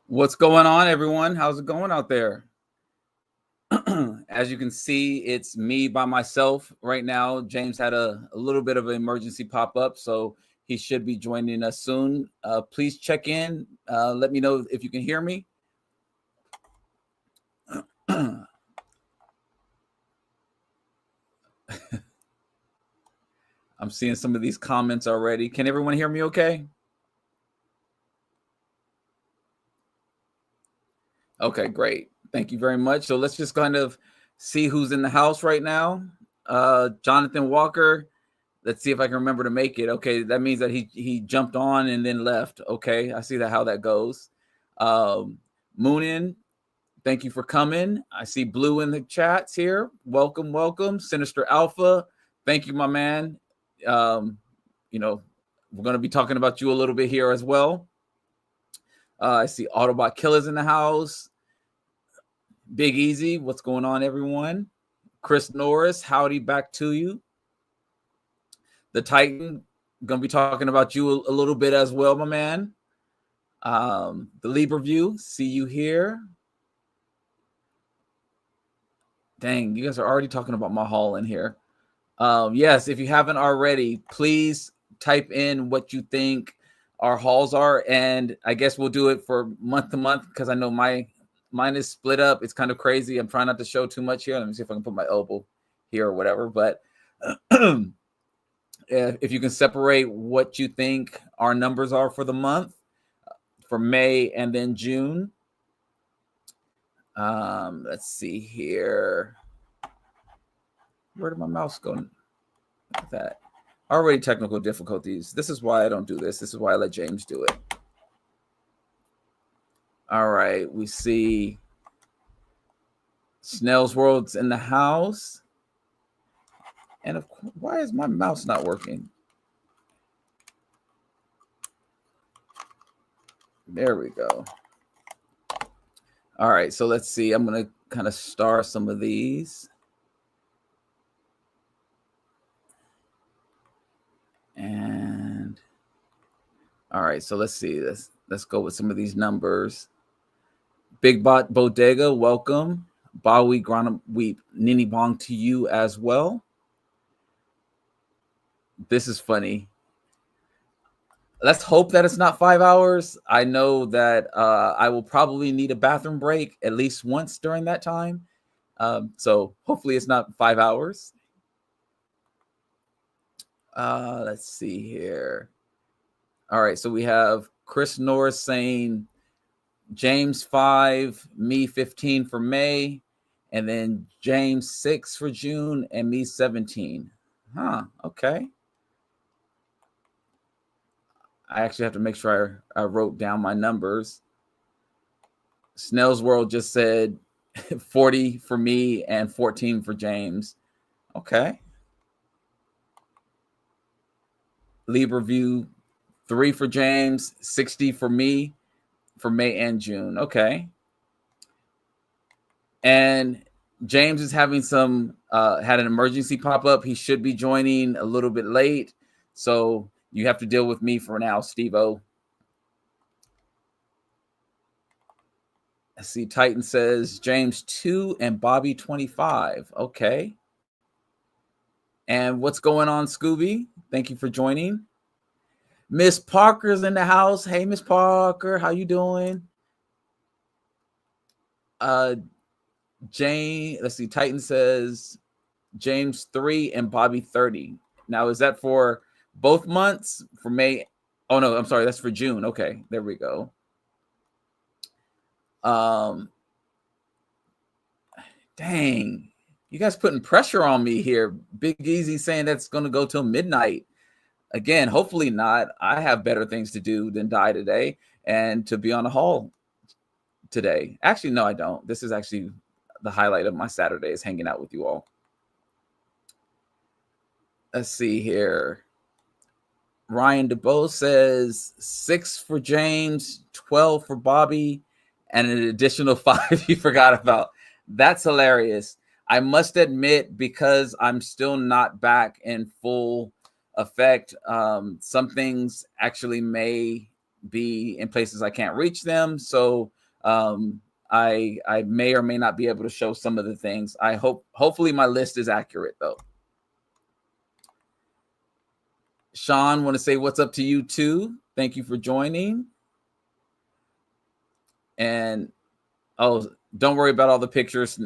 What's going on, everyone? How's it going out there? As you can see, it's me by myself right now. James had a little bit of an emergency pop up, so he should be joining us soon. Please check in. Let me know if you can hear me. I'm seeing some of these comments already. Can everyone hear me okay? Okay, great. Thank you very much. So let's just kind of see who's in the house right now. Jonathan Walker. Let's see if I can remember to make it. Okay, that means that he jumped on and then left. Okay, I see how that goes. Moonin, thank you for coming. I see Blue in the chats here. Welcome, welcome. Sinister Alpha, thank you, my man. You know, we're going to be talking about you a little bit here as well. I see Autobot Killers in the house. Big Easy, what's going on, everyone? Chris Norris, howdy back to you. The Titan, gonna be talking about you a little bit as well, my man. The Libra View, see you here. Dang, you guys are already talking about my haul in here. Yes, if you haven't already, please type in what you think our hauls are, and I guess we'll do it for month to month because I know mine is split up. It's kind of crazy. I'm trying not to show too much here. Let me see if I can put my elbow here or whatever. But if you can separate what you think our numbers are for the month, for May and then June. Let's see here. Where did my mouse go? Look at that. Already technical difficulties. This is why I don't do this. This is why I let James do it. All right, we see Snells World's in the house. And of course, why is my mouse not working? There we go. All right, so let's see. I'm going to kind of star some of these. And all right, so let's see. Let's go with some of these numbers. Big Bot Bodega, welcome. Bawi Grana Weep Nini Bong to you as well. This is funny. Let's hope that it's not 5 hours. I know that I will probably need a bathroom break at least once during that time. So hopefully it's not 5 hours. Let's see here. All right, so we have Chris Norris saying James 5, me 15 for May, and then James 6 for June, and me 17. Huh, okay. I actually have to make sure I wrote down my numbers. Snells World just said 40 for me and 14 for James. Okay. Libra View, 3 for James, 60 for me for May and June. Okay. And James is having had an emergency pop up. He should be joining a little bit late. So you have to deal with me for now, Steve-O. I see Titan says James 2 and Bobby 25. Okay. And what's going on, Scooby? Thank you for joining. Miss Parker's in the house. Hey, Miss Parker, how you doing? Jane, let's see. Titan says James 3 and Bobby 30. Now, is that for both months? For May? Oh, no, I'm sorry. That's for June. Okay, there we go. Dang. You guys putting pressure on me here. Big Easy saying that's going to go till midnight. Again, hopefully not. I have better things to do than die today and to be on a haul today. Actually, no, I don't. This is actually the highlight of my Saturday is hanging out with you all. Let's see here. Ryan DeBoe says 6 for James, 12 for Bobby, and an additional 5 you forgot about. That's hilarious. I must admit, because I'm still not back in full effect, some things actually may be in places I can't reach them. So I may or may not be able to show some of the things. Hopefully my list is accurate though. Sean, want to say what's up to you too. Thank you for joining. And don't worry about all the pictures.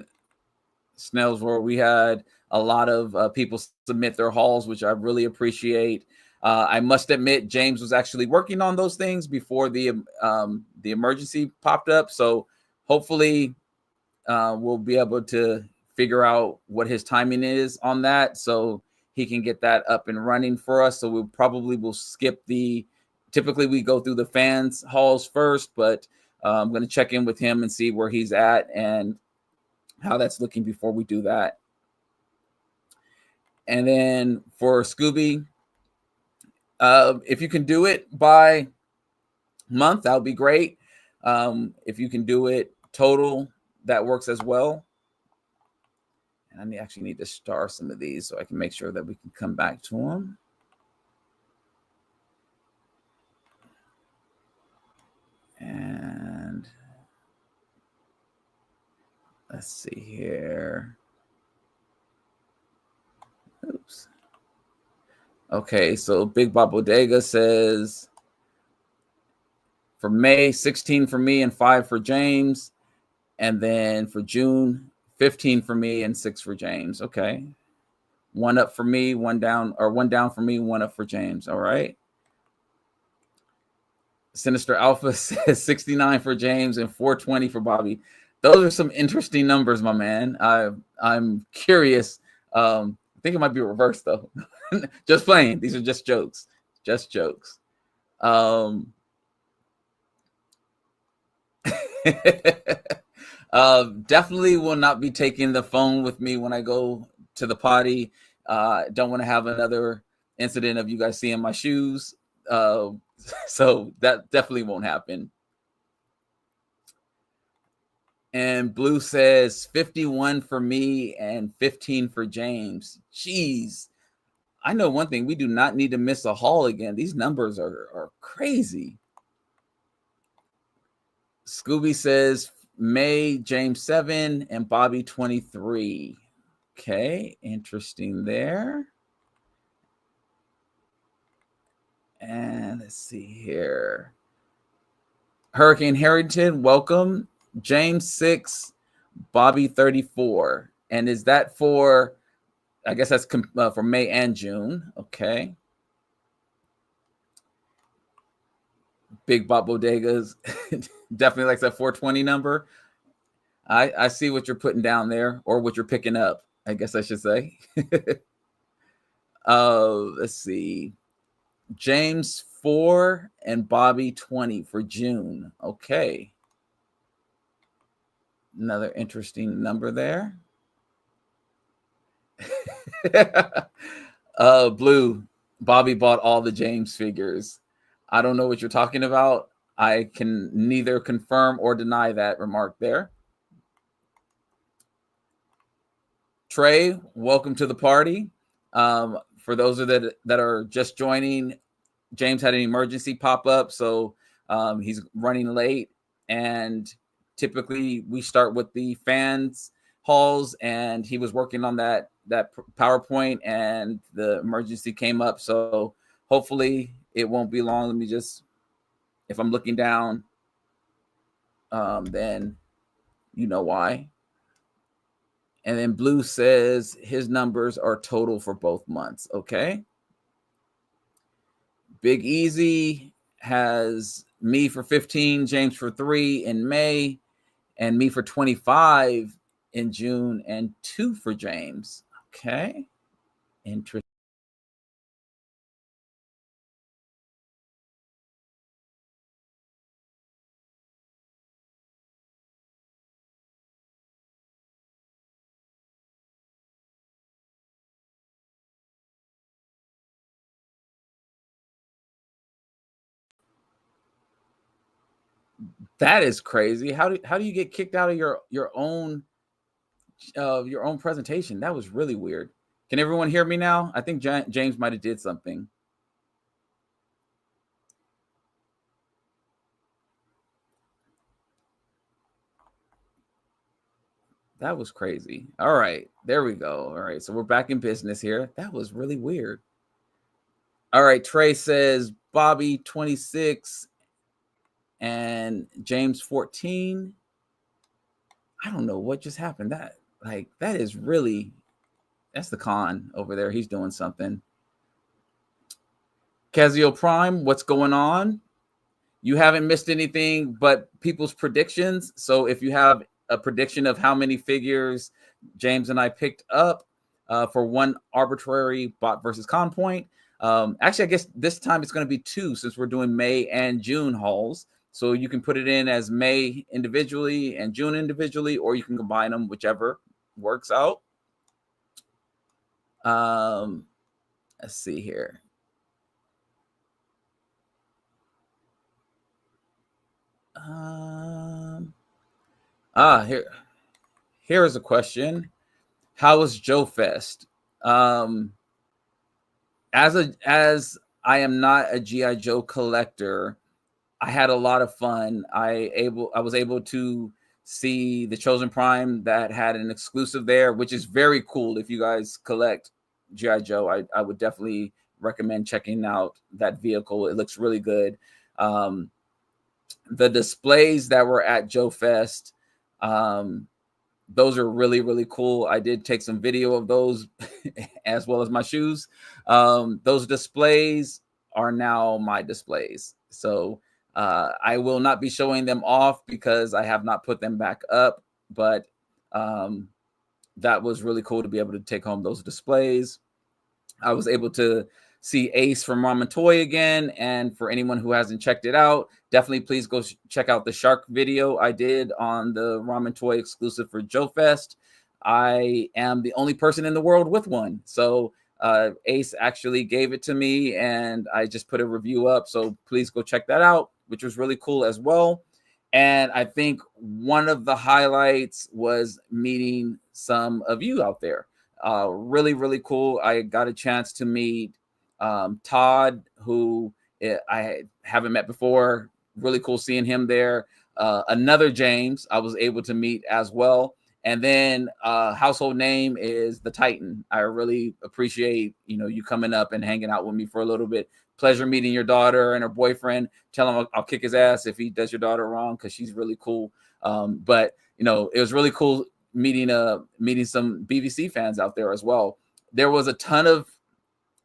Snells World, we had a lot of people submit their hauls, which I really appreciate. I must admit, James was actually working on those things before the emergency popped up. So hopefully we'll be able to figure out what his timing is on that, so he can get that up and running for us. So we'll probably skip typically we go through the fans hauls first, but I'm going to check in with him and see where he's at and how that's looking before we do that. And then for Scooby, if you can do it by month, that would be great. If you can do it total, that works as well. And I actually need to star some of these so I can make sure that we can come back to them. And let's see here. Oops. Okay, so Big Bot Bodega says for May, 16 for me and 5 for James. And then for June, 15 for me and 6 for James. Okay. 1 up for me, 1 down, or 1 down for me, 1 up for James. All right. Sinister Alpha says 69 for James and 420 for Bobby. Those are some interesting numbers, my man. I'm curious. I think it might be reversed though. Just playing. These are just jokes. Just jokes. Definitely will not be taking the phone with me when I go to the potty. Don't want to have another incident of you guys seeing my shoes. So that definitely won't happen. And Blue says 51 for me and 15 for James. Jeez. I know one thing. We do not need to miss a haul again. These numbers are crazy. Scooby says May, James 7 and Bobby 23. Okay, interesting there. And let's see here. Hurricane Harrington, welcome. James 6, Bobby 34. And is that for, I guess that's for May and June. Okay. Big Bot Bodegas definitely likes that 420 number. I see what you're putting down there, or what you're picking up, I guess I should say. Let's see. James 4 and Bobby 20 for June. Okay. Another interesting number there. Blue, Bobby bought all the James figures. I don't know what you're talking about. I can neither confirm or deny that remark there. Trey, welcome to the party. For those that are just joining, James had an emergency pop up, so he's running late. And typically we start with the fans hauls, and he was working on that PowerPoint, and the emergency came up. So hopefully it won't be long. Let me just, if I'm looking down, then you know why. And then Blue says his numbers are total for both months. Okay. Big Easy has me for 15, James for 3 in May, and me for 25 in June, and 2 for James. Okay. Interesting. That is crazy. How do you get kicked out of your own presentation? That was really weird. Can everyone hear me now? I think James might have did something. That was crazy. All right, there we go. All right, so we're back in business here. That was really weird. All right, Trey says Bobby 26 and James 14. I don't know what just happened. That is really, that's the con over there. He's doing something. Casio Prime, what's going on? You haven't missed anything but people's predictions. So if you have a prediction of how many figures James and I picked up for one arbitrary bot versus con point, actually, I guess this time it's going to be two since we're doing May and June hauls. So you can put it in as May individually and June individually, or you can combine them, whichever works out. Let's see here. Here is a question. How was Joe Fest? As I am not a GI Joe collector, I had a lot of fun. I was able to see the Chosen Prime that had an exclusive there, which is very cool. If you guys collect GI Joe, I would definitely recommend checking out that vehicle. It looks really good. The displays that were at Joe Fest, those are really, really cool. I did take some video of those as well as my shoes. Those displays are now my displays. So I will not be showing them off because I have not put them back up. But that was really cool to be able to take home those displays. I was able to see Ace from Ramen Toy again. And for anyone who hasn't checked it out, definitely please go check out the shark video I did on the Ramen Toy exclusive for Joe Fest. I am the only person in the world with one. So Ace actually gave it to me and I just put a review up. So please go check that out, which was really cool as well. And I think one of the highlights was meeting some of you out there. Really, really cool. I got a chance to meet Todd, who I haven't met before. Really cool seeing him there. Another James I was able to meet as well. And then household name is the Titan. I really appreciate, you coming up and hanging out with me for a little bit. Pleasure meeting your daughter and her boyfriend. Tell him I'll kick his ass if he does your daughter wrong, because she's really cool. But it was really cool meeting some BVC fans out there as well. There was a ton of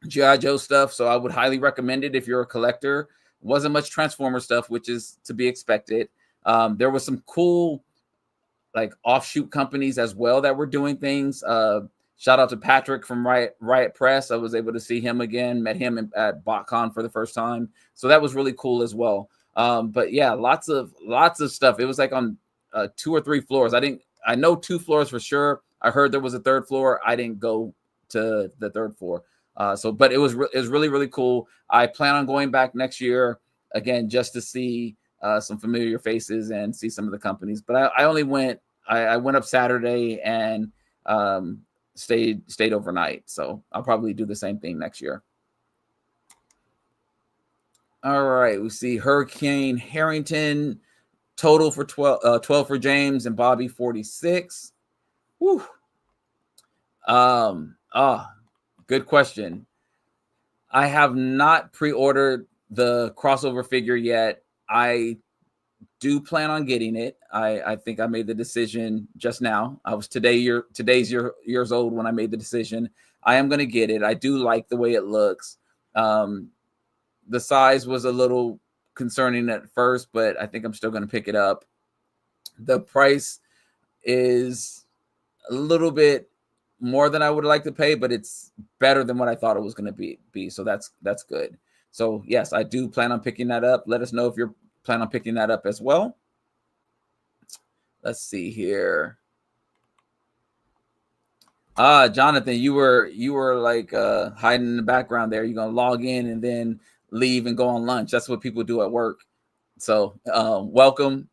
GI Joe stuff, so I would highly recommend it if you're a collector. Wasn't much Transformer stuff, which is to be expected. There was some cool like offshoot companies as well that were doing things. Shout out to Patrick from Riot Press. I was able to see him again, met him at Botcon for the first time. So that was really cool as well. But yeah, lots of stuff. It was like on 2 or 3 floors. I know 2 floors for sure. I heard there was a 3rd floor. I didn't go to the 3rd floor. But it was really, really cool. I plan on going back next year again, just to see some familiar faces and see some of the companies. But I only went, I went up Saturday and stayed overnight. So I'll probably do the same thing next year. All right. We see Hurricane Harrington total for 12 for James and Bobby 46. Whew. Good question. I have not pre-ordered the crossover figure yet. I do plan on getting it. I think I made the decision just now. I was today's years old when I made the decision. I am going to get it. I do like the way it looks. The size was a little concerning at first, but I think I'm still going to pick it up. The price is a little bit more than I would like to pay, but it's better than what I thought it was going to be. So that's good. So yes, I do plan on picking that up. Let us know if you're planning on picking that up as well. Let's see here. Jonathan, you were like hiding in the background there. You're gonna log in and then leave and go on lunch. That's what people do at work. So welcome.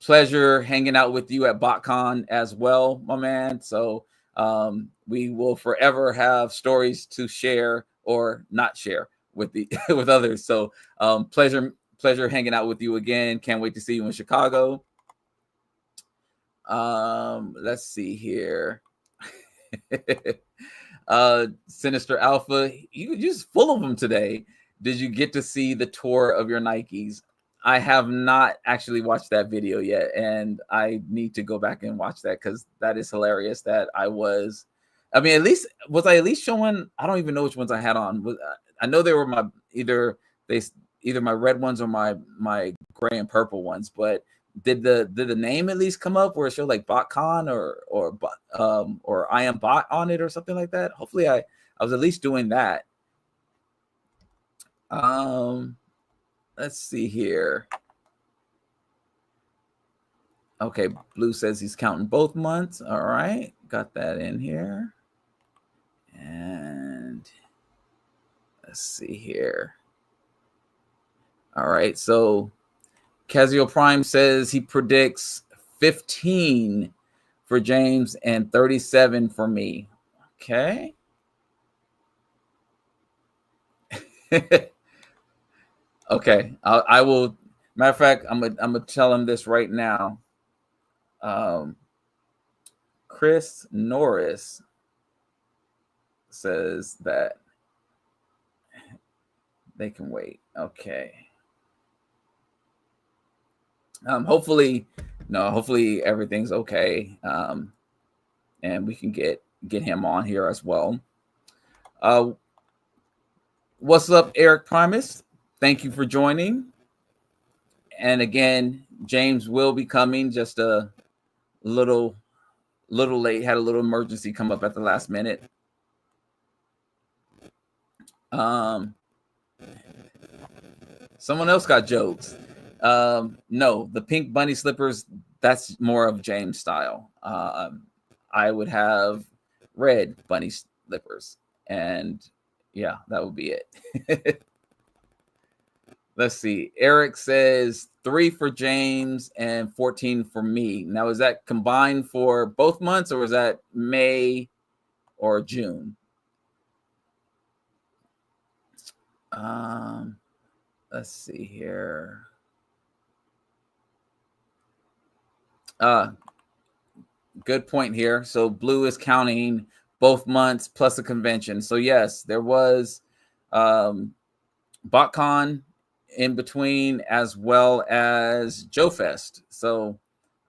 Pleasure hanging out with you at Botcon as well, my man. So we will forever have stories to share or not share with with others. So pleasure hanging out with you again. Can't wait to see you in Chicago. Let's see here. Sinister Alpha, you're just full of them today. Did you get to see the tour of your Nikes? I have not actually watched that video yet, and I need to go back and watch that because that is hilarious. That I mean, at least was I at least showing? I don't even know which ones I had on. I know they were my either my red ones or my gray and purple ones. But did the name at least come up where it showed like Botcon or I am Bot on it or something like that? Hopefully, I was at least doing that. Let's see here. Okay, Blue says he's counting both months. All right, got that in here. And let's see here. All right, so Casio Prime says he predicts 15 for James and 37 for me. Okay. Okay, I will. Matter of fact, I'm gonna tell him this right now. Chris Norris says that they can wait. Okay. Hopefully everything's okay. And we can get him on here as well. What's up, Eric Primus? Thank you for joining. And again, James will be coming just a little late. Had a little emergency come up at the last minute. Someone else got jokes. No, the pink bunny slippers, that's more of James style. I would have red bunny slippers, and yeah, that would be it. Let's see. Eric says 3 for James and 14 for me. Now, is that combined for both months, or is that May or June? Let's see here. Good point here. So Blue is counting both months plus a convention. So yes, there was Botcon in between, as well as Joe Fest. So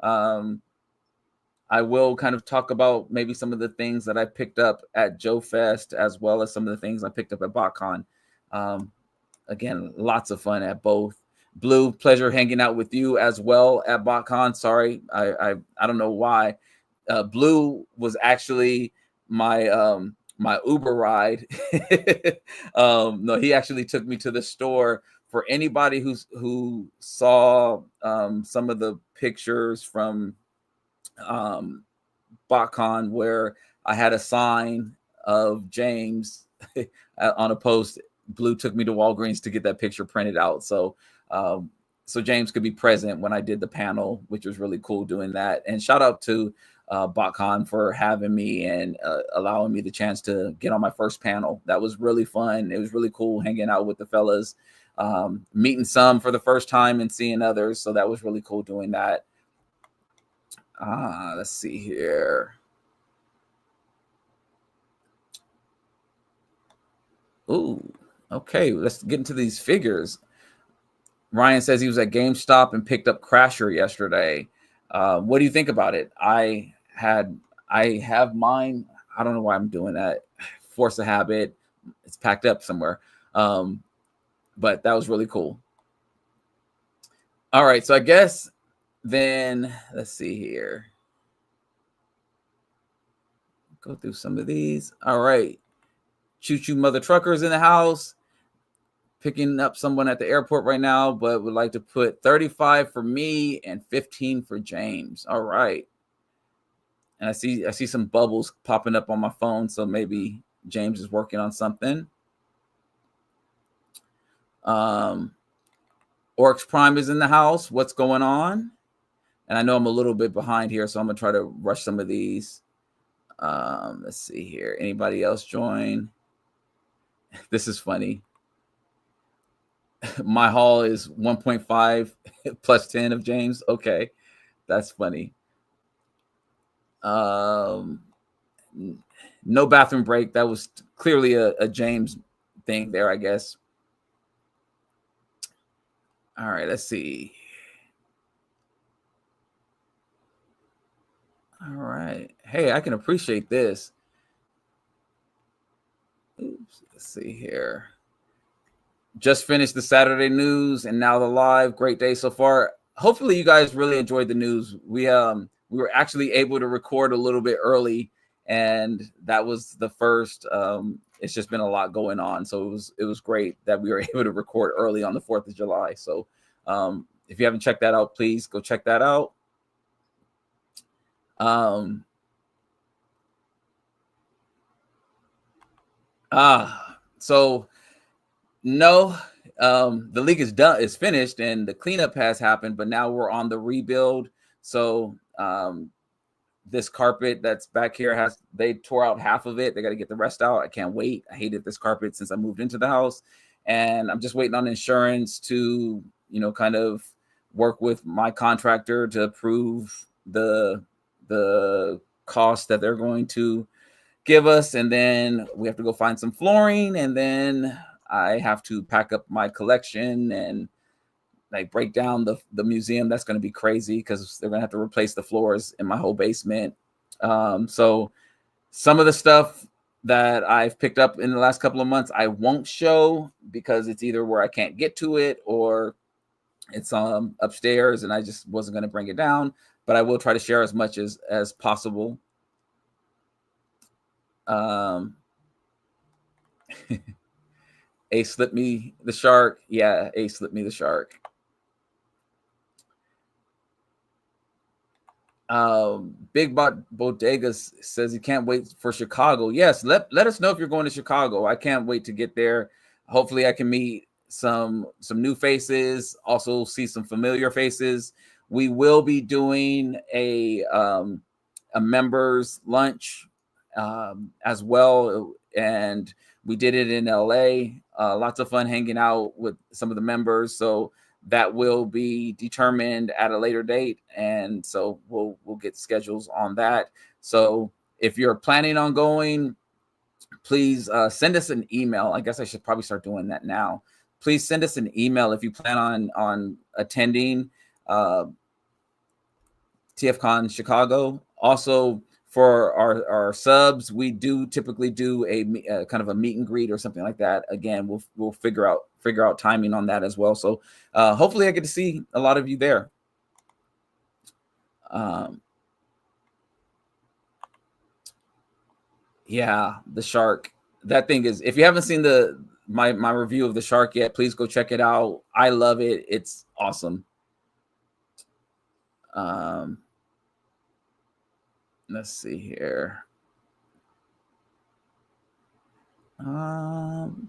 I will kind of talk about maybe some of the things that I picked up at Joe Fest, as well as some of the things I picked up at Botcon. Again, lots of fun at both. Blue, pleasure hanging out with you as well at Botcon. Sorry, I don't know why. Blue was actually my my Uber ride. No, he actually took me to the store. For anybody who saw some of the pictures from Botcon where I had a sign of James on a post, Blue took me to Walgreens to get that picture printed out. So James could be present when I did the panel, which was really cool doing that. And shout out to Botcon for having me and allowing me the chance to get on my first panel. That was really fun. It was really cool hanging out with the fellas, meeting some for the first time and seeing others. So that was really cool doing that. Let's see here. Ooh, okay. Let's get into these figures. Ryan says he was at GameStop and picked up Crasher yesterday. What do you think about it? I have mine. I don't know why I'm doing that. Force a habit. It's packed up somewhere. But that was really cool. All right. So I guess then let's see here. Go through some of these. All right. Choo Choo Mother Truckers in the house. Picking up someone at the airport right now, but would like to put 35 for me and 15 for James. All right. And I see some bubbles popping up on my phone, so maybe James is working on something. Oryx Prime is in the house. What's going on? And I know I'm a little bit behind here, so I'm gonna try to rush some of these. Let's see here. Anybody else join? This is funny. My haul is 1.5 plus 10 of James. Okay, that's funny. Um, no bathroom break. That was clearly a James thing there, I guess. All right, let's see. All right. Hey, I can appreciate this. Oops, let's see here. Just finished the Saturday news and now the live. Great day so far. Hopefully you guys really enjoyed the news. We were actually able to record a little bit early, and that was the first. It's just been a lot going on, so it was great that we were able to record early on the 4th of July. So if you haven't checked that out, please go check that out. So no, the league is done, is finished, and the cleanup has happened, but now we're on the rebuild. So this carpet that's back here they tore out half of it. They got to get the rest out. I can't wait. I hated this carpet since I moved into the house, and I'm just waiting on insurance to, kind of work with my contractor to approve the cost that they're going to give us, and then we have to go find some flooring, and then I have to pack up my collection and like break down the museum. That's going to be crazy because they're going to have to replace the floors in my whole basement. So some of the stuff that I've picked up in the last couple of months, I won't show because it's either where I can't get to it or it's upstairs and I just wasn't going to bring it down, but I will try to share as much as possible. A slipped me the shark. Yeah, A slipped me the shark. Big Bot Bodega says he can't wait for Chicago. Yes, let us know if you're going to Chicago. I can't wait to get there. Hopefully I can meet some new faces, also see some familiar faces. We will be doing a members lunch as well, and we did it in LA. Lots of fun hanging out with some of the members. So that will be determined at a later date, and so we'll get schedules on that. So if you're planning on going, please send us an email. I guess I should probably start doing that now. Please send us an email if you plan on attending TFCon Chicago. Also, for our subs, we do typically do a kind of a meet and greet or something like that. Again, we'll figure out timing on that as well. So hopefully I get to see a lot of you there. Yeah, the shark. That thing is, if you haven't seen my review of the shark yet, please go check it out. I love it. It's awesome. Let's see here.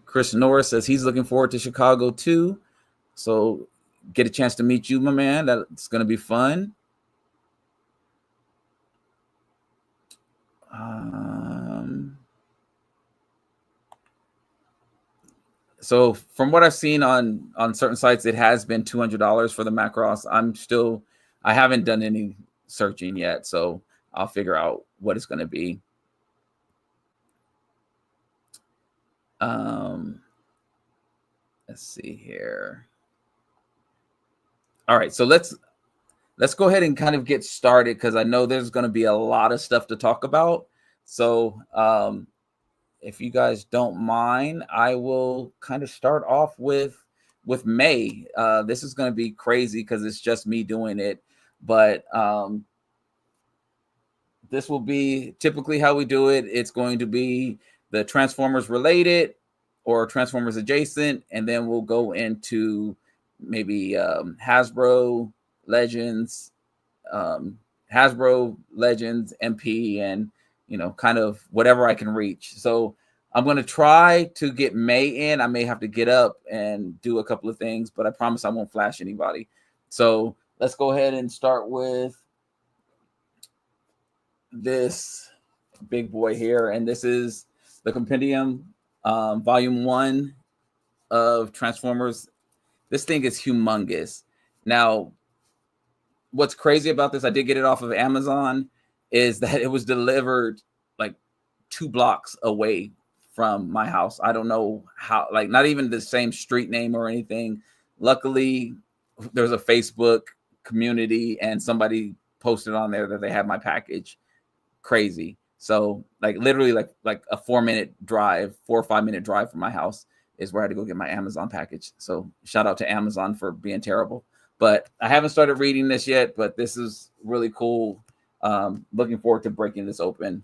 Chris Norris says he's looking forward to Chicago too. So get a chance to meet you, my man. That's going to be fun. So from what I've seen on certain sites, it has been $200 for the Macross. I haven't done any searching yet, so I'll figure out what it's going to be. Let's see here. All right, so let's go ahead and kind of get started because I know there's going to be a lot of stuff to talk about. So if you guys don't mind, I will kind of start off with May. This is going to be crazy because it's just me doing it, but this will be typically how we do it. It's going to be the Transformers related or Transformers adjacent, and then we'll go into maybe Hasbro Legends, MP, and kind of whatever I can reach. So I'm going to try to get May in. I may have to get up and do a couple of things, but I promise I won't flash anybody. So let's go ahead and start with this big boy here. And this is the Compendium Volume 1 of Transformers. This thing is humongous. Now, what's crazy about this, I did get it off of Amazon, is that it was delivered like 2 blocks away from my house. I don't know how, like not even the same street name or anything. Luckily, there's a Facebook community and somebody posted on there that they had my package. Crazy. So like literally like a 4 or 5 minute drive from my house is where I had to go get my Amazon package. So shout out to Amazon for being terrible. But I haven't started reading this yet, but this is really cool. Looking forward to breaking this open.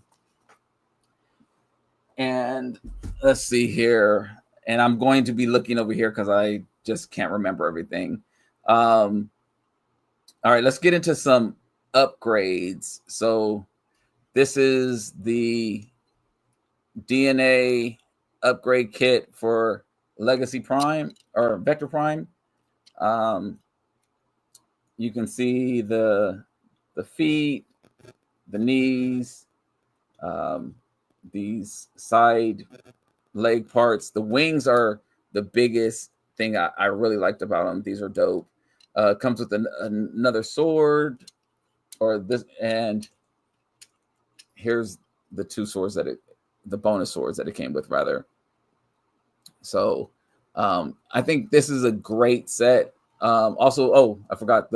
And let's see here. And I'm going to be looking over here because I just can't remember everything. All right, let's get into some upgrades. So this is the DNA upgrade kit for Legacy Prime or Vector Prime. You can see the feet, the knees, these side leg parts. The wings are the biggest thing I really liked about them. These are dope. Comes with another sword, or this, and here's the 2 swords the bonus swords that it came with, rather. So I think this is a great set. Also, I forgot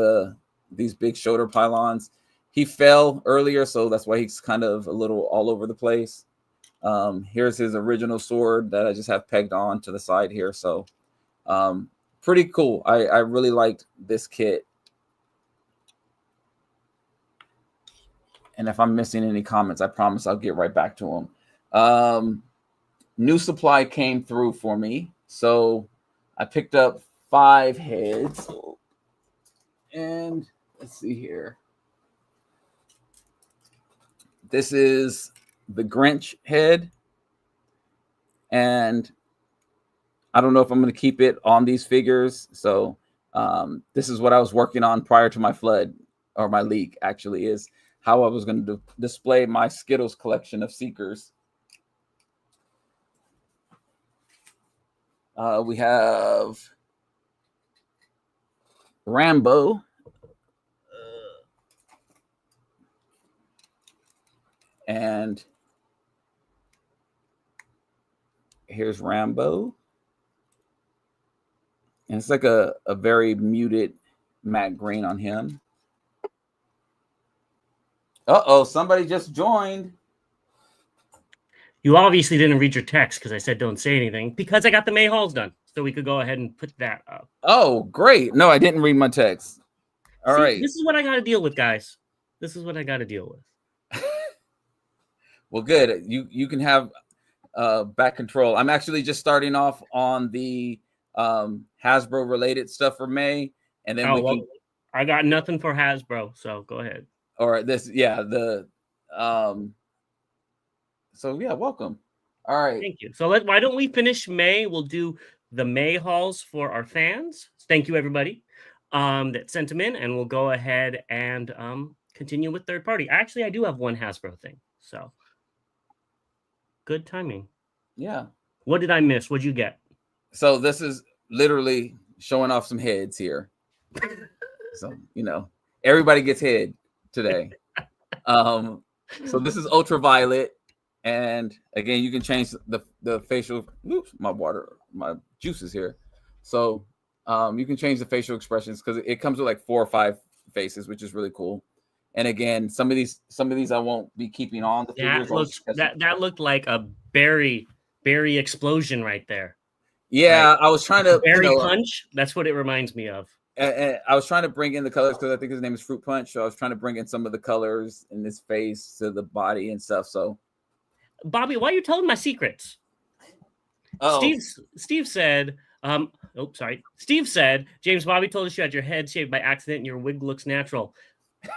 these big shoulder pylons. He fell earlier, so that's why he's kind of a little all over the place. Here's his original sword that I just have pegged on to the side here. So pretty cool. I really liked this kit. And if I'm missing any comments, I promise I'll get right back to them. New supply came through for me. So I picked up 5 heads. And let's see here. This is the Grinch head. And I don't know if I'm going to keep it on these figures. So this is what I was working on prior to my flood, or my leak, actually, is how I was going to display my Skittles collection of Seekers. We have Rambo. And here's Rambo. And it's like a very muted matte green on him. Uh-oh, somebody just joined. You obviously didn't read your text because I said don't say anything, because I got the May hauls done. So we could go ahead and put that up. Oh, great. No, I didn't read my text. All right. This is what I got to deal with, guys. This is what I got to deal with. Well, good. You can have back control. I'm actually just starting off on the Hasbro related stuff for May. And then I got nothing for Hasbro, so go ahead. Or this, yeah, so yeah, welcome. All right. Thank you. So why don't we finish May? We'll do the May hauls for our fans. Thank you, everybody that sent them in, and we'll go ahead and continue with third party. Actually, I do have one Hasbro thing, so good timing. Yeah. What did I miss? What'd you get? So this is literally showing off some heads here. So, everybody gets head today. So this is ultraviolet, and again, you can change the facial. Oops, my juices here. So you can change the facial expressions because it comes with like 4 or 5 faces, which is really cool. And again, some of these I won't be keeping on the figures. That looked like a berry explosion right there. Yeah, I was trying to berry punch. That's what it reminds me of. And I was trying to bring in the colors because I think his name is Fruit Punch. So I was trying to bring in some of the colors in his face to the body and stuff. So, Bobby, why are you telling my secrets? Steve said, Steve said, James, Bobby told us you had your head shaved by accident and your wig looks natural.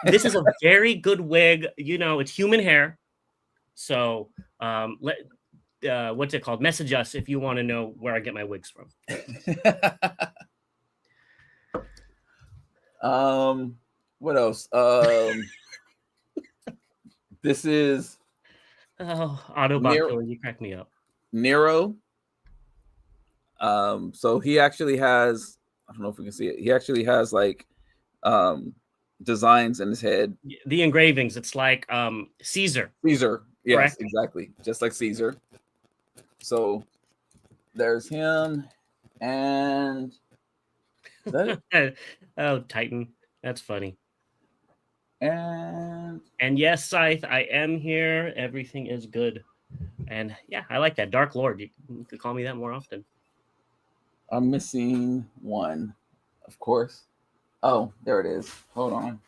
This is a very good wig. It's human hair. So what's it called? Message us if you want to know where I get my wigs from. What else? This is Autobot. You crack me up. Nero. So he actually has, I don't know if we can see it. He actually has like designs in his head. The engravings, it's like Caesar. Caesar, yes, correct? exactly, just like Caesar. So there's him, and is that it? Oh, Titan, that's funny. And yes, Scythe, I am here. Everything is good, and yeah, I like that. Dark Lord, you could call me that more often. I'm missing one, of course. Oh, there it is. Hold on.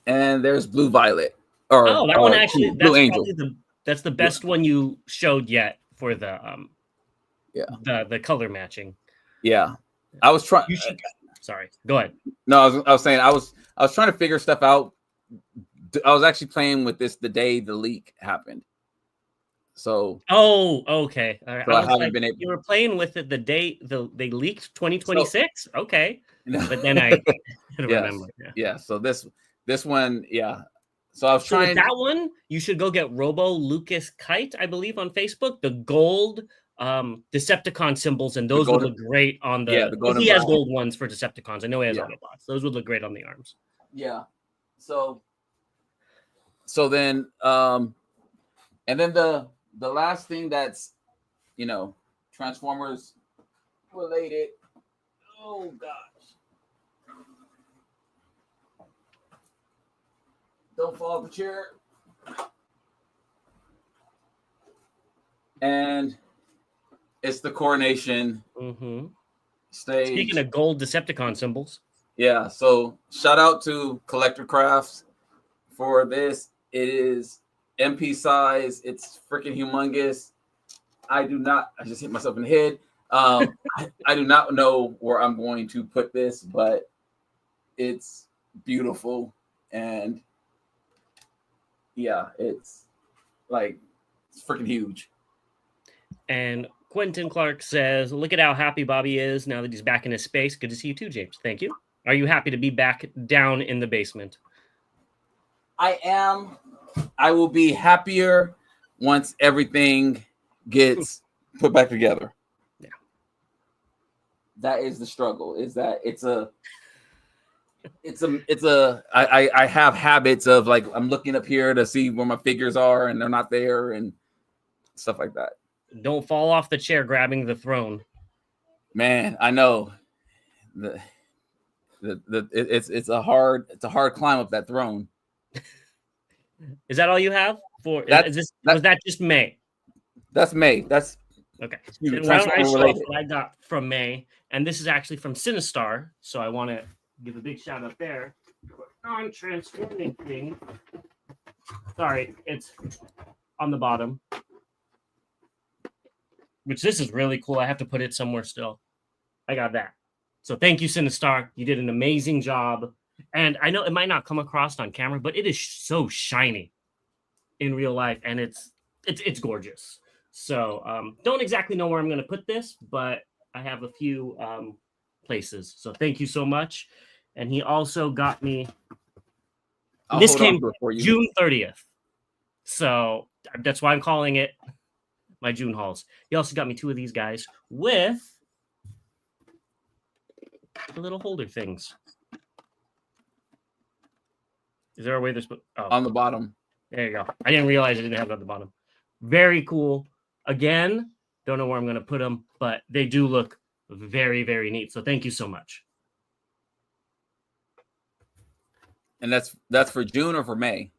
And there's Blue Violet. Or oh, that one actually, Blue Angel. That's the best one you showed yet for the the color matching. Yeah, I was trying. Sorry, go ahead. No, I was saying I was trying to figure stuff out. I was actually playing with this the day the leak happened. So okay. All right. So I haven't been able. You were playing with it the day they leaked 2026. Okay, but then I remember. Yeah. So this one, yeah. So I was trying. With that one, you should go get Robo Lucas Kite, I believe, on Facebook. The gold Decepticon symbols, and those would look great on the. If he has gold ones for Decepticons, I know he has Autobots. Those would look great on the arms. Yeah. So then, and then the last thing that's, Transformers related. Oh gosh. Don't fall off the chair. And it's the coronation stage. Speaking of gold Decepticon symbols. Yeah, so shout out to Collector Crafts for this. It is MP size. It's freaking humongous. I just hit myself in the head. I do not know where I'm going to put this, but it's beautiful. And yeah, it's freaking huge. And Quentin Clark says, look at how happy Bobby is now that he's back in his space. Good to see you too, James. Thank you. Are you happy to be back down in the basement? I am. I will be happier once everything gets put back together. Yeah. That is the struggle, is that I have habits of I'm looking up here to see where my figures are and they're not there and stuff like that. Don't fall off the chair grabbing the throne. Man, I know. It's a hard climb up that throne. Is that all you have for? Was that just May? That's May. That's okay. Why don't I show off what I got from May? And this is actually from Sinistar, so I want to give a big shout out there. Non-transforming thing. Sorry, it's on the bottom. Which this is really cool. I have to put it somewhere still. I got that. So thank you, Sinistar. You did an amazing job. And I know it might not come across on camera, but it is so shiny in real life, and it's gorgeous. So don't exactly know where I'm going to put this, but I have a few places. So thank you so much. And he also got me. This came June 30th. So that's why I'm calling it my June hauls. He also got me two of these guys with the little holder things. Is there a way there's on the bottom? There you go. I didn't realize I didn't have it on the bottom. Very cool. Again, don't know where I'm going to put them, but they do look very, very neat. So thank you so much. And that's for June or for May?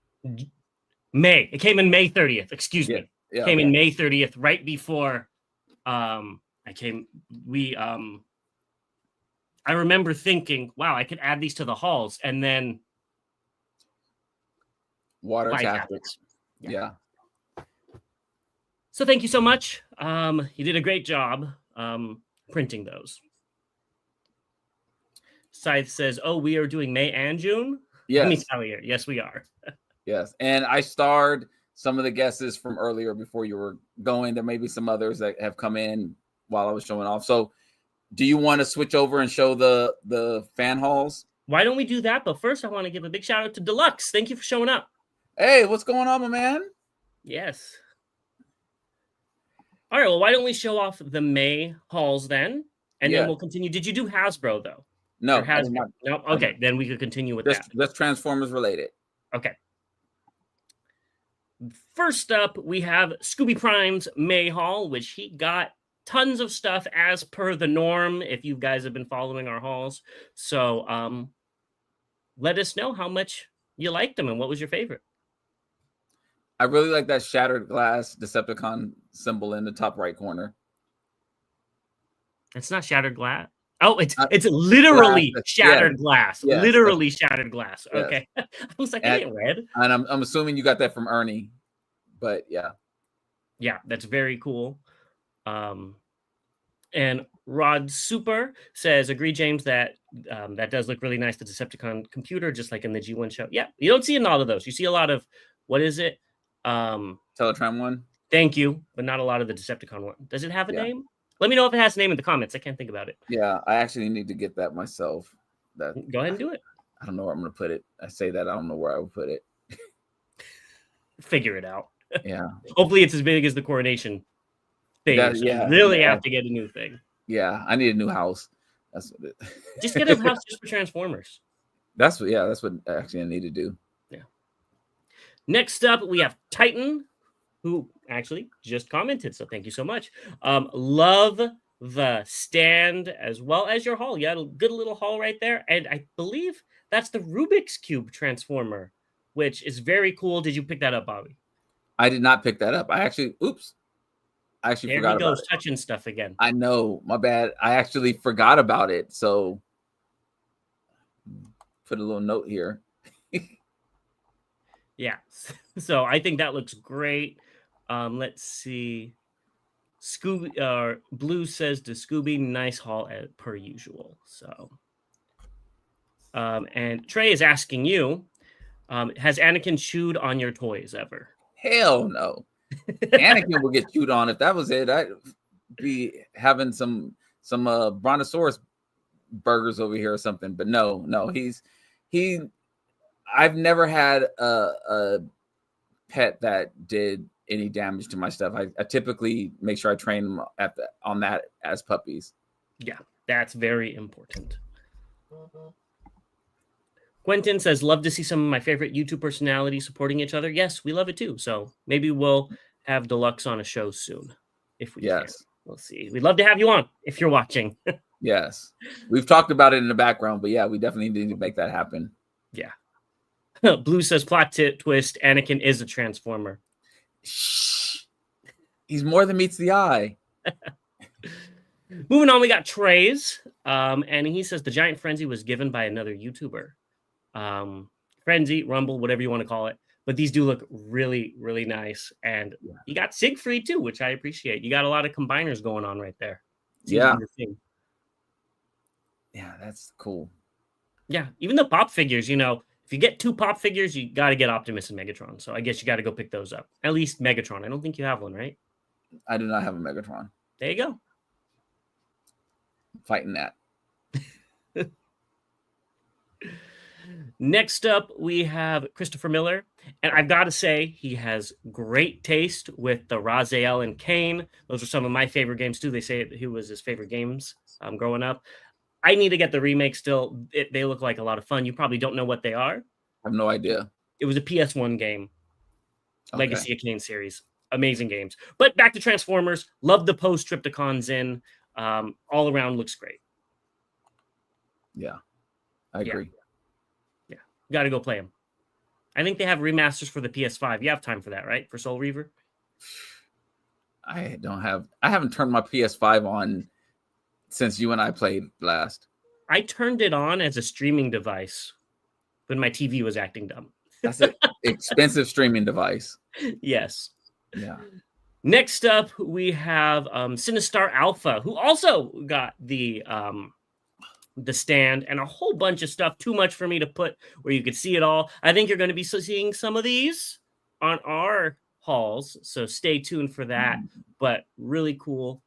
May. It came in May 30th. Excuse me. Yeah, came in May 30th, right before I remember thinking, wow, I could add these to the hauls, and then water tactics. Yeah. So thank you so much. You did a great job printing those. Scythe says, oh, we are doing May and June? Yes. Let me tell you. Yes, we are. Yes. And I starred some of the guesses from earlier before you were going. There may be some others that have come in while I was showing off. So do you want to switch over and show the fan hauls? Why don't we do that? But first, I want to give a big shout out to Deluxe. Thank you for showing up. Hey, what's going on, my man? Yes. All right, well, why don't we show off the May hauls then, and then Yeah. we'll continue. Did you do Hasbro though? No, Or I did Hasbro? not. No. Okay, then we could continue with that. Just Transformers related. Okay. First up, we have ScoobyPrime's May haul, which he got tons of stuff as per the norm. If you guys have been following our hauls, so let us know how much you liked them and what was your favorite. I really like that shattered glass Decepticon symbol in the top right corner. It's not shattered glass. Oh, it's literally glass. shattered glass. Yes. Literally shattered glass. Yes. Okay. I was like, I didn't read. And I'm assuming you got that from Ernie. But yeah. Yeah, that's very cool. And Rod Super says, agree, James, that that does look really nice, the Decepticon computer, just like in the G1 show. Yeah, you don't see a lot of those. You see a lot of, what is it? Teletran one. Thank you, but not a lot of the Decepticon one. Does it have a name? Let me know if it has a name in the comments. I can't think about it. Yeah, I actually need to get that myself. Go ahead and do it. I don't know where I'm going to put it. I say that. I don't know where I would put it. Figure it out. Yeah. Hopefully it's as big as the coronation thing. You really have to get a new thing. Yeah, I need a new house. That's what it. Just get a house just for Transformers. That's what actually I need to do. Yeah. Next up, we have Titan, who actually just commented. So thank you so much. Love the stand as well as your haul. You had a good little haul right there. And I believe that's the Rubik's Cube Transformer, which is very cool. Did you pick that up, Bobby? I did not pick that up. I actually There forgot he goes, about it. touching stuff again. I know, my bad. I actually forgot about it. So put a little note here. Yeah. So I think that looks great. Let's see. Scooby Blue says to Scooby, nice haul per usual. So and Trey is asking you, has Anakin chewed on your toys ever? Hell no. Anakin would get chewed on if that was it. I'd be having some brontosaurus burgers over here or something. But no, I've never had a pet that did any damage to my stuff. I typically make sure I train them on that as puppies. Yeah, that's very important. Quentin says, love to see some of my favorite YouTube personalities supporting each other. Yes, we love it too. So maybe we'll have Deluxe on a show soon. If we can. We'll see. We'd love to have you on if you're watching. Yes. We've talked about it in the background, but yeah, we definitely need to make that happen. Yeah. Blue says, plot twist, Anakin is a Transformer. Shh. He's more than meets the eye. Moving on, we got Trey's. And he says the Giant Frenzy was given by another YouTuber. Frenzy, Rumble, whatever you want to call it. But these do look really, really nice. And you got Siegfried too, which I appreciate. You got a lot of combiners going on right there. Yeah. Yeah, that's cool. Yeah, even the pop figures, if you get 2 pop figures, you got to get Optimus and Megatron. So I guess you got to go pick those up. At least Megatron. I don't think you have one, right? I do not have a Megatron. There you go. Fighting that. Next up, we have Christopher Miller. And I've got to say, he has great taste with the Raziel and Kane. Those are some of my favorite games, too. They say he was his favorite games growing up. I need to get the remake still. They look like a lot of fun. You probably don't know what they are. I have no idea. It was a PS1 game. Okay. Legacy of Kane series. Amazing games. But back to Transformers. Love the post-Triptychons in. All around looks great. Yeah, I agree. Yeah. Got to go play them. I think they have remasters for the PS5. You have time for that, right? For Soul Reaver? I haven't turned my PS5 on since you and I played last. I turned it on as a streaming device when my TV was acting dumb. That's an expensive streaming device. Yes. Yeah. Next up, we have Sinister Alpha, who also got the stand and a whole bunch of stuff. Too much for me to put where you could see it all. I think you're going to be seeing some of these on our hauls, so stay tuned for that. But really cool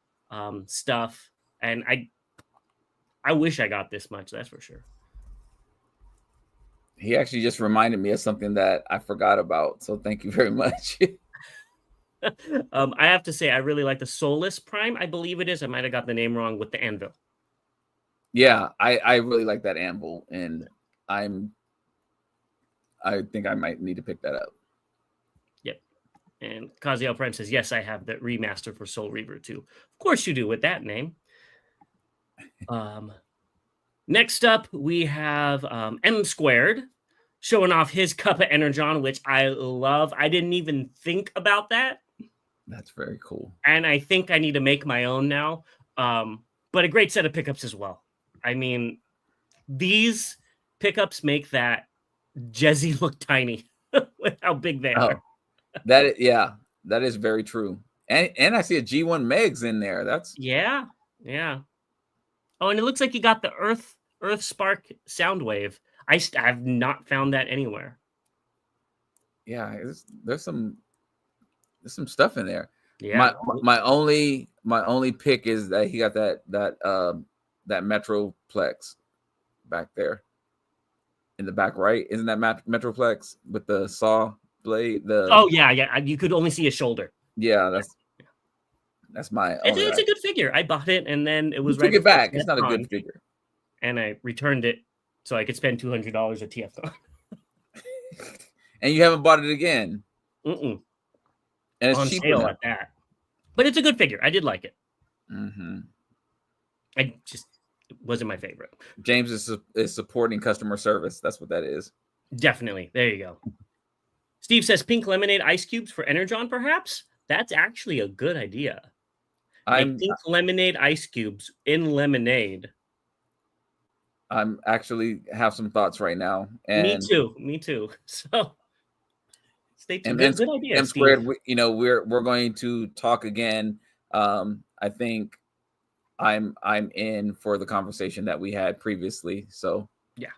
stuff. And I wish I got this much, that's for sure. He actually just reminded me of something that I forgot about. So thank you very much. I have to say, I really like the Soulless Prime. I believe it is. I might have got the name wrong with the anvil. Yeah, I really like that anvil, and I think I might need to pick that up. Yep. And Kaziel Prime says, yes, I have the remaster for Soul Reaver too. Of course you do with that name. Next up, we have M Squared showing off his cup of Energon, which I love. I didn't even think about that. That's very cool. And I think I need to make my own now. But a great set of pickups as well. I mean, these pickups make that Jezzy look tiny with how big they are. That is very true. And I see a G1 Megs in there. That's yeah. Oh, and it looks like you got the Earth Spark Soundwave. I've not found that anywhere. Yeah, there's some stuff in there. Yeah. My only pick is that he got that Metroplex back there in the back right. Isn't that Metroplex with the saw blade? Oh yeah. You could only see his shoulder. Yeah, that's my. It's a good figure. I bought it and then it was took it back. It's not a good figure. And I returned it so I could spend $200 at TFCon. And you haven't bought it again. Mm-mm. And it's on cheap sale at that. But it's a good figure. I did like it. Mm-hmm. It wasn't my favorite. James is supporting customer service. That's what that is. Definitely. There you go. Steve says pink lemonade ice cubes for Energon, perhaps? That's actually a good idea. Pink lemonade ice cubes in lemonade. I'm actually have some thoughts right now. And Me too. So stay tuned. Good idea. M Squared, we're going to talk again. I think I'm in for the conversation that we had previously. So yeah.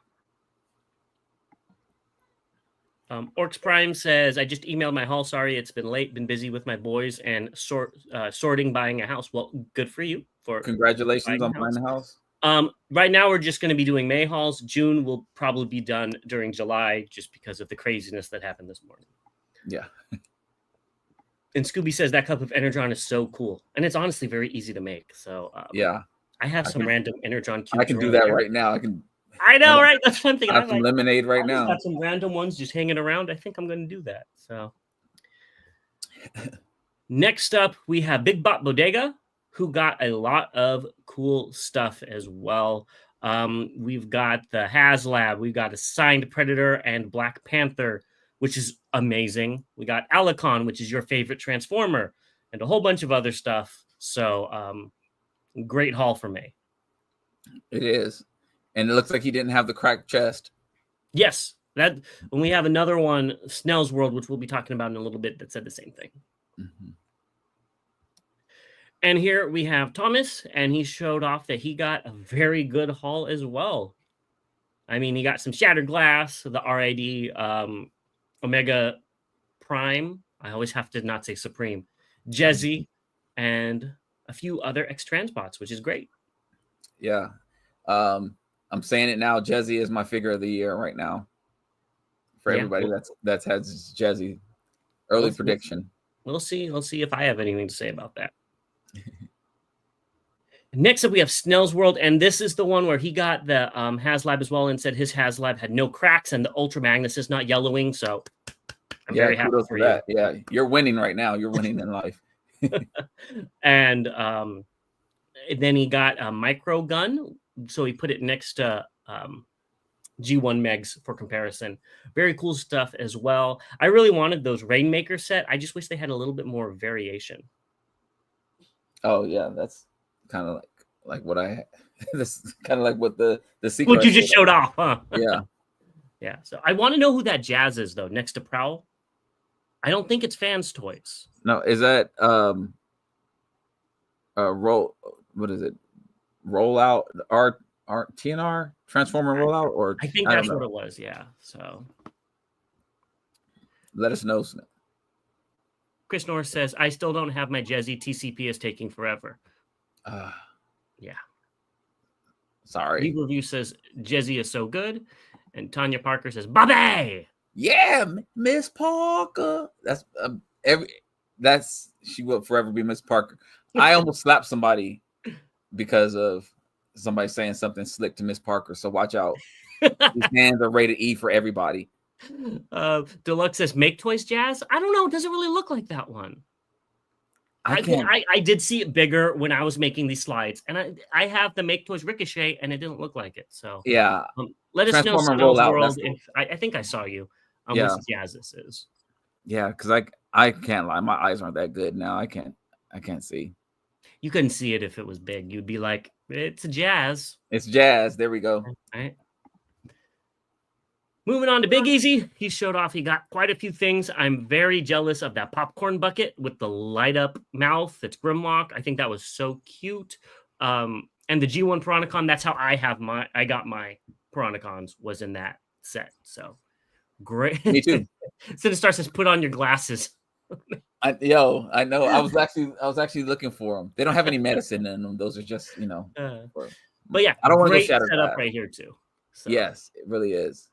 Orcs Prime says, I just emailed my haul. Sorry, it's been late. Been busy with my boys and sorting buying a house. Well, good for you. Congratulations on buying a house. Right now, we're just going to be doing May hauls. June will probably be done during July just because of the craziness that happened this morning. Yeah. And Scooby says that cup of Energon is so cool. And it's honestly very easy to make. So yeah, I have some random Energon cubes. I can do that right now. I know, right? That's what I'm thinking. I have some lemonade right now. Got some random ones just hanging around. I think I'm going to do that. So next up, we have Big Bot Bodega, who got a lot of cool stuff as well. We've got the HasLab. We've got a signed Predator and Black Panther, which is amazing. We got Alicon, which is your favorite Transformer, and a whole bunch of other stuff. So great haul for me. It is. And it looks like he didn't have the cracked chest. Yes. When we have another one, Snells World, which we'll be talking about in a little bit, that said the same thing. Mm-hmm. And here we have Thomas, and he showed off that he got a very good haul as well. I mean, he got some Shattered Glass, the RID Omega Prime. I always have to not say Supreme. Jezzy, and a few other X-Transbots, which is great. Yeah. I'm saying it now. Jezzy is my figure of the year right now. For everybody that's had Jezzy. Early prediction. We'll see. We'll see if I have anything to say about that. Next up, we have Snells World, and this is the one where he got the HasLab as well and said his HasLab had no cracks and the Ultra Magnus is not yellowing. So I'm very happy for that. Yeah, you're winning right now. You're winning in life. And then he got a micro gun, so he put it next to G1 Megs for comparison. Very cool stuff as well. I really wanted those Rainmaker set. I just wish they had a little bit more variation. Oh yeah, that's kind of like what I. This is kind of like what the secret. What you just showed off, huh? Yeah, yeah. So I want to know who that Jazz is though. Next to Prowl, I don't think it's Fans Toys. No, is that roll? What is it? Rollout TNR Transformer rollout, or I think that's what it was. Yeah. So let us know. Chris Norris says, I still don't have my Jezzy. TCP is taking forever. Yeah. Sorry. League Review says, Jezzy is so good. And Tanya Parker says, Bobby! Yeah, Miss Parker. That's she will forever be Miss Parker. I almost slapped somebody because of somebody saying something slick to Miss Parker. So watch out. These hands are rated E for everybody. Deluxe says, "Make Toys Jazz." I don't know. It doesn't really look like that one. I did see it bigger when I was making these slides, and I have the Make Toys Ricochet, and it didn't look like it. So yeah, let us know, Snells World. If I think I saw you. Yeah, which jazz this is. Yeah, because I can't lie, my eyes aren't that good now. I can't see. You couldn't see it if it was big. You'd be like, it's a jazz. It's jazz. There we go. All right. Moving on to Big Easy. He showed off. He got quite a few things. I'm very jealous of that popcorn bucket with the light up mouth. That's Grimlock. I think that was so cute. And the G1 Piranacon. That's how I got my Piranacons, was in that set. So great. Me too. Sinister says, "Put on your glasses." I know. I was actually looking for them. They don't have any medicine in them. Those are just but yeah, I don't want to get shattered set up right here too. So. Yes, it really is.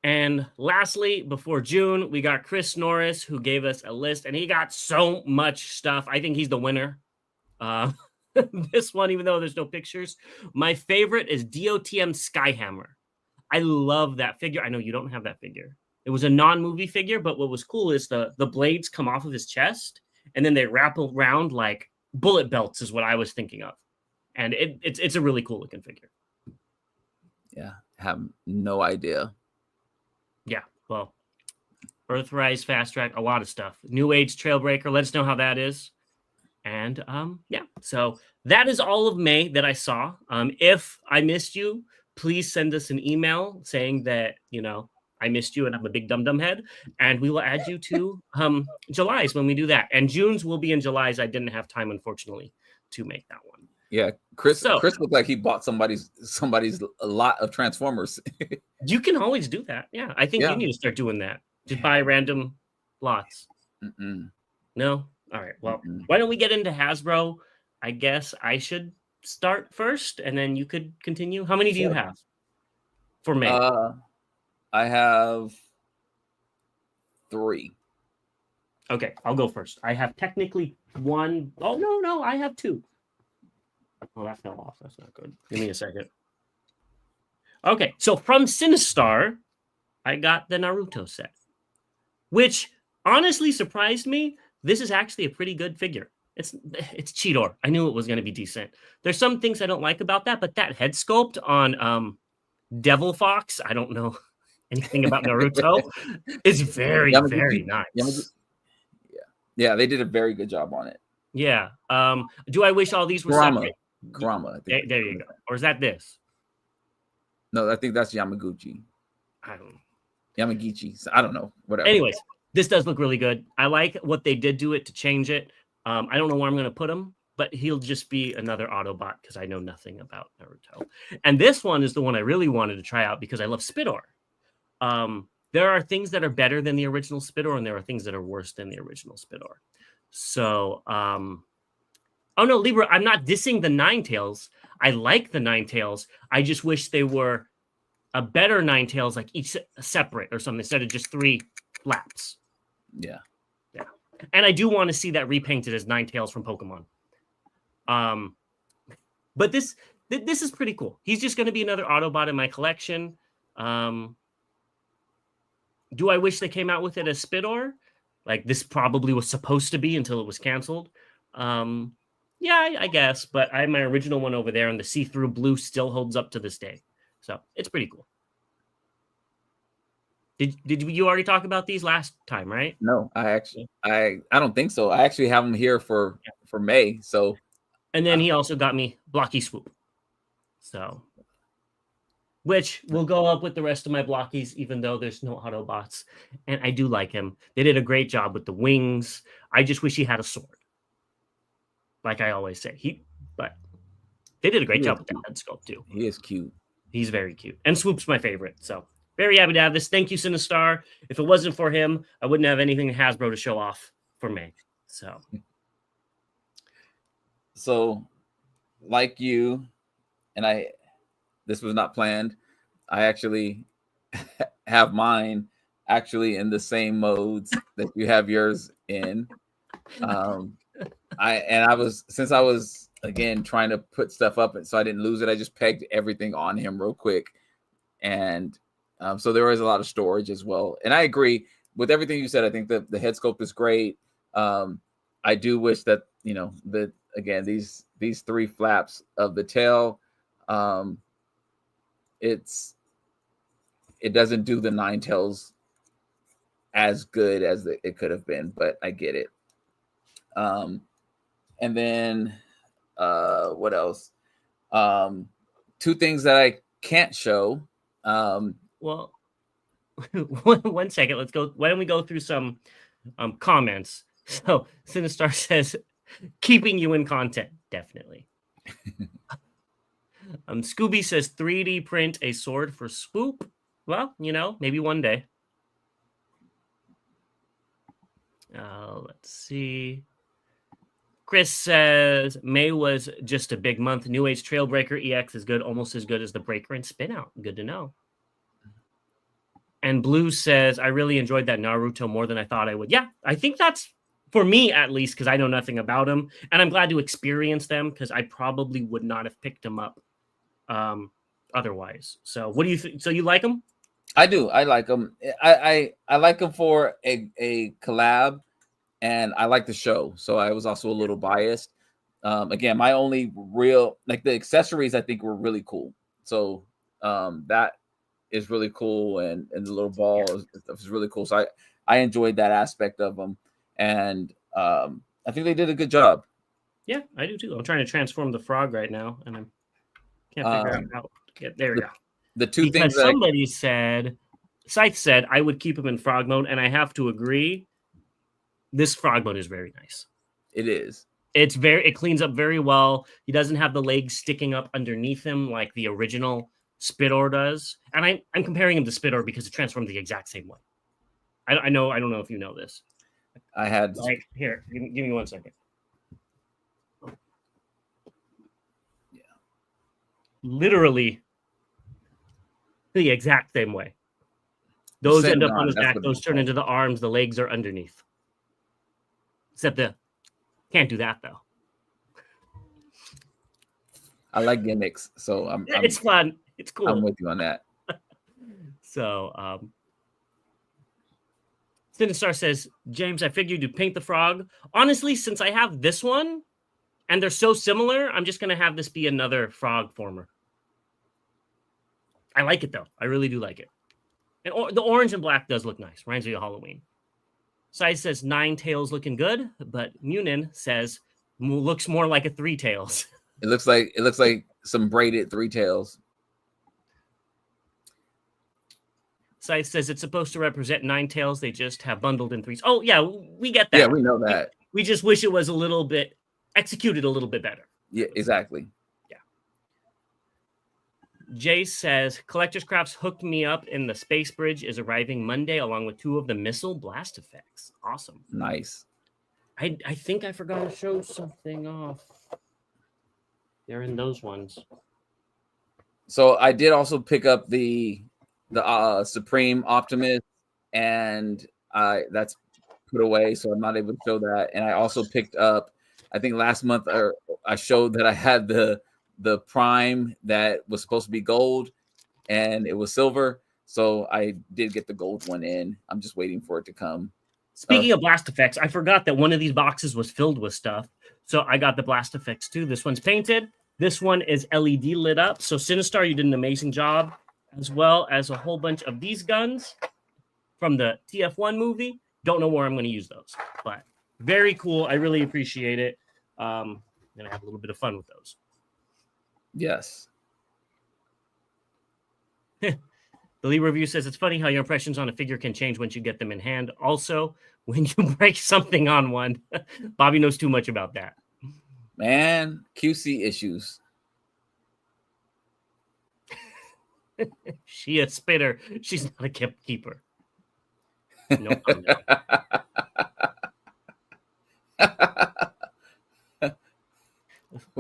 And lastly, before June, we got Chris Norris, who gave us a list, and he got so much stuff. I think he's the winner. This one, even though there's no pictures, my favorite is DOTM Skyhammer. I love that figure. I know you don't have that figure. It was a non-movie figure, but what was cool is the blades come off of his chest, and then they wrap around like bullet belts is what I was thinking of. And it's a really cool looking figure. Yeah, I have no idea. Yeah, well, Earthrise, Fast Track, a lot of stuff. New Age Trailbreaker, let us know how that is. And yeah, so that is all of May that I saw. If I missed you, please send us an email saying that, I missed you and I'm a big dum-dum head, and we will add you to July's when we do that. And June's will be in July's. I didn't have time, unfortunately, to make that one. Yeah, Chris looked like he bought somebody's a lot of Transformers. You can always do that. Yeah, I think you need to start doing that. Just buy random lots. No? All right. Well, why don't we get into Hasbro? I guess I should start first, and then you could continue. How many do you have for May? I have 3. Okay, I'll go first. I have technically 1. Oh, no, I have 2. Oh, that fell off. That's not good. Give me a second. Okay, so from Sinistar, I got the Naruto set, which honestly surprised me. This is actually a pretty good figure. It's Cheetor. I knew it was going to be decent. There's some things I don't like about that, but that head sculpt on Devil Fox, I don't know anything about Naruto, is very, very nice. Yeah, they did a very good job on it. Yeah. Do I wish all these were separate? Kurama. There you go. Or is that this? No, I think that's Yamaguchi. I don't know. Yamagichi. I don't know. Whatever. Anyways, this does look really good. I like what they did to it to change it. I don't know where I'm going to put him, but he'll just be another Autobot because I know nothing about Naruto. And this one is the one I really wanted to try out because I love Spidor. There are things that are better than the original Spidor, and there are things that are worse than the original Spidor. So, oh no, Libra, I'm not dissing the Ninetales. I like the Ninetales. I just wish they were a better Ninetales, like each separate or something, instead of just 3 flaps. Yeah. And I do want to see that repainted as Ninetales from Pokemon. But this is pretty cool. He's just going to be another Autobot in my collection. Do I wish they came out with it as Spidor? Like this probably was supposed to be until it was canceled. Yeah, I guess. But I have my original one over there, and the see-through blue still holds up to this day. So it's pretty cool. Did you already talk about these last time, right? No, I don't think so. I actually have them here for May. So, and then he also got me Blocky Swoop. So, which will go up with the rest of my Blockies, even though there's no Autobots. And I do like him. They did a great job with the wings. I just wish he had a sword. Like I always say, but they did a great job with that head sculpt too. He is cute. He's very cute. And Swoop's my favorite. So very happy to have this. Thank you, Sinistar. If it wasn't for him, I wouldn't have anything Hasbro to show off for May. So like you, and this was not planned. I actually have mine actually in the same modes that you have yours in. I was again trying to put stuff up, so I didn't lose it. I just pegged everything on him real quick, and so there is a lot of storage as well. And I agree with everything you said. I think the head sculpt is great. I do wish that that again these 3 flaps of the tail, it doesn't do the 9 tails as good as it could have been, but I get it. And then what else? 2 things that I can't show. Well, one second. Let's go. Why don't we go through some comments? So Sinister says, keeping you in content, definitely. Scooby says 3D print a sword for Swoop. Well, maybe one day. Let's see. Chris says May was just a big month. New Age Trailbreaker EX is good, almost as good as the Breaker and Spin Out. Good to know. And Blue says, I really enjoyed that Naruto more than I thought I would. Yeah, I think that's, for me at least, because I know nothing about them. And I'm glad to experience them, because I probably would not have picked them up otherwise. So what do you think? So you like them? I do. I like them. I like them for a collab, and I like the show. So I was also a little biased. Again, my only real, like, the accessories I think were really cool. So that is really cool, and the little ball is really cool. So I enjoyed that aspect of them, and I think they did a good job. Yeah, I do too. I'm trying to transform the frog right now, and I can't figure out how to get there. We go. The 2 things that somebody said, Scythe said, I would keep him in frog mode, and I have to agree. This frog mode is very nice. It is. It cleans up very well. He doesn't have the legs sticking up underneath him like the original Spitor does. And I'm comparing him to Spitor because it transformed the exact same way. I don't know if you know this. I had here. Give me 1 second. Yeah. Literally the exact same way. Those end up on his back. Those turn into the arms. The legs are underneath. Except can't do that though. I like gimmicks, so it's fun. It's cool. I'm with you on that. So, Sinister says, James, I figured you'd paint the frog. Honestly, since I have this one and they're so similar, I'm just going to have this be another frog former. I like it, though. I really do like it. And the orange and black does look nice. Reminds me of Halloween. Size says 9 tails looking good, but Munin says looks more like a 3 tails. It looks like some braided 3 tails. Size says it's supposed to represent 9 tails. They just have bundled in 3s. Oh, yeah, we get that. Yeah, we know that. We just wish it was a little bit executed a little bit better. Yeah, exactly. Yeah. Jay says, Collector's Crafts hooked me up in the Space Bridge is arriving Monday along with 2 of the missile blast effects. Awesome. Nice. I think I forgot to show something off. They're in those ones. So I did also pick up the Supreme Optimus, and that's put away, so I'm not able to show that. And I also picked up, I think last month, I showed that I had the Prime that was supposed to be gold, and it was silver. So I did get the gold one in. I'm just waiting for it to come. Speaking of blast effects, I forgot that one of these boxes was filled with stuff. So I got the blast effects too. This one's painted. This one is LED lit up. So Sinister, you did an amazing job, as well as a whole bunch of these guns from the TF1 movie. Don't know where I'm going to use those, but very cool. I really appreciate it. I'm going to have a little bit of fun with those. Yes. The Lee review says it's funny how your impressions on a figure can change once you get them in hand. Also, when you break something on one, Bobby knows too much about that. Man, QC issues. She a spitter. She's not a keeper. No.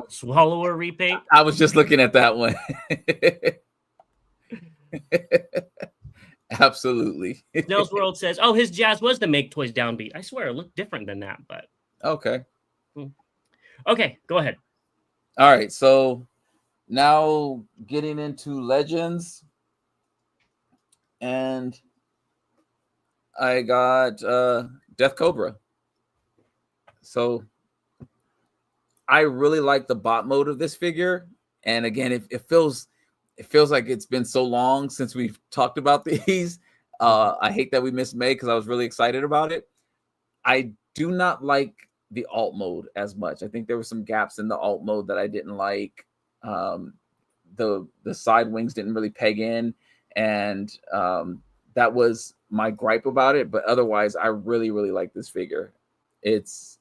Swallower repaint. I was just looking at that one. Absolutely. Snells World says, "Oh, his jazz was the Make Toys downbeat." I swear, it looked different than that, but Okay. Okay, go ahead. All right. So now getting into Legends, and I got Death Cobra. So I really like the bot mode of this figure, and again, it feels like it's been so long since we've talked about these. I hate that we missed May because I was really excited about it. I do not like the alt mode as much. I think there were some gaps in the alt mode that I didn't like. The side wings didn't really peg in, and that was my gripe about it. But otherwise, I really like this figure. It's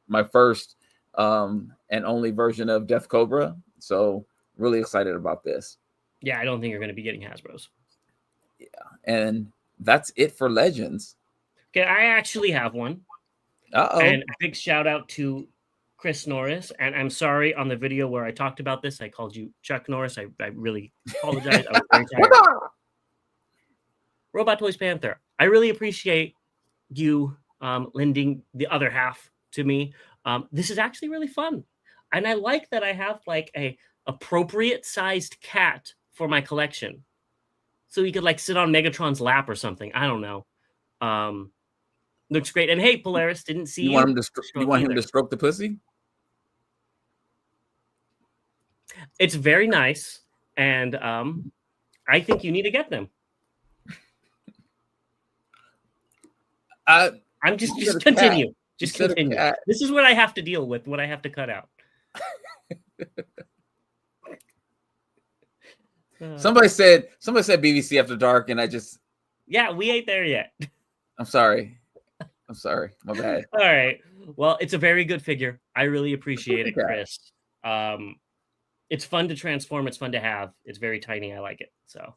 my first and only version of Death Cobra, so really excited about this. Yeah, I don't think you're going to be getting Hasbro's. Yeah, and that's it for Legends. Okay, I actually have one. And a big shout out to Chris Norris. And I'm sorry, on the video where I talked about this, I called you Chuck Norris. I really apologize. I was very tired. Robot Toys Panther, I really appreciate you lending the other half to me. This is actually really fun. And I like that I have like a appropriate sized cat for my collection. So he could like sit on Megatron's lap or something. I don't know. Looks great. And hey, Polaris, didn't see you. Want him to stroke the pussy? It's very nice, and I think you need to get them. I'm just continue. Just continue. This is what I have to deal with, what I have to cut out. Somebody said BBC After Dark, and yeah, we ain't there yet. I'm sorry. My bad. All right. Well, it's a very good figure. I really appreciate it, Chris. It's fun to transform. It's fun to have. It's very tiny. I like it. So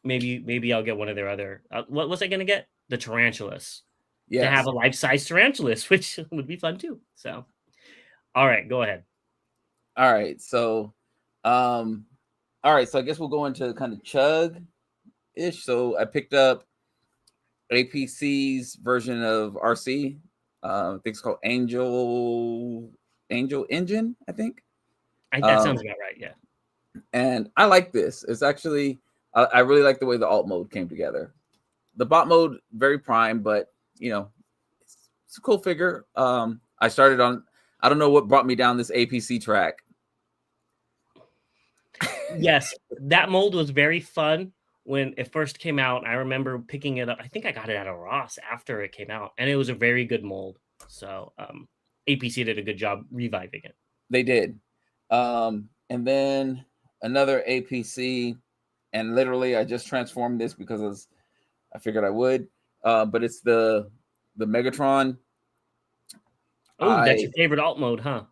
maybe I'll get one of their other. What was I going to get? The tarantulas. Yeah. To have a life-size tarantulas, which would be fun too. So, all right, go ahead. All right. So, I guess we'll go into kind of chug-ish. So I picked up APC's version of RC. I think it's called Angel Engine, I think. That sounds about right, yeah. And I like this. It's actually, I really like the way the alt mode came together. The bot mode, very prime, but, it's a cool figure. I started on, I don't know what brought me down this APC track. Yes, that mold was very fun. When it first came out, I remember picking it up. I think I got it at a Ross after it came out, and it was a very good mold. So APC did a good job reviving it. They did. And then another APC, and literally I just transformed this because I figured I would. But it's the Megatron. Oh, that's your favorite alt mode, huh?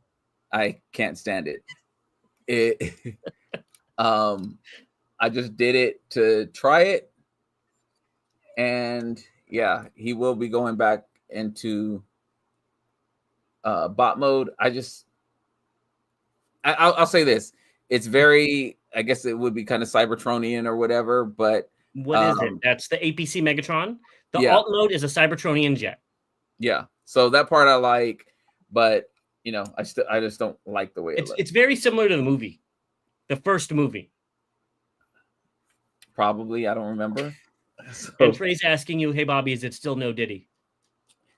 I can't stand it. I just did it to try it, and yeah, he will be going back into bot mode. I'll say this: it's very, I guess it would be kind of Cybertronian or whatever. But what is it? That's the APC Megatron. The alt mode is a Cybertronian jet. Yeah, so that part I like, but I just don't like the way it looks. It's very similar to the movie, the first movie. Probably, I don't remember. So. And Trey's asking you, "Hey Bobby, is it still no Diddy?"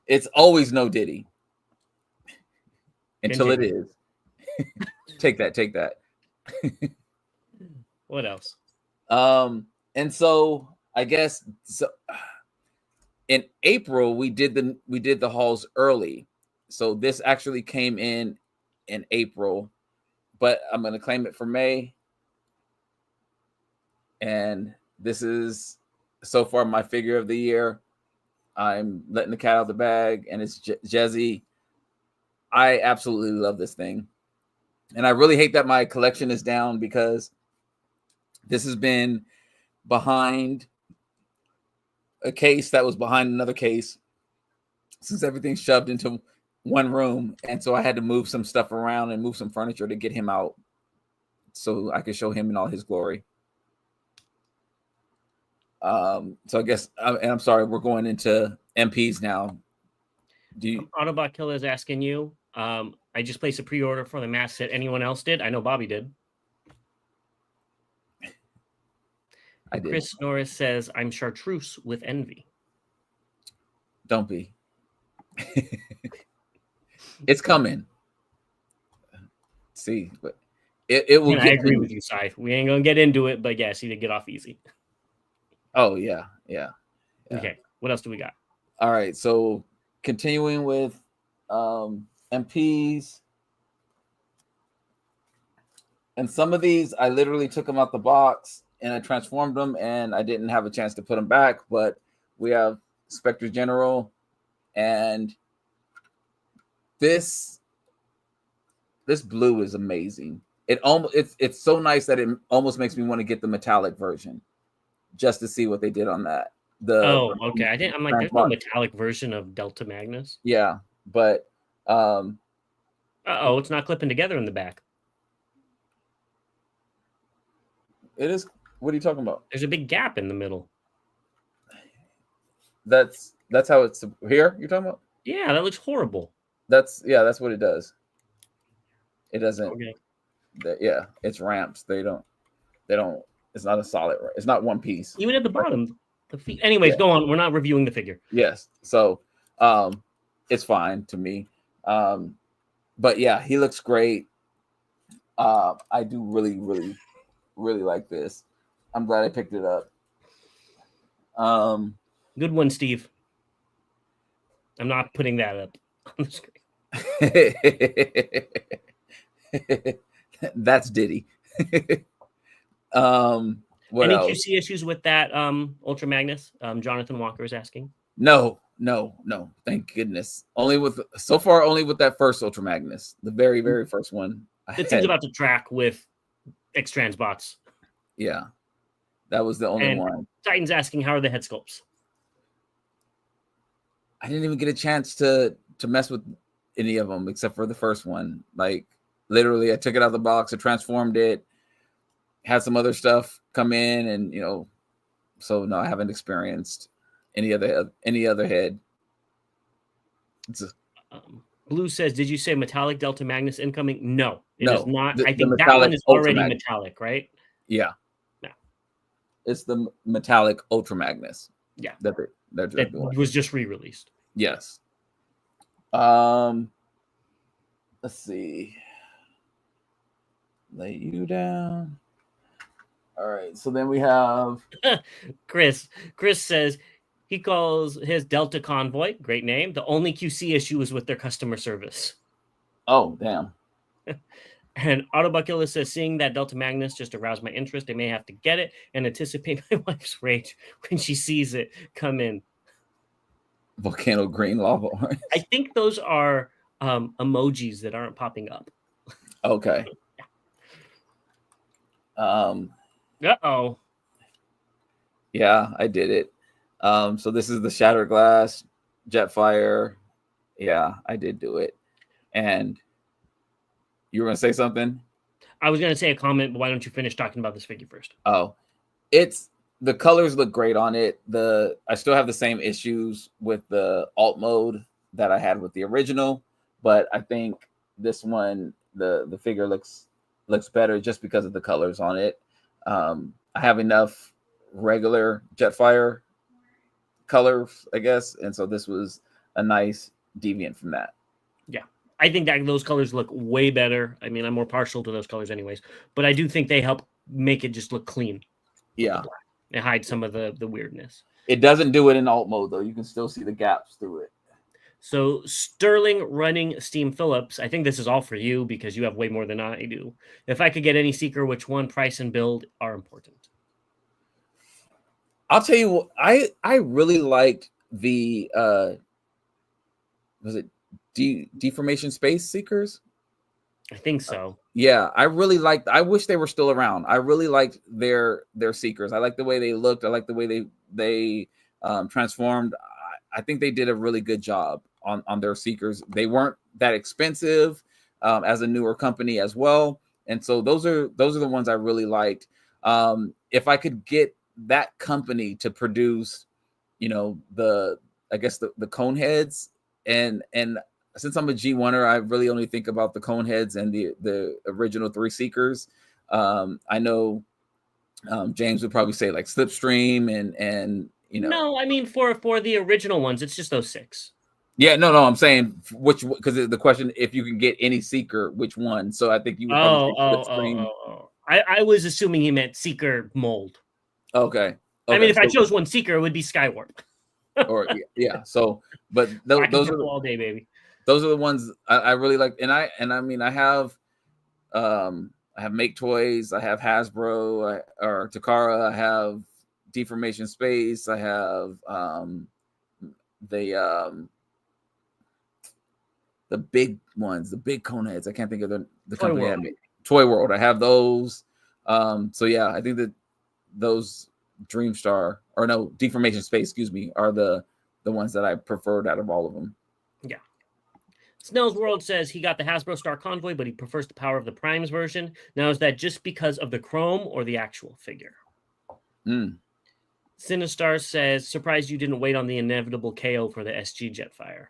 It's always no Diddy until it is. Take that. What else? And so I guess in April we did the hauls early, so this actually came in April, but I'm gonna claim it for May. And this is so far my figure of the year. I'm letting the cat out of the bag, and it's Jezzy. I absolutely love this thing. And I really hate that my collection is down because this has been behind a case that was behind another case since everything's shoved into one room. And so I had to move some stuff around and move some furniture to get him out so I could show him in all his glory. So I guess, and I'm sorry, we're going into MPs now. Do you? Autobot Killer is asking you. I just placed a pre-order for the mask set. Anyone else did? I know Bobby did. I did. Chris Norris says, I'm chartreuse with envy. Don't be. It's coming. See, but it will. I agree with you, Cy. We ain't gonna get into it, but yes, he did get off easy. Oh yeah. Okay, what else do we got? All right, so continuing with MPs, and some of these I literally took them out the box and I transformed them, and I didn't have a chance to put them back. But we have Spectre General, and this blue is amazing. It's so nice that it almost makes me want to get the metallic version just to see what they did on that. Okay. I'm like, there's no metallic version of Delta Magnus. Yeah, but it's not clipping together in the back. It is. What are you talking about? There's a big gap in the middle. That's how it's here. You're talking about? Yeah, that looks horrible. That's what it does. It doesn't. Okay. It's ramps. They don't. It's not a solid. It's not one piece. Even at the bottom, the feet. Anyways, Go on. We're not reviewing the figure. Yes. So, it's fine to me. But yeah, he looks great. I do really, really, really like this. I'm glad I picked it up. Good one, Steve. I'm not putting that up on the screen. That's Diddy. What Any else? QC issues with that Ultra Magnus? Jonathan Walker is asking. No. Thank goodness. Only with that first Ultra Magnus, the very, very first one. It seems about to track with X-Trans bots. Yeah, that was the only one. Titan's asking, how are the head sculpts? I didn't even get a chance to mess with any of them except for the first one. Like literally, I took it out of the box, I transformed it, had some other stuff come in, and so no, I haven't experienced any other head. Blue says, did you say metallic Delta Magnus incoming? No, it is not. I think that metallic one is already metallic, right? Yeah. No. It's the metallic Ultra Magnus. Yeah. That was just re-released. Yes. Let's see. Lay you down. All right. So then we have Chris. Chris says he calls his Delta Convoy, great name. The only QC issue is with their customer service. Oh, damn. And Autobuckula says, seeing that Delta Magnus just aroused my interest. I may have to get it and anticipate my wife's rage when she sees it come in. Volcano green lava orange. I think those are emojis that aren't popping up. Okay. Uh-oh. Yeah, I did it. So this is the Shattered Glass, Jetfire. Yeah, I did do it. And you were going to say something? I was going to say a comment, but why don't you finish talking about this figure first? Oh, the colors look great on it. I still have the same issues with the alt mode that I had with the original, but I think this one, the figure looks better just because of the colors on it. I have enough regular Jetfire colors, I guess, and so this was a nice deviant from that. Yeah, I think that those colors look way better. I mean, I'm more partial to those colors anyways, but I do think they help make it just look clean. Yeah. It hides some of the weirdness. It doesn't do it in alt mode, though. You can still see the gaps through it. So Sterling running Steam Phillips, I think this is all for you because you have way more than I do. If I could get any Seeker, which one, price and build are important? I'll tell you what, I really liked the was it Deformation Space Seekers? I think so. Yeah, I really liked. I wish they were still around. I really liked their Seekers. I like the way they looked. I like the way they transformed. I think they did a really good job on their Seekers. They weren't that expensive as a newer company as well, and so those are the ones I really liked. If I could get that company to produce, the cone heads, and since I'm a G1er, I really only think about the cone heads and the original 3 Seekers. I know James would probably say like Slipstream and No, I mean for the original ones, it's just those 6. Yeah, no, I'm saying which, because the question, if you can get any Seeker, which one? So I think you would probably say Slipstream. I was assuming he meant Seeker mold. Okay. I mean, if I chose one Seeker, it would be Skywarp. Or yeah. So, but those are all day, baby. Those are the ones I really like, and I mean I have Make Toys, I have Hasbro, or Takara, I have Deformation Space, I have the big ones, the big cone heads. I can't think of the company that made Toy World. I have those. So yeah, I think that those Deformation Space, excuse me, are the ones that I preferred out of all of them. Yeah. Snells World says he got the Hasbro Star Convoy, but he prefers the Power of the Primes version. Now, is that just because of the chrome or the actual figure? Sinistar says, surprised you didn't wait on the inevitable KO for the SG Jetfire.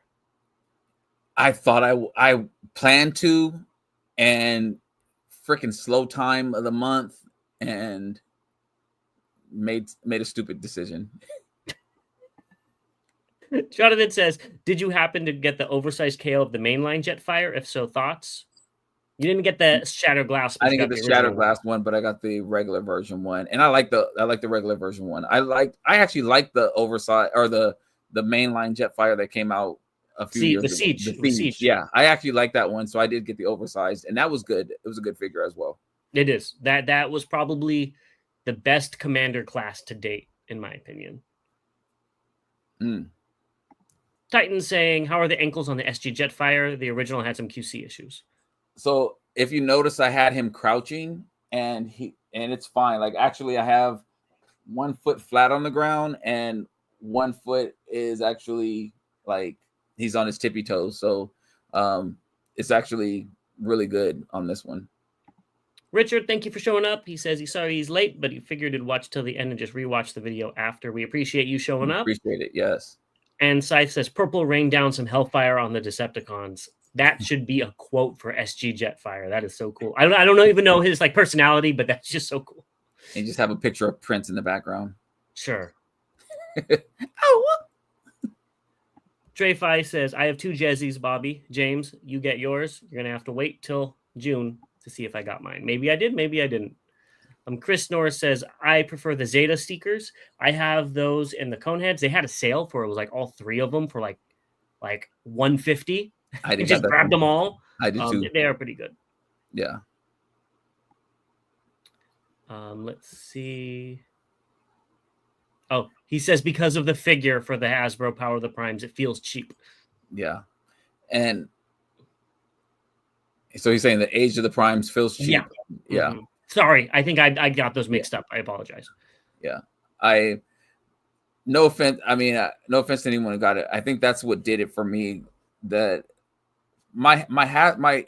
I thought I planned to, and freaking slow time of the month, and made a stupid decision. Jonathan says, did you happen to get the oversized KO of the mainline Jetfire? If so, thoughts? You didn't get the Shattered Glass. I didn't get the Shattered Glass one, but I got the regular version one, and I like the regular version one. I actually like the oversized, or the mainline Jetfire that came out a few years ago. The Siege. Yeah, I actually like that one, so I did get the oversized, and that was good. It was a good figure as well. It is. That was probably the best commander class to date, in my opinion. Titan saying, how are the ankles on the SG Jetfire? The original had some QC issues. So if you notice, I had him crouching, and it's fine. Like, actually, I have 1 foot flat on the ground, and 1 foot is actually like he's on his tippy toes. So it's actually really good on this one. Richard, thank you for showing up. He says he's sorry he's late, but he figured he'd watch till the end and just rewatch the video after. We appreciate you showing up. Appreciate it, yes. And Scythe says, purple rained down some hellfire on the Decepticons. That should be a quote for SG Jetfire. That is so cool. I don't even know his like personality, but that's just so cool. And just have a picture of Prince in the background. Sure. Oh. Trey Phi says, I have 2 Jezzies, Bobby. James, you get yours. You're going to have to wait till June to see if I got mine. Maybe I did, maybe I didn't. Chris Norris says, I prefer the Zeta Seekers. I have those in the Coneheads. They had a sale for, it was like all 3 of them for like $150. I just grabbed them all. I did too. They are pretty good. Yeah. Let's see. Oh, he says because of the figure for the Hasbro Power of the Primes, it feels cheap. Yeah. And so he's saying the Age of the Primes feels cheap. Yeah. Yeah. Mm-hmm. Sorry, I think I got those mixed up. I apologize. Yeah. No offense. I mean, no offense to anyone who got it. I think that's what did it for me. That my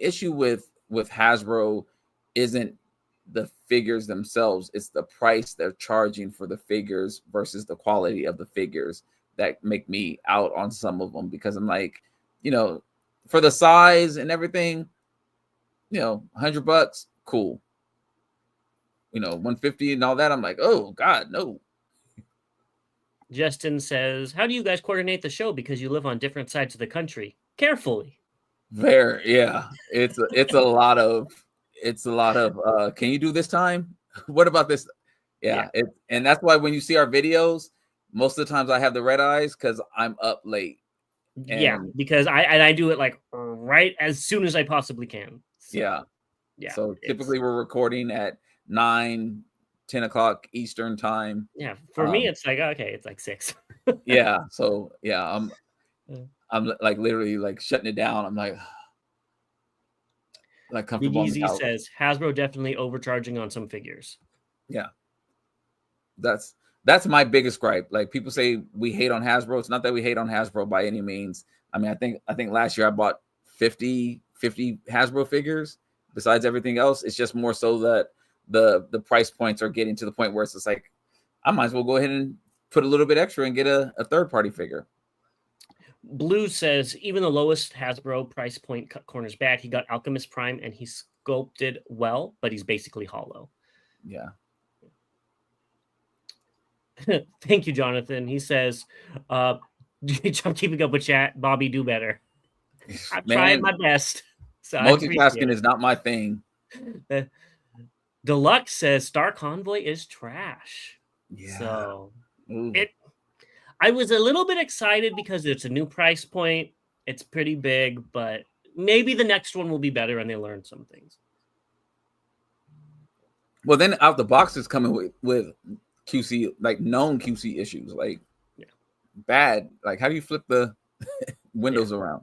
issue with Hasbro isn't the figures themselves. It's the price they're charging for the figures versus the quality of the figures that make me out on some of them, because I'm like, for the size and everything, $100, cool. $150 and all that. I'm like, oh God, no. Justin says, how do you guys coordinate the show? Because you live on different sides of the country. Carefully. Yeah. It's a lot of can you do this time? What about this? Yeah. And that's why when you see our videos, most of the times I have the red eyes because I'm up late. Yeah, because I do it like right as soon as I possibly can. So, yeah. So typically we're recording at 9-10 o'clock Eastern time. Yeah, for me it's like, okay, it's like 6. Yeah, so yeah, I'm like literally like shutting it down. I'm like comfortable. Big Easy says Hasbro definitely overcharging on some figures. Yeah, that's my biggest gripe. Like, people say we hate on Hasbro. It's not that we hate on Hasbro by any means. I mean, I think last year I bought 50 Hasbro figures. Besides everything else, it's just more so that the price points are getting to the point where it's just like, I might as well go ahead and put a little bit extra and get a third-party figure. Blue says, even the lowest Hasbro price point cut corners back. He got Alchemist Prime and he sculpted well, but he's basically hollow. Yeah. Thank you, Jonathan. He says, I'm keeping up with chat. Bobby, do better. I'm trying my best. So multitasking is not my thing. Deluxe says Star Convoy is trash. Yeah. So I was a little bit excited because it's a new price point. It's pretty big, but maybe the next one will be better and they learn some things. Well, then out the box is coming with QC, like known QC issues, like bad. Like, how do you flip the windows around?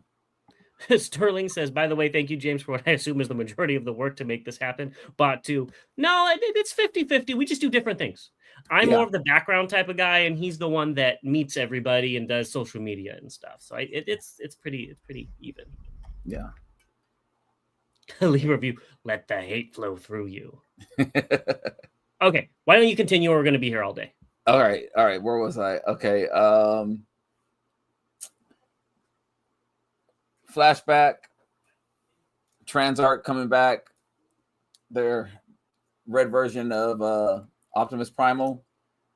Sterling says, by the way, thank you, James, for what I assume is the majority of the work to make this happen. Bot 2. No, it's 50-50. We just do different things. I'm more of the background type of guy, and he's the one that meets everybody and does social media and stuff. So it's pretty even. Yeah. Leave a review. Let the hate flow through you. Okay, why don't you continue? We're going to be here all day. All right. Where was I? Okay. Flashback. Transart coming back. Their red version of Optimus Primal.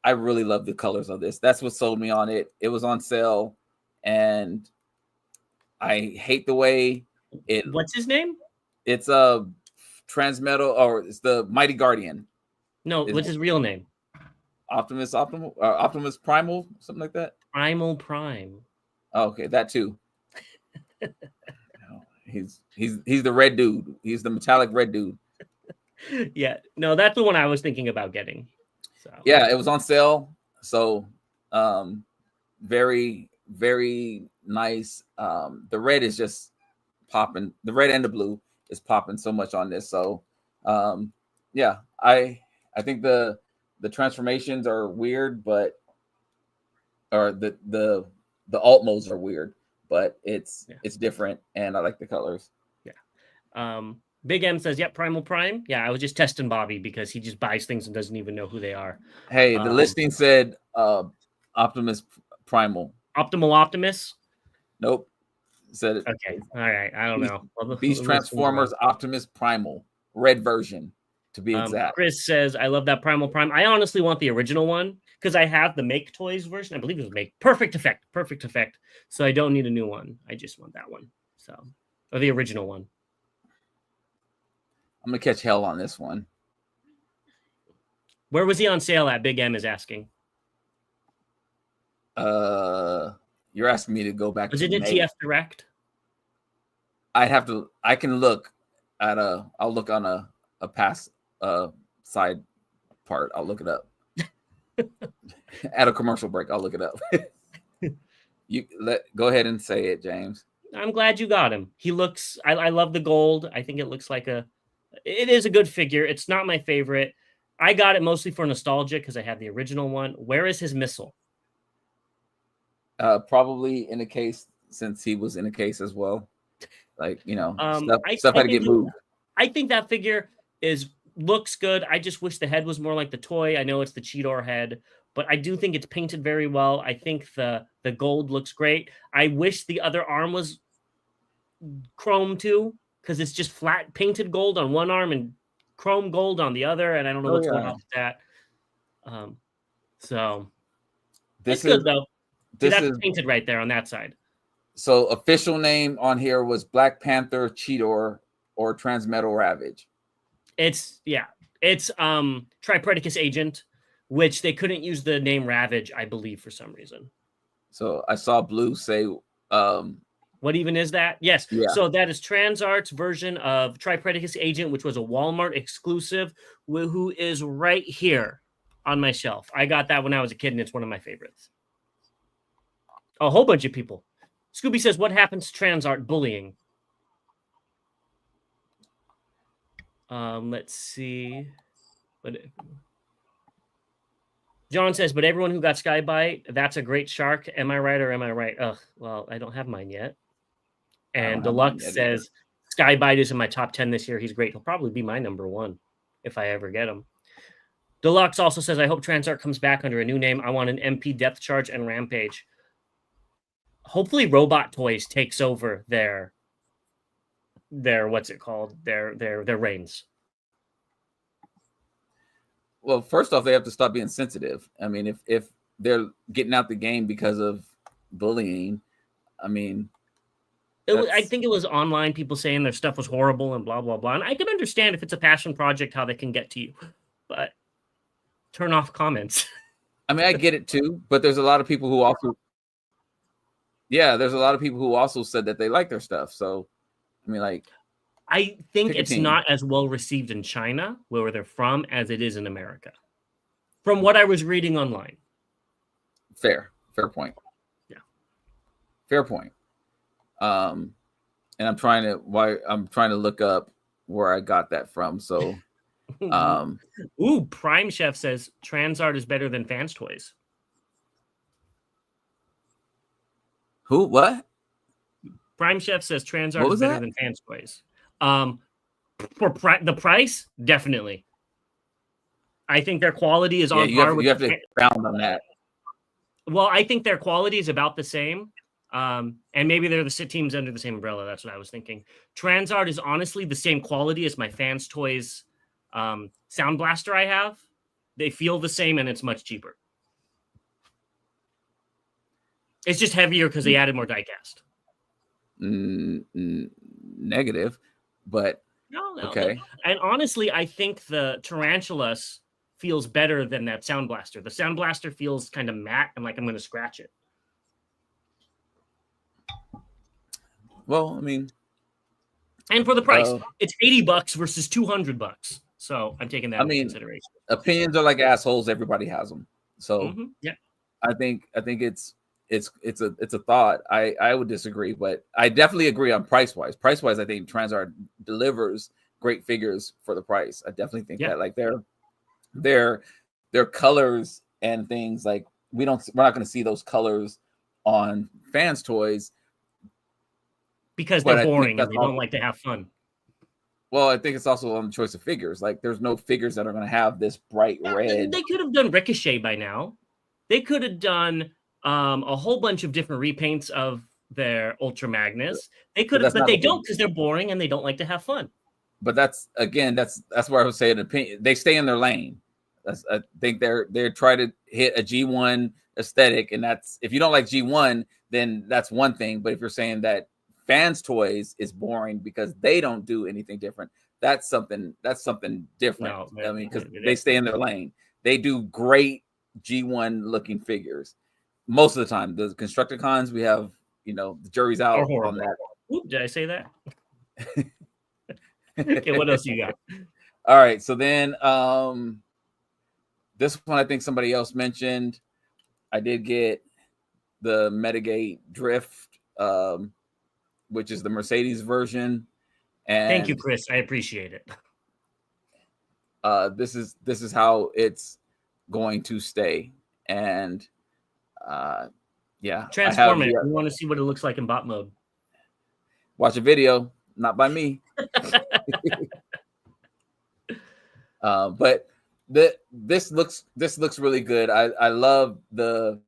I really love the colors of this. That's what sold me on it. It was on sale, and I hate the way it. What's his name? It's a Transmetal, or it's the Mighty Guardian. No, what's his real name? Optimus Primal, something like that. Primal Prime. Oh, okay, that too. He's the red dude. He's the metallic red dude. Yeah, no, that's the one I was thinking about getting. So yeah, it was on sale. So very, very nice. The red is just popping. The red and the blue is popping so much on this. So yeah, I think the transformations are weird, but the alt modes are weird, but it's different, and I like the colors. Yeah. Big M says, yep, Primal Prime. Yeah, I was just testing Bobby because he just buys things and doesn't even know who they are. Hey, the listing said Optimus Primal. Optimal Optimus? Nope. Said it. Okay. All right. I don't know. Beast Transformers Optimus Primal. Red version, to be exact. Chris says, I love that Primal Prime. I honestly want the original one because I have the Make Toys version. I believe it was Make. Perfect effect. So I don't need a new one. I just want that one. So, or the original one. I'm going to catch hell on this one. Where was he on sale at? Big M is asking. You're asking me to go back. Was it in TF Direct? I can look at I'll look on a past side part. I'll look it up. At a commercial break, I'll look it up. Go ahead and say it, James. I'm glad you got him. He looks, I love the gold. I think it looks like it is a good figure. It's not my favorite. I got it mostly for nostalgia because I have the original one. Where is his missile? Probably in a case, since he was in a case as well. Like, stuff had to get moved. I think that figure looks good. I just wish the head was more like the toy. I know it's the Cheetor head, but I do think it's painted very well. I think the gold looks great. I wish the other arm was chrome too, because it's just flat painted gold on one arm and chrome gold on the other, and I don't know what's going on with that. So it's good though. That's painted right there on that side. So official name on here was Black Panther Cheetor or Transmetal Ravage. It's Tripredicus Agent, which they couldn't use the name Ravage, I believe, for some reason. So I saw Blue say what even is that? Yes. Yeah. So that is Transart's version of Tripredicus Agent, which was a Walmart exclusive, who is right here on my shelf. I got that when I was a kid, and it's one of my favorites. A whole bunch of people. Scooby says, what happens to Transart bullying? Let's see. John says, but everyone who got Skybite, that's a great shark. Am I right or am I right? Ugh, well, I don't have mine yet. And Deluxe says, Skybite is in my top 10 this year. He's great. He'll probably be my number one if I ever get him. Deluxe also says, I hope Transart comes back under a new name. I want an MP Depth Charge and Rampage. Hopefully Robot Toys takes over their what's it called? Their reigns. Well, first off, they have to stop being sensitive. I mean, if they're getting out the game because of bullying, I mean, I think it was online people saying their stuff was horrible and blah, blah, blah. And I can understand if it's a passion project, how they can get to you. But turn off comments. I mean, I get it too. But there's a lot of people who also... Yeah, there's a lot of people who also said that they like their stuff. So, I mean, like... I think it's not as well received in China, where they're from, as it is in America. From what I was reading online. Fair point. Yeah. Fair point. And I'm trying to look up where I got that from. So, ooh, Prime Chef says Transart is better than Fans Toys. Who? What? Prime Chef says Transart is better than Fans Toys. For the price, definitely. I think their quality is on par with. You have to expound on that. Well, I think their quality is about the same. And maybe they're the teams under the same umbrella. That's what I was thinking. Transart is honestly the same quality as my Fans Toys Sound Blaster I have. They feel the same, and it's much cheaper. It's just heavier because they added more diecast. Negative, but no. Okay. And honestly, I think the Tarantulas feels better than that Sound Blaster. The Sound Blaster feels kind of matte and like I'm going to scratch it. Well, I mean, and for the price, it's $80 versus $200. So I'm taking that into consideration. Opinions are like assholes. Everybody has them. So yeah, I think it's a thought. I would disagree, but I definitely agree on price wise. Price wise, I think Transart delivers great figures for the price. I definitely think that, like their colors and things, like we're not going to see those colors on Fans Toys because they're boring and they don't like to have fun. Well, I think it's also on the choice of figures. Like there's no figures that are going to have this bright red. They could have done Ricochet by now. They could have done a whole bunch of different repaints of their Ultra Magnus. They could have, but they don't because they're boring and they don't like to have fun. But that's where I would say an opinion. They stay in their lane. I think they're trying to hit a G1 aesthetic, and that's, if you don't like G1, then that's one thing. But if you're saying that Fans Toys is boring because they don't do anything different, that's something different. No, I mean, because they stay in their lane. They do great G1 looking figures most of the time. The Constructicons, we have, the jury's out on that. Oop, did I say that? Okay, what else you got? All right, so then this one I think somebody else mentioned. I did get the Metagate Drift, which is the Mercedes version. And thank you, Chris. I appreciate it. This is how it's going to stay. And transform it. We want to see what it looks like in bot mode. Watch a video, not by me. But this looks really good. I love the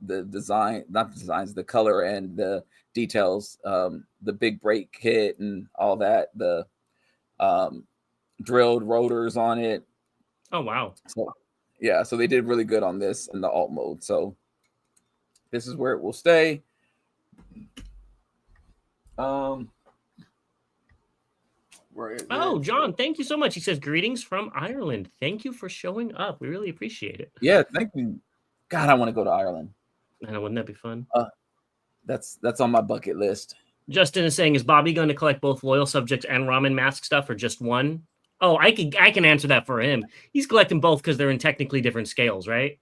design, not the designs, the color and the details, the big brake kit and all that, the drilled rotors on it. Oh wow. So they did really good on this in the alt mode. So this is where it will stay. John, thank you so much. He says, greetings from Ireland. Thank you for showing up. We really appreciate it. Yeah, thank you. God, I want to go to Ireland. I know, wouldn't that be fun? That's on my bucket list. Justin is saying, is Bobby going to collect both Loyal Subjects and Ramen Mask stuff or just one? Oh, I can answer that for him. He's collecting both because they're in technically different scales, right?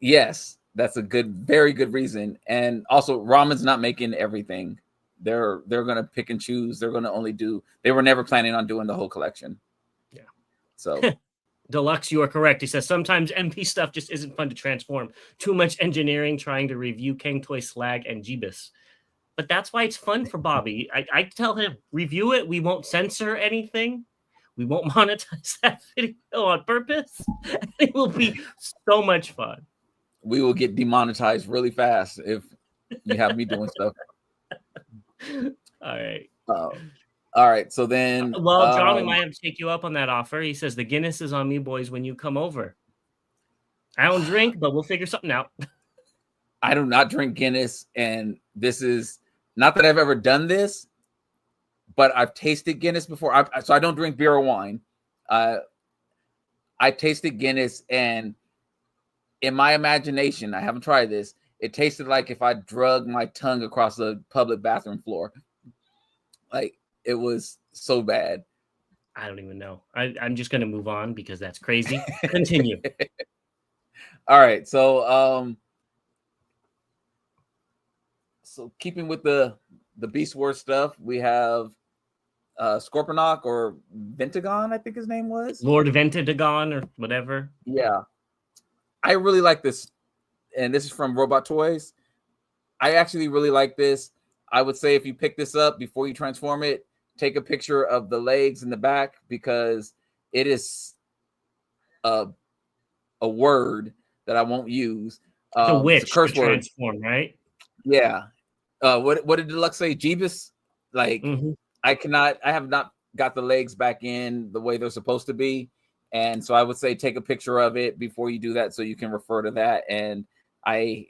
Yes, that's a very good reason. And also, Ramen's not making everything. They're going to pick and choose. They're going to only do. They were never planning on doing the whole collection. Yeah. So, Deluxe, you are correct. He says sometimes MP stuff just isn't fun to transform. Too much engineering trying to review Kang Toy Slag and Jeebus. But that's why it's fun for Bobby. I tell him, review it. We won't censor anything. We won't monetize that video on purpose. It will be so much fun. We will get demonetized really fast if you have me doing stuff. All right. All right. So then, well, John, we might have to take you up on that offer. He says the Guinness is on me, boys, when you come over. I don't drink, but we'll figure something out. I do not drink Guinness, and this is not that I've ever done this, but I've tasted Guinness before. So I don't drink beer or wine. I tasted Guinness, and in my imagination, I haven't tried this. It tasted like if I drug my tongue across the public bathroom floor. Like, it was so bad. I don't even know. I'm just going to move on because that's crazy. Continue. All right. So keeping with the Beast Wars stuff, we have Scorponok or Ventagon, I think his name was. Lord Ventagon or whatever. Yeah. I really like this. And this is from Robot Toys. I actually really like this. I would say if you pick this up before you transform it, take a picture of the legs and the back, because it is a word that I won't use. The witch, it's a curse word. Transform, right? Yeah. What did Deluxe say? Jeebus? Like, I have not got the legs back in the way they're supposed to be. And so I would say take a picture of it before you do that so you can refer to that. And I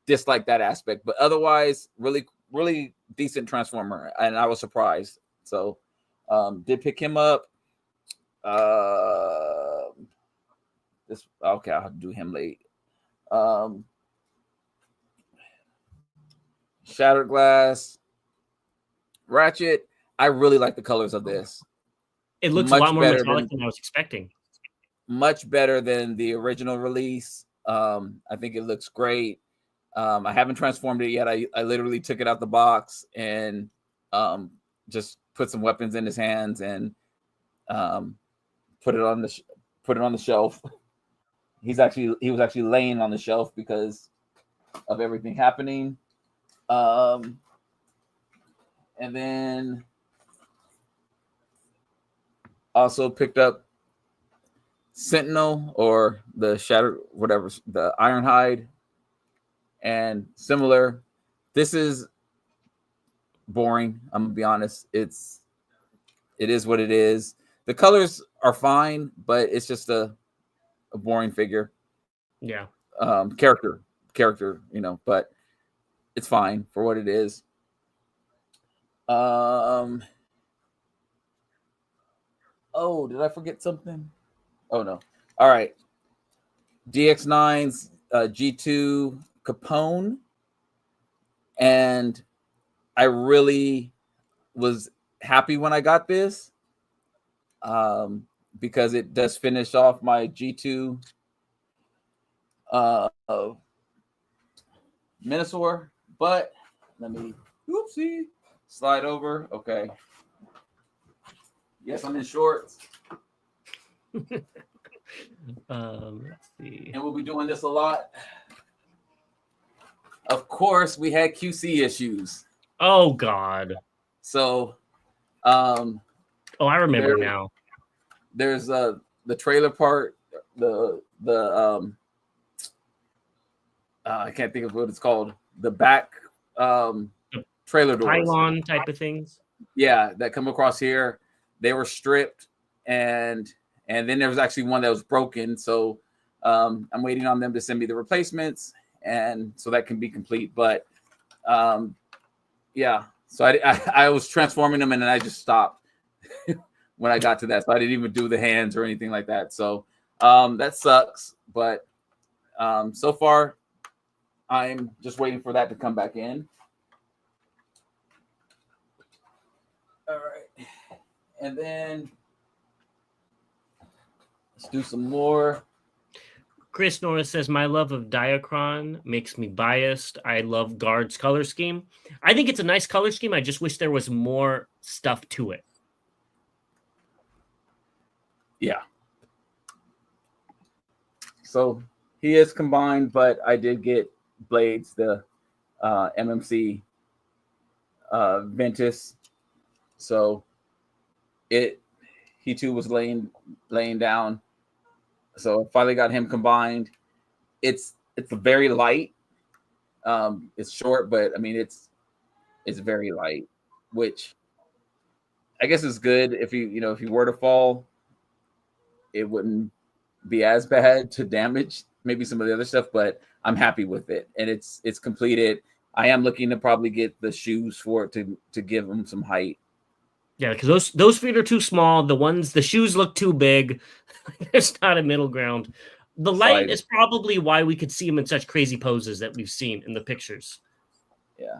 dislike that aspect. But otherwise, really, really decent Transformer. And I was surprised. So did pick him up. I'll have to do him late. Shattered Glass, Ratchet. I really like the colors of this. It looks a lot more metallic than I was expecting. Much better than the original release. I think it looks great. I haven't transformed it yet. I literally took it out the box and just put some weapons in his hands and put it on the shelf. He was actually laying on the shelf because of everything happening. And then also picked up Sentinel or the Shattered, whatever, the Ironhide, and similar. This is boring. I'm gonna be honest. It is what it is. The colors are fine, but it's just a boring figure. Yeah. Character, but it's fine for what it is. Oh, did I forget something? Oh no. All right. DX9's G2 Capone. And I really was happy when I got this. Because it does finish off my G2 Minosaur. But let me slide over. Okay. Yes, I'm in shorts. Let's see. And we'll be doing this a lot. Of course, we had QC issues. Oh God. So I remember now. There's the trailer part, I can't think of what it's called. The back trailer doors. Pylon type of things. Yeah, that come across here. They were stripped, and then there was actually one that was broken. So I'm waiting on them to send me the replacements, and so that can be complete. But yeah, so I was transforming them, and then I just stopped when I got to that. So I didn't even do the hands or anything like that. So that sucks. But so far, I'm just waiting for that to come back in. All right. And then let's do some more. Chris Norris says, my love of Diacron makes me biased. I love Guard's color scheme. I think it's a nice color scheme. I just wish there was more stuff to it. Yeah. So he is combined, but I did get Blades, the MMC Ventus. So he too was laying down. So I finally got him combined. It's very light. It's short, but I mean it's very light, which I guess is good. If you were to fall, it wouldn't be as bad to damage maybe some of the other stuff, but I'm happy with it, and it's completed. I am looking to probably get the shoes for it to give them some height. Yeah, because those feet are too small. The shoes look too big. There's not a middle ground. The light is probably why we could see him in such crazy poses that we've seen in the pictures. Yeah.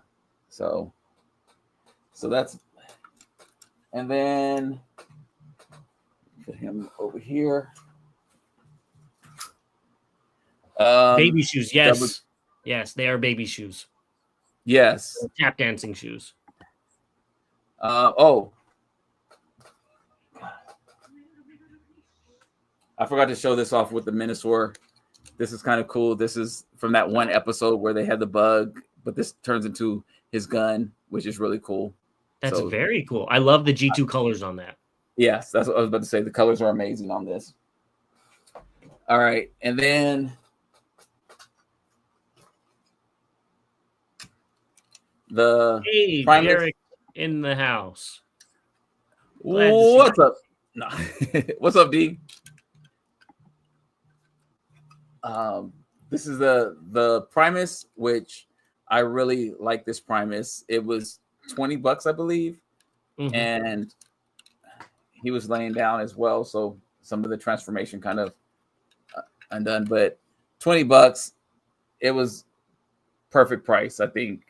So that's, and then put him over here. Baby shoes, yes. Yes, they are baby shoes. Yes. They're tap dancing shoes. I forgot to show this off with the Minosaur. This is kind of cool. This is from that one episode where they had the bug, but this turns into his gun, which is really cool. That's very cool. I love the G2 colors on that. Yes, that's what I was about to say. The colors are amazing on this. All right, and then Hey, Derek in the house. What's up? No. What's up, D? This is the Primus, which I really like. This Primus, it was $20, I believe, and he was laying down as well, so some of the transformation kind of undone. But $20, it was perfect price, I think.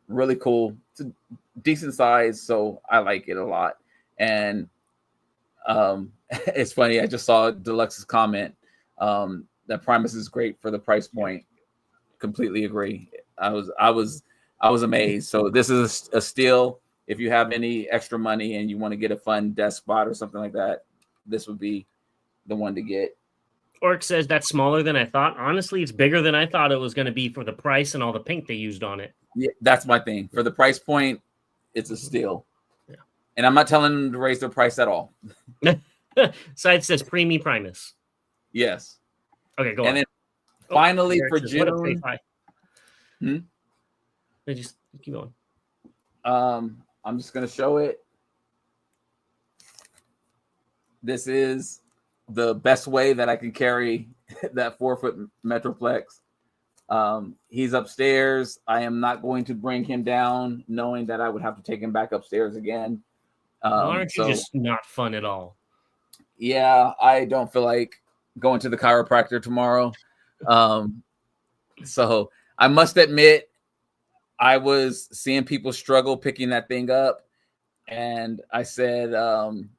Really cool. It's a decent size, so I like it a lot. And it's funny, I just saw Deluxe's comment that Primus is great for the price point. Completely agree. I was amazed. So this is a steal. If you have any extra money and you want to get a fun desk spot or something like that, this would be the one to get. Orc says that's smaller than I thought. Honestly, it's bigger than I thought it was going to be for the price and all the paint they used on it. Yeah, that's my thing. For the price point, it's a steal. Yeah. And I'm not telling them to raise their price at all. Side says Preemie Primus. Yes. Okay, go on. And then finally for June. Just keep going. I'm just going to show it. This is the best way that I can carry that 4-foot Metroplex. He's upstairs. I am not going to bring him down knowing that I would have to take him back upstairs again. Aren't you just not fun at all? Yeah, I don't feel like going to the chiropractor tomorrow. So I must admit, I was seeing people struggle picking that thing up. And I said, damn,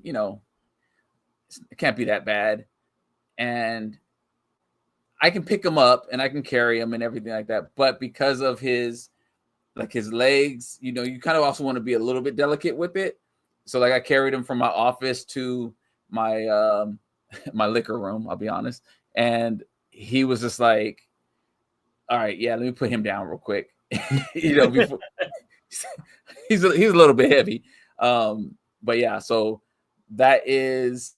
it can't be that bad. And I can pick him up and I can carry him and everything like that. But because of his legs, you kind of also want to be a little bit delicate with it. So I carried him from my office to my my liquor room, I'll be honest. And he was just like, all right, yeah, let me put him down real quick. Before, he's a little bit heavy. But yeah, so that is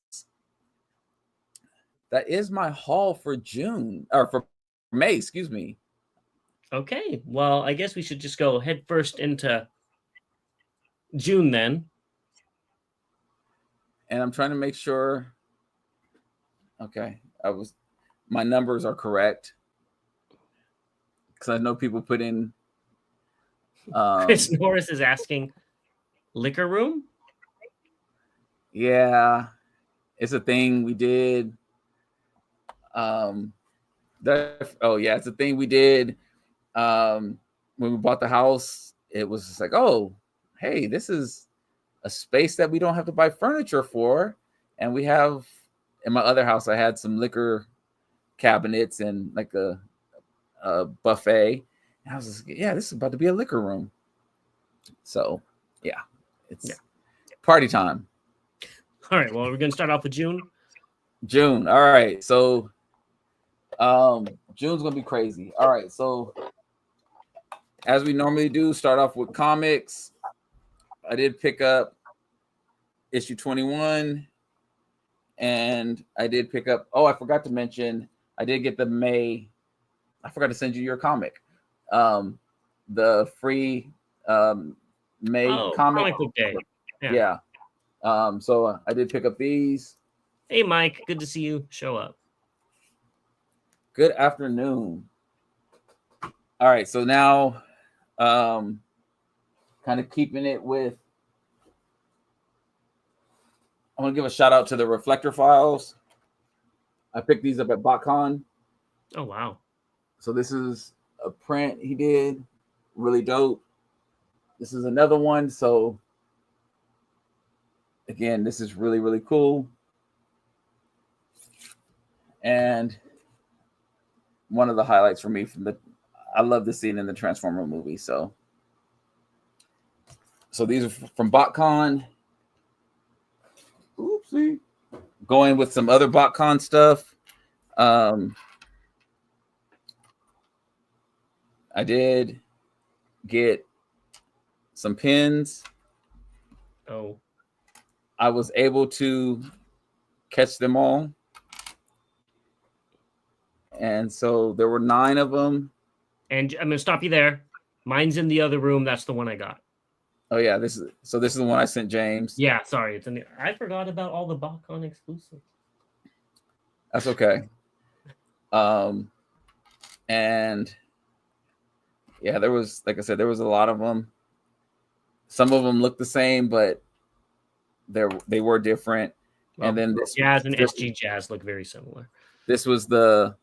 my haul for June, or for May, excuse me. Okay, well, I guess we should just go head first into June then. And I'm trying to make sure. Okay, my numbers are correct, because I know people put in. Chris Norris is asking, liquor room? Yeah, it's a thing we did. It's a thing we did when we bought the house. It was just like, oh, hey, this is a space that we don't have to buy furniture for. And we have, in my other house, I had some liquor cabinets and like a buffet. And I was just like, yeah, this is about to be a liquor room. So yeah, it's party time. All right, well, we're going to start off with June. June. All right. So June's going to be crazy. All right. So as we normally do, start off with comics. I did pick up issue 21. And I did pick up, I forgot to mention, I did get the May. I forgot to send you your comic. The free May comic book day. Yeah. So I did pick up these. Hey, Mike, good to see you show up. Good afternoon. All right, so now kind of keeping it with, I want to give a shout out to the Reflector Files. I picked these up at Botcon. Oh, wow. So this is a print he did. Really dope. This is another one. So again, this is really, really cool. And one of the highlights for me I love this scene in the Transformer movie. So these are from Botcon. Oopsie. Going with some other Botcon stuff. I did get some pins. Oh. I was able to catch them all. And so there were 9 of them. And I'm going to stop you there. Mine's in the other room. That's the one I got. Oh, yeah. This is the one I sent James. Yeah, sorry. I forgot about all the Botcon exclusives. That's okay. And yeah, there was, like I said, there was a lot of them. Some of them looked the same, but they were different. Well, and then this Jazz and SG Jazz look very similar. This was the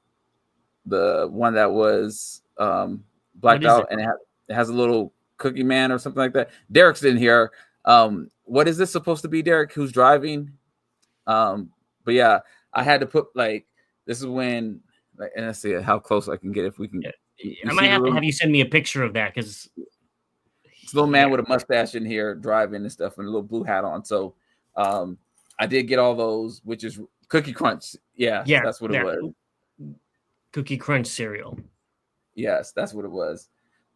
one that was blacked out, and it has a little cookie man or something like that. Derek's in here. What is this supposed to be, Derek? Who's driving? But yeah, I had to put this is when, and let's see how close I can get if we can. I might have to have you send me a picture of that because this little man with a mustache in here driving and stuff and a little blue hat on. So I did get all those, which is Cookie Crunch. Yeah, that's what it was. Cookie Crunch cereal. Yes, that's what it was.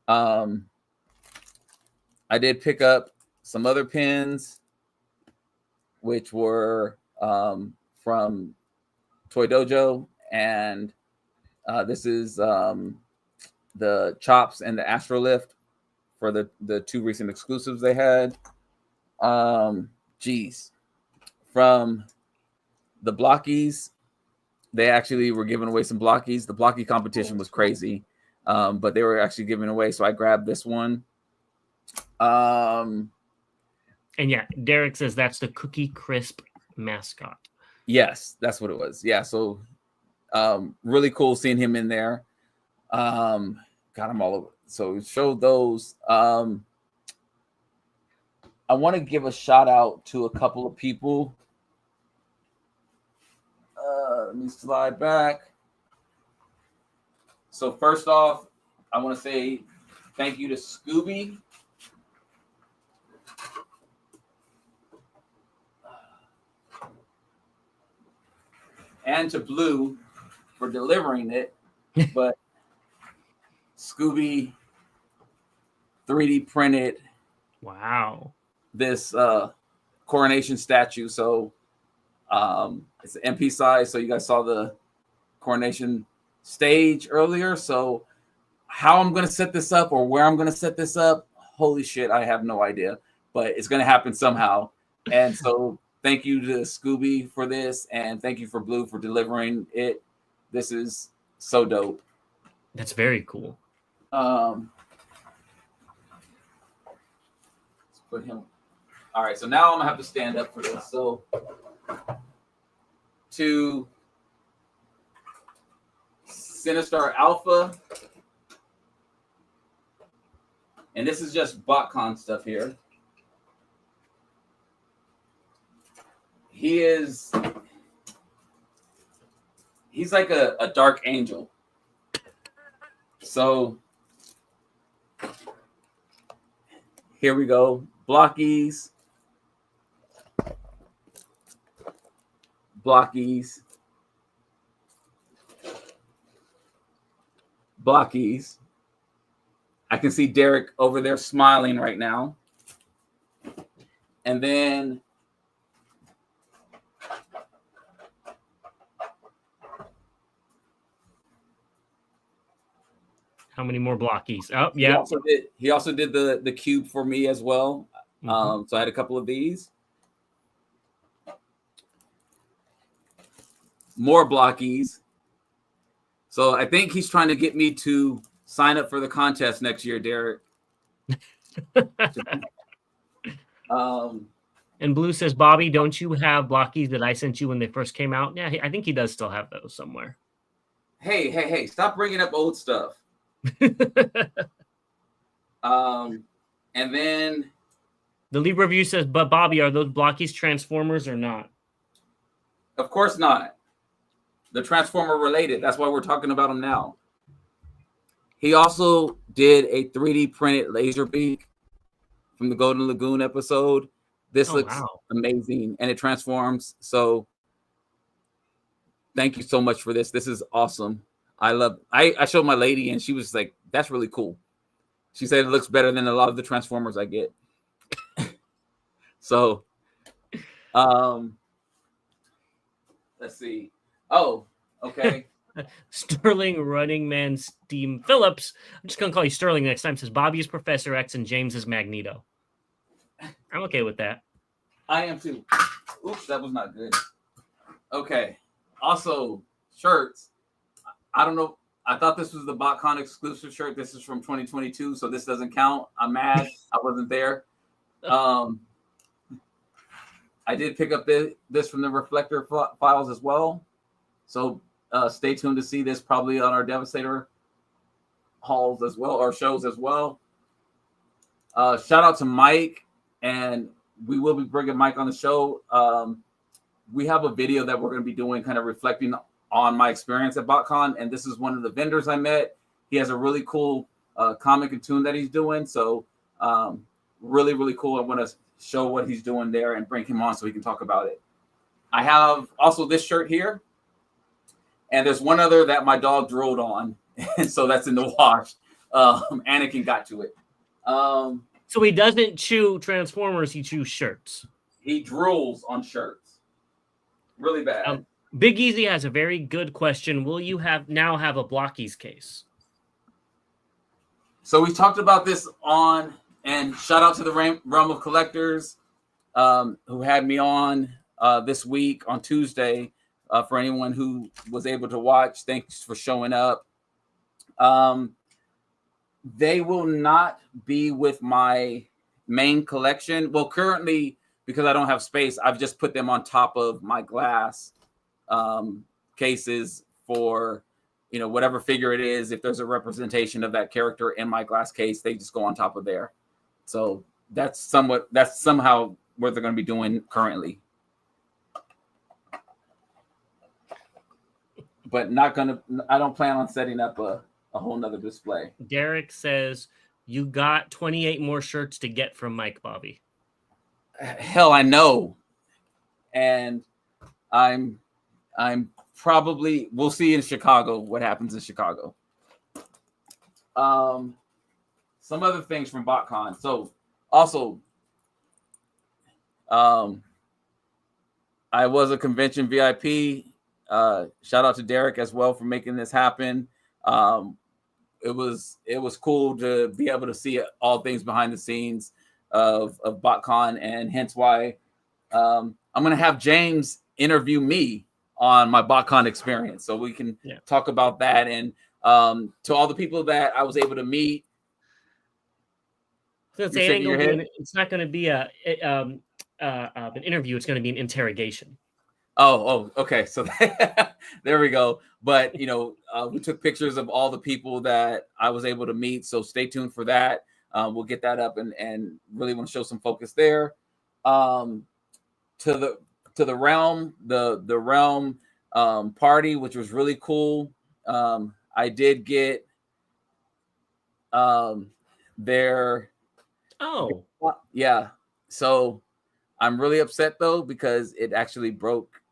I did pick up some other pins, which were from Toy Dojo, and this is the Chops and the Astrolift for the 2 recent exclusives they had. From the Blockies, they actually were giving away some Blockies. The Blocky competition was crazy, but they were actually giving away, so I grabbed this one. And yeah, Derek says that's the Cookie Crisp mascot. Yes, that's what it was. Yeah, so really cool seeing him in there. Got him all over. So showed those. I want to give a shout out to a couple of people. Let me slide back. So first off, I want to say thank you to Scooby. And to Blue for delivering it. But Scooby 3D printed this coronation statue. So it's an MP size. So you guys saw the coronation stage earlier. So how I'm going to set this up or where I'm going to set this up, holy shit, I have no idea. But it's going to happen somehow. And so thank you to Scooby for this. And thank you for Blue for delivering it. This is so dope. That's very cool. Let's put him. All right, so now I'm gonna have to stand up for this. So to Sinister Alpha, and this is just Botcon stuff here. He's like a dark angel. So here we go. Blockies. I can see Derek over there smiling right now. And then How many more blockies? Oh, He yeah. also did the cube for me as well. So I had a couple of these. More blockies. So I think he's trying to get me to sign up for the contest next year, Derek. And Blue says, Bobby, don't you have blockies that I sent you when they first came out? Yeah, I think he does still have those somewhere. Hey, stop bringing up old stuff. And then the Libra Review says, but Bobby, are those blockies Transformers or not? Of course not. The Transformer related. That's why we're talking about them now. He also did a 3D printed Laserbeak from the Golden Lagoon episode. This looks amazing, and it transforms. So thank you so much for this. This is awesome. I showed my lady, and she was like, that's really cool. She said it looks better than a lot of the Transformers I get. So let's see. Oh, okay. Sterling Running Man Steam Phillips. I'm just gonna call you Sterling next time. Says Bobby is Professor X and James is Magneto. I'm okay with that. I am too. Oops, that was not good. Okay. Also, shirts. I don't know. I thought this was the Botcon exclusive shirt. This is from 2022, so this doesn't count. I'm mad. I wasn't there. I did pick up this from the Reflector files as well. So stay tuned to see this probably on our Devastator hauls as well, or shows as well. Shout out to Mike, and we will be bringing Mike on the show. We have a video that we're going to be doing kind of reflecting on my experience at Botcon, and this is one of the vendors I met. He has a really cool comic and tune that he's doing. So really, really cool. I want to show what he's doing there and bring him on so we can talk about it. I have also this shirt here, and there's one other that my dog drooled on, and so that's in the wash. Anakin got to it. So he doesn't chew Transformers, he chews shirts. He drools on shirts. Really bad. Big Easy has a very good question. Will you now have a Blockies case? So we talked about this on, and shout out to the Realm of Collectors who had me on this week on Tuesday. For anyone who was able to watch, thanks for showing up. They will not be with my main collection. Well, currently, because I don't have space, I've just put them on top of my glass cases for, whatever figure it is. If there's a representation of that character in my glass case, they just go on top of there. So that's somehow what they're going to be doing currently. But I don't plan on setting up a whole nother display. Derek says you got 28 more shirts to get from Mike, Bobby. Hell, I know. And I'm probably, we'll see in Chicago what happens in Chicago. Some other things from Botcon. So also, I was a convention VIP. Shout out to Derek as well for making this happen. It was cool to be able to see all things behind the scenes of Botcon, and hence why I'm going to have James interview me on my Botcon experience, so we can talk about that. And to all the people that I was able to meet, it's not going to be an interview. It's going to be an interrogation. Oh, okay. So there we go. But, we took pictures of all the people that I was able to meet. So stay tuned for that. We'll get that up and really want to show some focus there. To the realm, the realm party, which was really cool. I did get their. Oh, yeah. So I'm really upset though, because it actually broke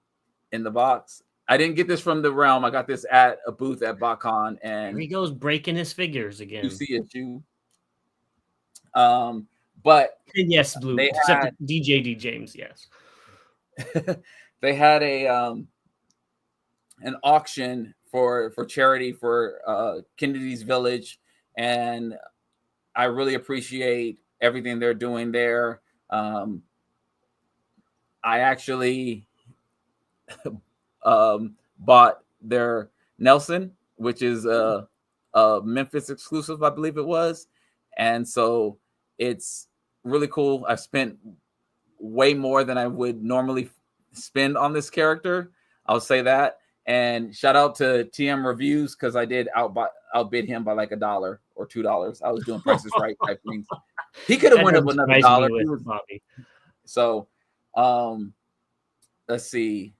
in the box. I didn't get this from the realm. I got this at a booth at Botcon, and here he goes breaking his figures again. You see it, you. But yes, Blue. Except DJ D James, yes. They had an auction for charity for Kennedy's Village, and I really appreciate everything they're doing there. I actually bought their Nelson, which is a Memphis exclusive, I believe it was, and so it's really cool. I've spent way more than I would normally spend on this character. I'll say that. And shout out to TM Reviews because I did outbid him by like $1 or $2. I was doing prices right type things. He could have went up another dollar. Bobby. So, let's see.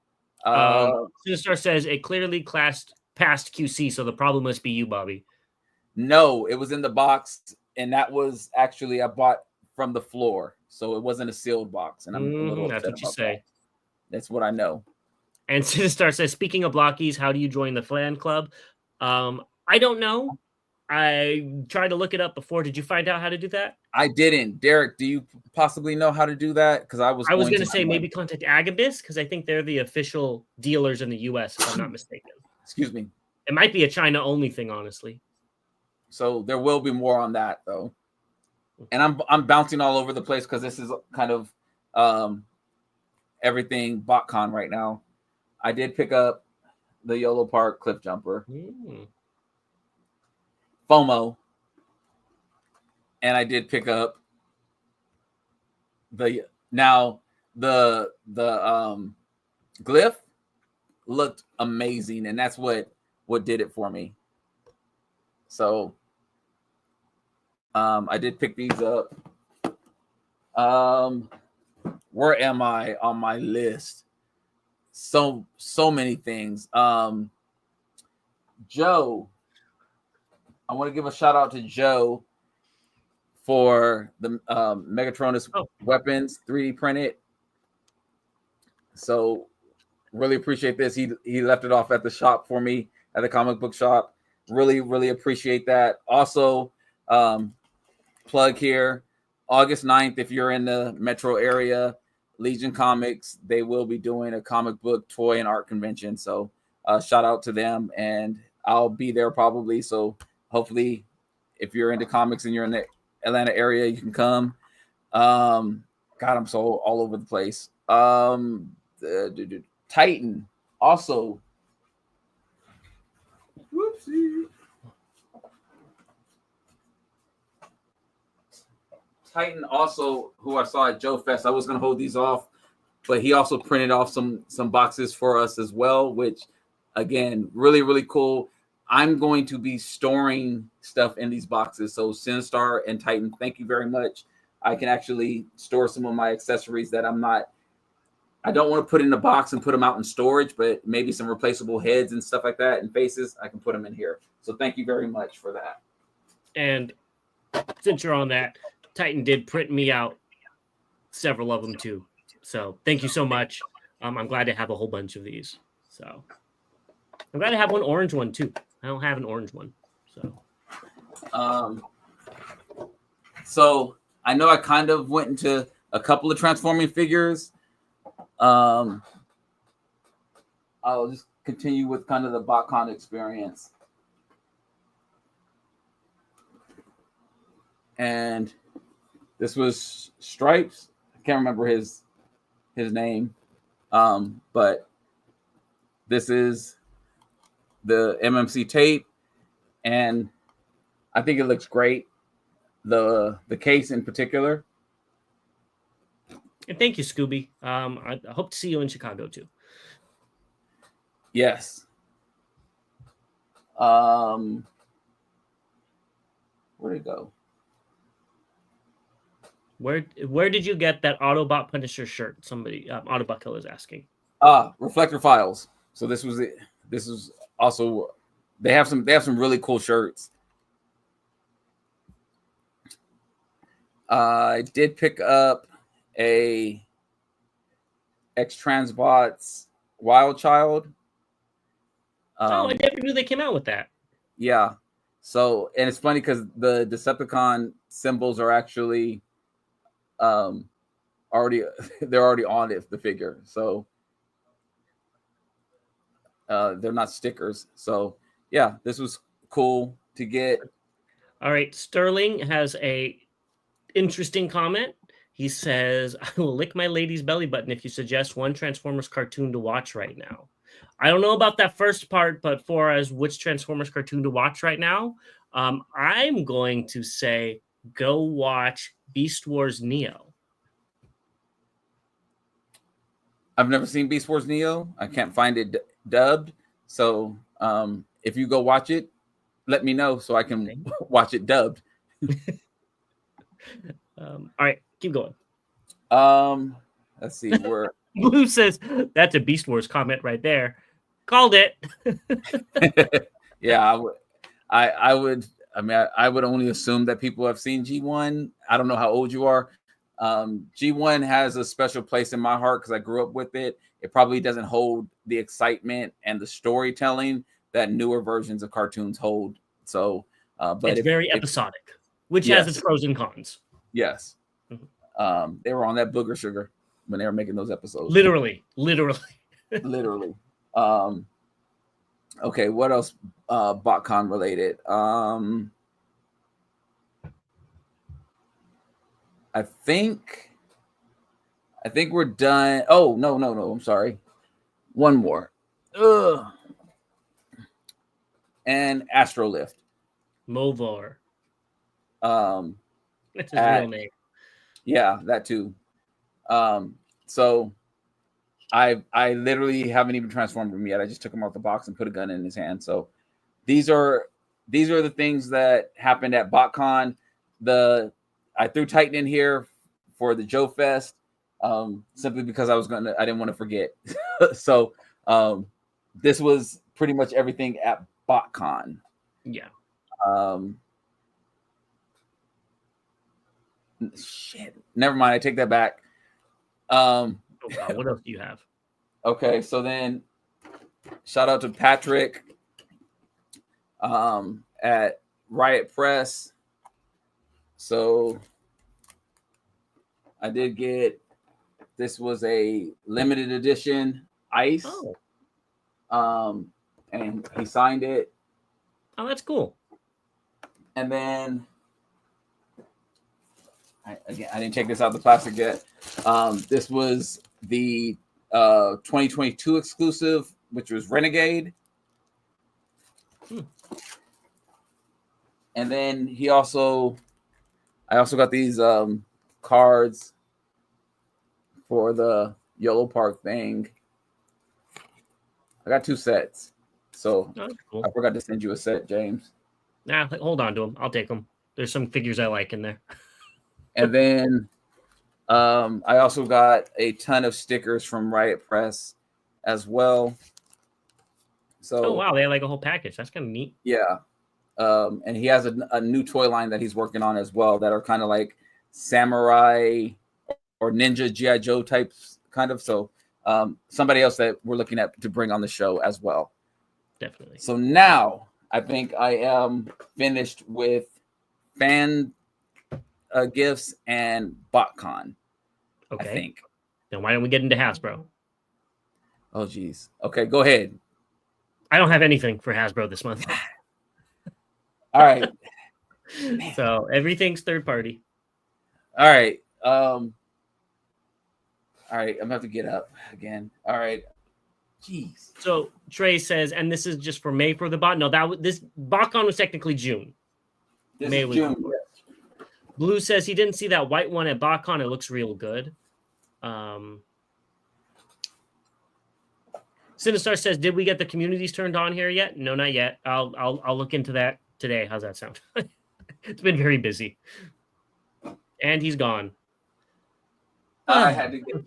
Sinister says it clearly passed QC, so the problem must be you, Bobby. No, it was in the box, and that was actually I bought from the floor, so it wasn't a sealed box. And I'm a little upset that's what you say. That. That's what I know. And Sinister says, speaking of blockies, how do you join the fan club? I don't know. I tried to look it up before. Did you find out how to do that? I didn't. Derek, do you possibly know how to do that? Because I was going to say maybe contact Agabus because I think they're the official dealers in the U.S. if I'm not mistaken. Excuse me. It might be a China only thing, honestly. So there will be more on that though. And I'm bouncing all over the place because this is kind of everything Botcon right now. I did pick up the YOLO Park Cliff Jumper. FOMO. And I did pick up the glyph looked amazing, and that's what did it for me. So I did pick these up. Where am I on my list? So many things. Joe, I want to give a shout out to Joe for the Megatronus weapons 3D printed. So really appreciate this. He left it off at the shop for me at the comic book shop. Really appreciate that. Also, plug here, August 9th, if you're in the metro area, Legion Comics, they will be doing a comic book, toy, and art convention. So shout out to them, and I'll be there probably. So hopefully, if you're into comics and you're in the Atlanta area, you can come. God, I'm so all over the place. Titan also. Whoopsie. Titan also, who I saw at Joe Fest. I was going to hold these off, but he also printed off some boxes for us as well, which, again, really cool. I'm going to be storing stuff in these boxes. So Sinister and Titan, thank you very much. I can actually store some of my accessories that I don't want to put in a box and put them out in storage, but maybe some replaceable heads and stuff like that and faces, I can put them in here. So thank you very much for that. And since you're on that, Titan did print me out several of them too. So thank you so much. I'm glad to have a whole bunch of these. So I'm glad to have one orange one too. I don't have an orange one. So I know I kind of went into a couple of transforming figures. I'll just continue with kind of the Botcon experience. And this was Stripes. I can't remember his name. But this is the MMC tape, and I think it looks great. The case in particular. And thank you, Scooby. I hope to see you in Chicago too. Yes. Where'd it go? Where did you get that Autobot Punisher shirt? Somebody Autobot Killer is asking. Reflector Files. So this was it. This is also they have some really cool shirts. I did pick up a X-Transbots Wild Child. I never knew they came out with that. Yeah. So, and it's funny because the Decepticon symbols are actually already on it, the figure. So they're not stickers. So yeah, this was cool to get. All right, Sterling has a interesting comment. He says, "I will lick my lady's belly button if you suggest one Transformers cartoon to watch right now." I don't know about that first part, but for as which Transformers cartoon to watch right now, I'm going to say go watch Beast Wars Neo. I've never seen Beast Wars Neo. I can't find it dubbed. So if you go watch it, let me know so I can watch it dubbed. All right, keep going. Let's see where Blue says that's a Beast Wars comment right there. Called it. Yeah, I would. I mean, I would only assume that people have seen G1. I don't know how old you are. G1 has a special place in my heart because I grew up with it. It probably doesn't hold the excitement and the storytelling that newer versions of cartoons hold. So, but it's very episodic, which has its pros and cons. Yes. They were on that booger sugar when they were making those episodes. Literally. Okay, what else? Botcon related. I think we're done. Oh, no. I'm sorry. One more. And Astrolift. Movor. That's his real name. Yeah, that too. So I literally haven't even transformed him yet. I just took him out the box and put a gun in his hand. So these are the things that happened at Botcon. I threw Titan in here for the Joe Fest, simply because I didn't want to forget. So this was pretty much everything at Botcon. Yeah. Shit. Never mind. I take that back. What else do you have? Okay, so then shout out to Patrick at Riot Press. So I did get, this was a limited edition Ice. And he signed it. Oh, that's cool. And then I didn't take this out of the plastic yet. This was the 2022 exclusive, which was Renegade. And then I also got these cards for the YOLO Park thing. I got 2 sets. So cool. I forgot to send you a set, James. Nah, hold on to them. I'll take them. There's some figures I like in there. And then I also got a ton of stickers from Riot Press as well. So, oh wow, they have like a whole package. That's kind of neat. Yeah. And he has a new toy line that he's working on as well that are kind of like samurai or ninja G.I. Joe types kind of. So somebody else that we're looking at to bring on the show as well. Definitely. So now I think I am finished with fan gifts and Botcon. Okay. I think. Then why don't we get into Hasbro? Oh, geez. Okay, go ahead. I don't have anything for Hasbro this month. All right. So everything's third party. All right. All right. I'm gonna have to get up again. All right. Jeez. So Trey says, and this is just for May for the bot. No, this Botcon was technically June. May was June. Yes. Blue says he didn't see that white one at Botcon. It looks real good. Sinister says, did we get the communities turned on here yet? No, not yet. I'll look into that today. How's that sound? It's been very busy. And he's gone. I had to get.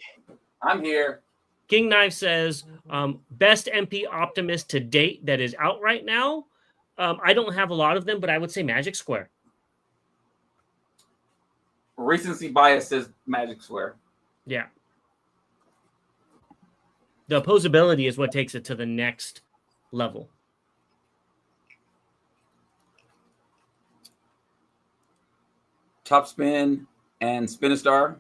I'm here. King Knife says, best MP Optimus to date that is out right now. I don't have a lot of them, but I would say Magic Square. Recency bias says Magic Square. Yeah. The opposability is what takes it to the next level. Top Spin and Spinistar.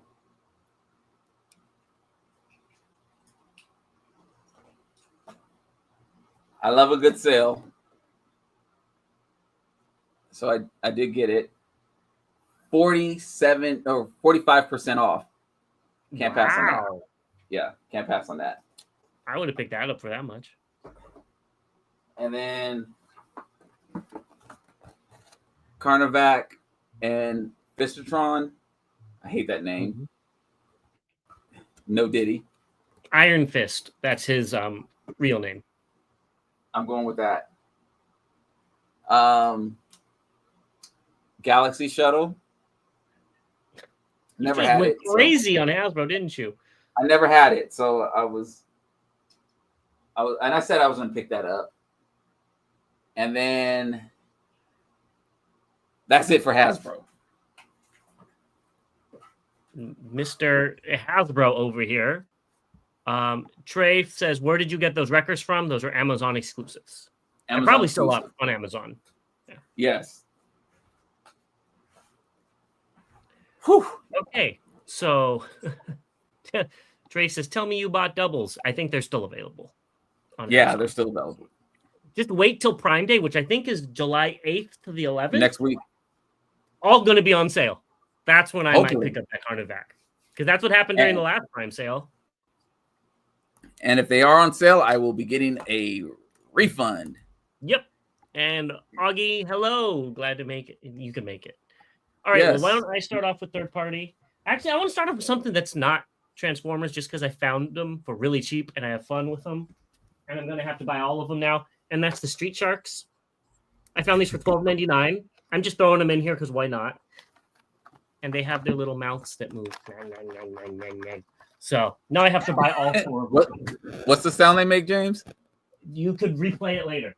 I love a good sale. So I did get it. 47 or 45% off. Can't pass on that. Yeah, can't pass on that. I would have picked that up for that much. And then Carnivac and Fistatron. I hate that name. Mm-hmm. No Diddy. Iron Fist. That's his real name. I'm going with that. Galaxy Shuttle. Never had it. Crazy on Hasbro, didn't you? I never had it, so I was, and I said I was going to pick that up. And then that's it for Hasbro. Mr. Hasbro over here. Trey says, where did you get those records from? Those are Amazon exclusives. They're probably still up on Amazon. Yeah. Yes. Whew. Okay, so Trey says, tell me you bought doubles. I think they're still available. Yeah, they're still available. Just wait till Prime Day, which I think is July 8th to the 11th. Next week. All going to be on sale. That's when I might pick up that Carnivac. Because that's what happened during the last Prime sale. And if they are on sale, I will be getting a refund. Yep. And Augie, hello. Glad to make it. You can make it. All right. Yes. Well, why don't I start off with third party? Actually, I want to start off with something that's not Transformers just because I found them for really cheap and I have fun with them. And I'm going to have to buy all of them now. And that's the Street Sharks. I found these for $12.99. I'm just throwing them in here because why not? And they have their little mouths that move. So now I have to buy all four of them. What's the sound they make, James? You could replay it later.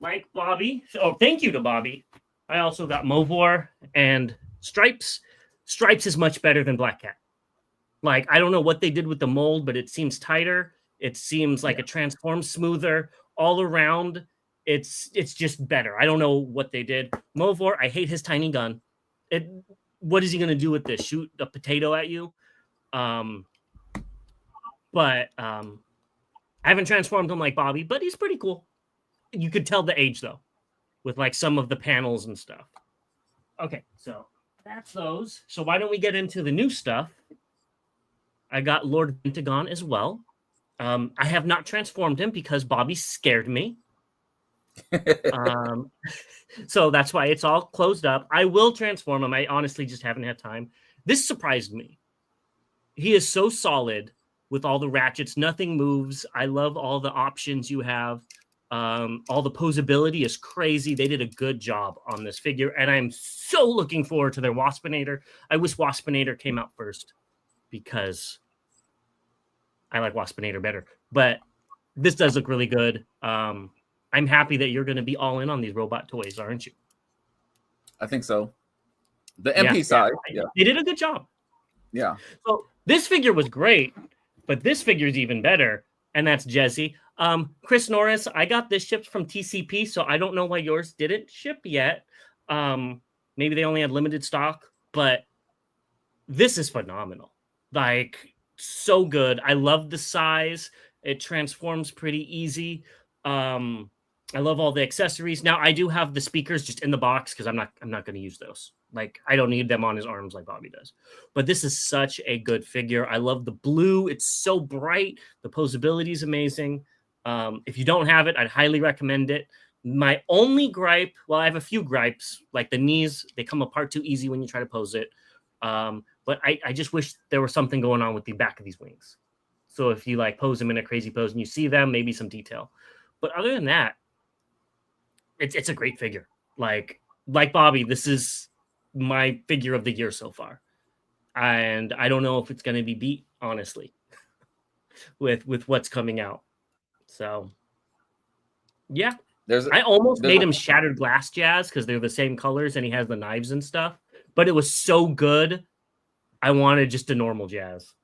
Like Bobby. Oh, thank you to Bobby. I also got Movor and Stripes. Stripes is much better than Black Cat. Like, I don't know what they did with the mold, but it seems tighter. It seems like it transforms smoother all around. It's just better. I don't know what they did. Movor, I hate his tiny gun. What is he going to do with this? Shoot a potato at you? But I haven't transformed him like Bobby, but he's pretty cool. You could tell the age, though, with like some of the panels and stuff. Okay, so that's those. So why don't we get into the new stuff? I got Lord Pentagon as well. I have not transformed him because Bobby scared me. So that's why it's all closed up. I will transform him. I honestly just haven't had time. This surprised me. He is so solid with all the ratchets. Nothing moves. I love all the options you have. All the posability is crazy. They did a good job on this figure, and I'm so looking forward to their Waspinator. I wish Waspinator came out first because I like Waspinator better. But this does look really good. I'm happy that you're going to be all in on these robot toys, aren't you? I think so. The MP side. Yeah. They did a good job. Yeah. So this figure was great, but this figure is even better, and that's Jesse. Chris Norris, I got this shipped from TCP, so I don't know why yours didn't ship yet. Maybe they only had limited stock, but this is phenomenal. Like, so good. I love the size. It transforms pretty easy. I love all the accessories. Now I do have the speakers just in the box because I'm not going to use those. Like, I don't need them on his arms like Bobby does. But this is such a good figure. I love the blue. It's so bright. The posability is amazing. If you don't have it, I'd highly recommend it. My only gripe, well, I have a few gripes, like the knees, they come apart too easy when you try to pose it. But I just wish there was something going on with the back of these wings. So if you like pose them in a crazy pose and you see them, maybe some detail. But other than that, it's a great figure. Like Bobby, this is my figure of the year so far. And I don't know if it's going to be beat, honestly, with what's coming out. So, yeah. I almost made him Shattered Glass Jazz because they're the same colors and he has the knives and stuff. But it was so good, I wanted just a normal Jazz.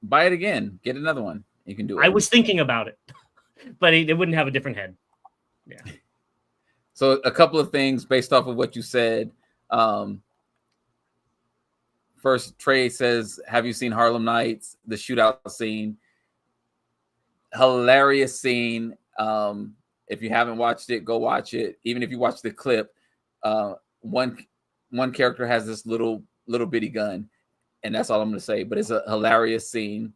Buy it again. Get another one. You can do it. I was thinking about it, but it wouldn't have a different head. Yeah. So a couple of things based off of what you said. First, Trey says, have you seen Harlem Nights? The shootout scene. Hilarious scene. If you haven't watched it, go watch it. Even if you watch the clip, one character has this little bitty gun, and that's all I'm going to say. But it's a hilarious scene.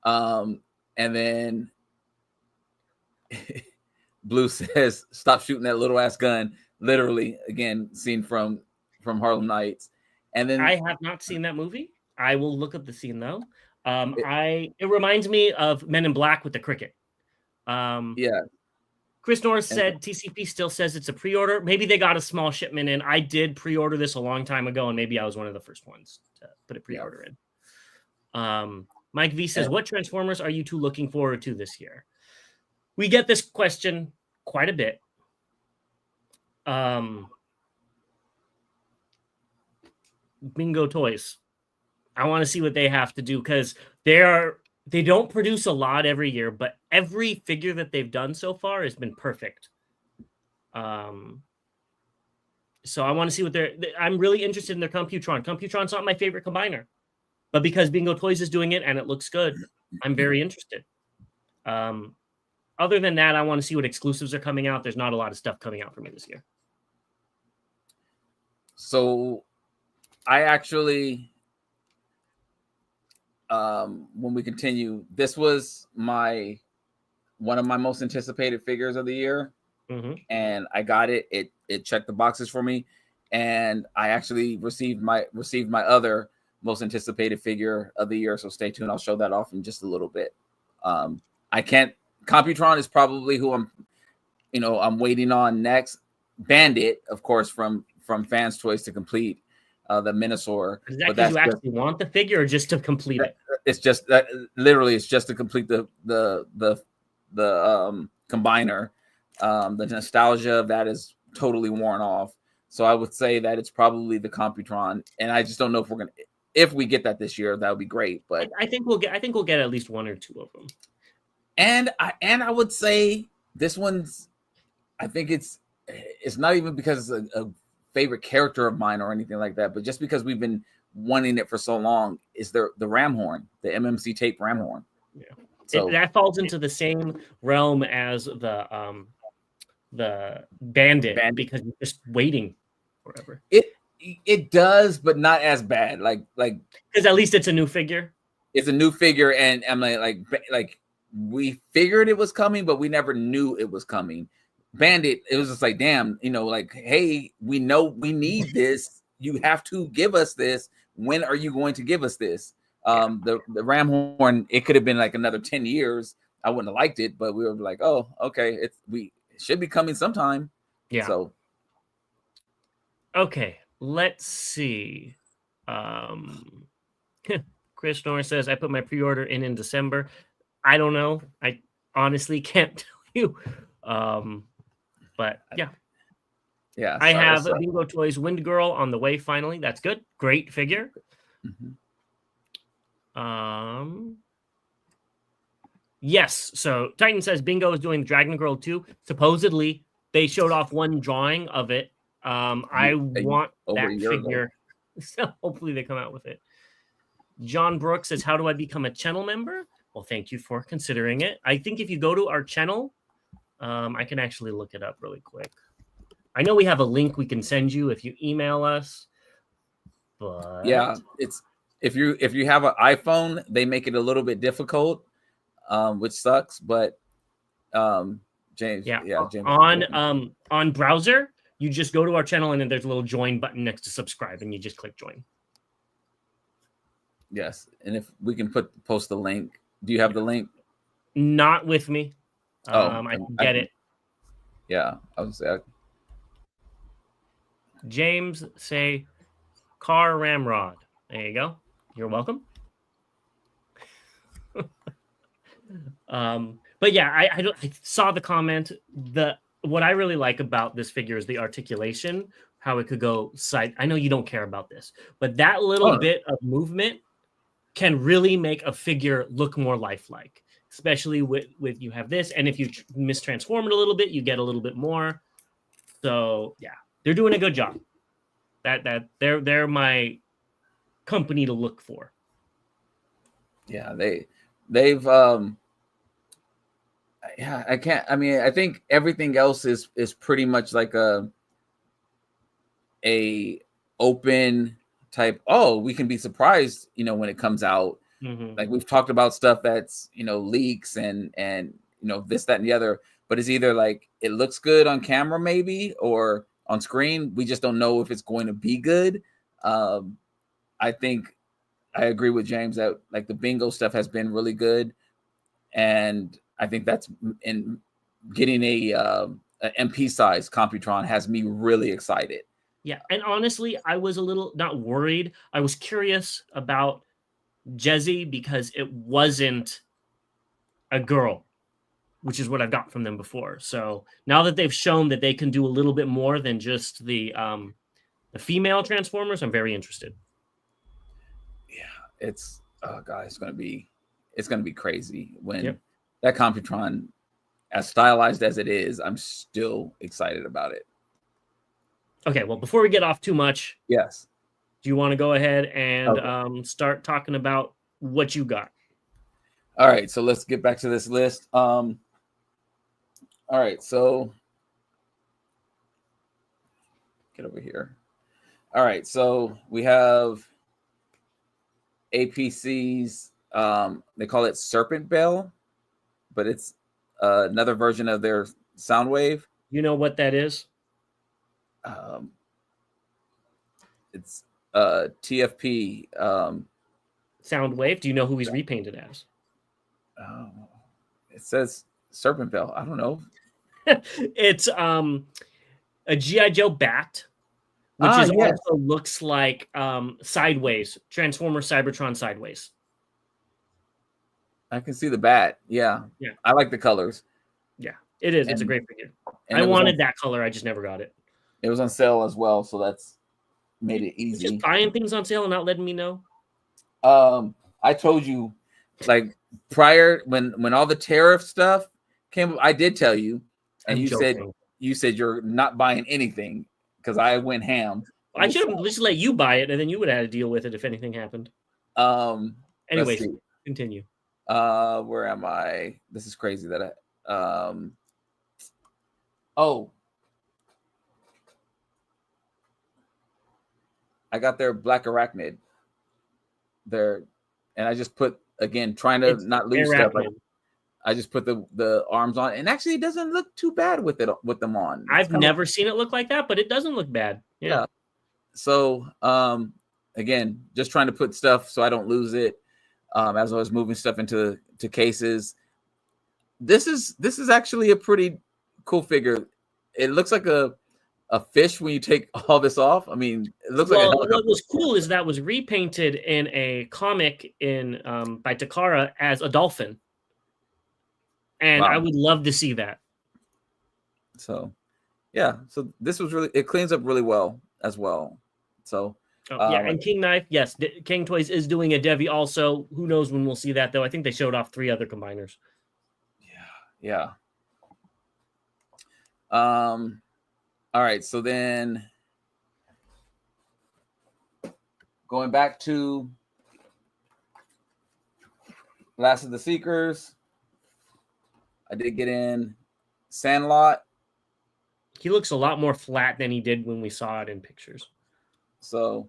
And then Blue says, "Stop shooting that little ass gun." Literally, again, scene from Harlem Nights. And then I have not seen that movie. I will look up the scene though. It reminds me of Men in Black with the cricket. Yeah. Chris Norris said TCP still says it's a pre-order. Maybe they got a small shipment in. I did pre-order this a long time ago, and maybe I was one of the first ones to put a pre-order in. Mike V says, what Transformers are you two looking forward to this year? We get this question quite a bit. Bingo Toys. I want to see what they have to do because they don't produce a lot every year, but every figure that they've done so far has been perfect. So I want to see what I'm really interested in their Computron. Computron's not my favorite combiner, but because Bingo Toys is doing it and it looks good, I'm very interested. Other than that, I want to see what exclusives are coming out. There's not a lot of stuff coming out for me this year. So I actually, when we continue, this was one of my most anticipated figures of the year. Mm-hmm. And I got it. It checked the boxes for me. And I actually received my other most anticipated figure of the year. So stay tuned. I'll show that off in just a little bit. Computron is probably who I'm waiting on next. Bandit, of course, from Fans Toys to complete the Minosaur. Is that because you actually want the figure or just to complete it? It's just that literally it's just to complete the combiner. The nostalgia of that is totally worn off. So I would say that it's probably the Computron, and I just don't know if we get that this year, that would be great. But I think we'll get at least one or two of them. And I would say this one's, I think it's not even because it's a favorite character of mine or anything like that, but just because we've been wanting it for so long, is the ram horn, the MMC tape ram horn. Yeah. So that falls into the same realm as the bandit because you're just waiting forever. It does, but not as bad. Like because at least it's a new figure. It's a new figure, and I'm like we figured it was coming, but we never knew it was coming. Bandit, it was just like, damn, like, hey, we know we need this. You have to give us this. When are you going to give us this? The ram horn, it could have been like another 10 years. I wouldn't have liked it, but we were like, oh, okay, it should be coming sometime. Yeah. So okay, let's see. Chris Norris says, I put my pre-order in December. I don't know. I honestly can't tell you. But yeah. Yeah. I have Bingo Toys Wind Girl on the way finally. That's good. Great figure. Mm-hmm. Yes. So Titan says Bingo is doing Dragon Girl 2. Supposedly they showed off one drawing of it. I want that figure. So hopefully they come out with it. John Brooks says, how do I become a channel member? Well, thank you for considering it. I think if you go to our channel, I can actually look it up really quick. I know we have a link we can send you if you email us. But yeah, it's if you have an iPhone, they make it a little bit difficult, which sucks. But James, James. On browser, you just go to our channel and then there's a little join button next to subscribe, and you just click join. Yes, and if we can post the link. Do you have the link? Not with me. I can get it. Yeah, I was saying. James say car ramrod. There you go. You're welcome. But yeah, I saw the comment. What I really like about this figure is the articulation, how it could go side. I know you don't care about this, but that little bit of movement can really make a figure look more lifelike, especially with you have this. And if you mistransform it a little bit, you get a little bit more. So yeah, they're doing a good job. That they're my company to look for. Yeah, they've Yeah, I can't. I mean, I think everything else is pretty much like a open type. Oh, we can be surprised, when it comes out. Mm-hmm. Like we've talked about stuff that's leaks and this, that, and the other. But it's either like it looks good on camera, maybe, or on screen. We just don't know if it's going to be good. I think I agree with James that like the bingo stuff has been really good, and I think that's in getting a MP size Computron has me really excited. Yeah, and honestly, I was a little not worried. I was curious about Jezzy because it wasn't a girl, which is what I've got from them before. So now that they've shown that they can do a little bit more than just the female Transformers, I'm very interested. Yeah, it's guys, it's gonna be crazy when that Computron, as stylized as it is, I'm still excited about it. Okay, well, before we get off too much, yes, do you want to go ahead and start talking about what you got? All right, so let's get back to this list. All right, so get over here. All right, so we have APC's, they call it Serpent Bell, but it's another version of their Soundwave. You know what that is? It's TFP. Soundwave. Do you know who he's repainted as? It says Serpent Bell. I don't know. It's a G.I. Joe bat, which also looks like Sideways, Transformer Cybertron Sideways. I can see the bat. Yeah. I like the colors. Yeah, it is. It's a great figure. I wanted that color. I just never got it. It was on sale as well, so that's made it easy. Just buying things on sale and not letting me know. I told you, like prior when all the tariff stuff came up, I did tell you, and you said you're not buying anything because I went ham. I should have just let you buy it, and then you would have to deal with it if anything happened. Anyways, continue. Where am I? This is crazy that I got their Black Arachnid there, and I just put, again, trying to not lose stuff. I just put the arms on, and actually it doesn't look too bad with them on. I've never seen it look like that, but it doesn't look bad. Yeah. So again, just trying to put stuff so I don't lose it. As I was moving stuff into cases. This is actually a pretty cool figure. It looks like a fish when you take all this off. I mean, it looks like a helicopter. What was cool is that was repainted in a comic by Takara as a dolphin. And I would love to see that. So, yeah. So this was it cleans up really well as well. So, and King Knife, yes, King Toys is doing a Devi also. Who knows when we'll see that, though? I think they showed off 3 other combiners. Yeah. All right, so then going back to Last of the Seekers, I did get in Sandlot. He looks a lot more flat than he did when we saw it in pictures. So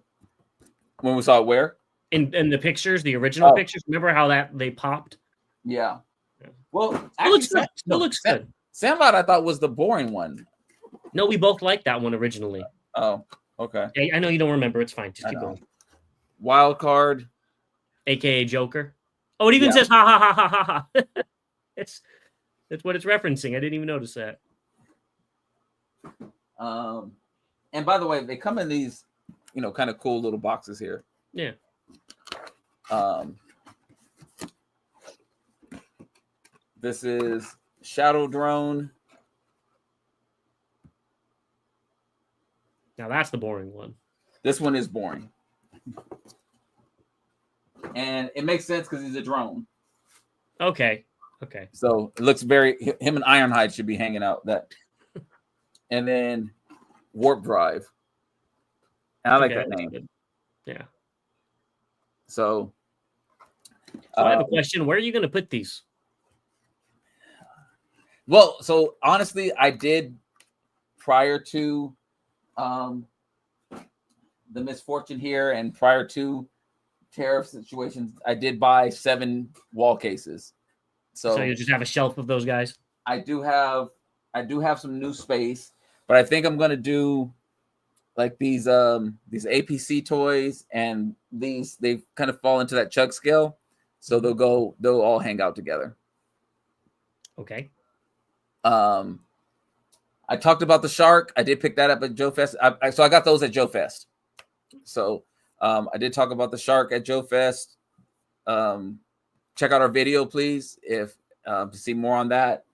when we saw it where? In the pictures, the original pictures. Remember how they popped? Yeah. Well, it looks good. Sandlot, I thought, was the boring one. No, we both liked that one originally. Oh, okay. Yeah, I know you don't remember. It's fine. Just keep going. Wild Card, aka Joker. Oh, it even says ha ha ha ha ha ha. That's what it's referencing. I didn't even notice that. And by the way, they come in these, kind of cool little boxes here. Yeah. This is Shadow Drone. Now that's the boring one. This one is boring. And it makes sense because he's a drone. Okay. So it looks him and Ironhide should be hanging out. And then Warp Drive. And I like that name. Good. Yeah. So I have a question. Where are you going to put these? Well, so honestly, I did prior to the misfortune here and prior to tariff situations, I did buy 7 wall cases. So you just have a shelf of those guys. I do have some new space, but I think I'm gonna do like these APC toys, and they kind of fall into that chug scale, so they'll all hang out together. Okay. I talked about the shark. I did pick that up at Joe Fest. So I got those at Joe Fest. So I did talk about the shark at Joe Fest. Check out our video, please, if to see more on that.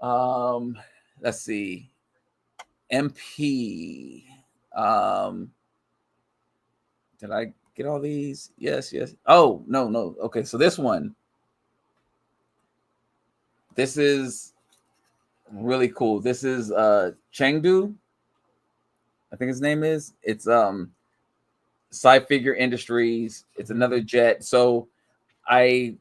Let's see. MP. Did I get all these? Yes. Oh, no. Okay, so this one. This is really cool. This is Chengdu, I think his name is. It's Sci-Figure Industries. It's another jet. So I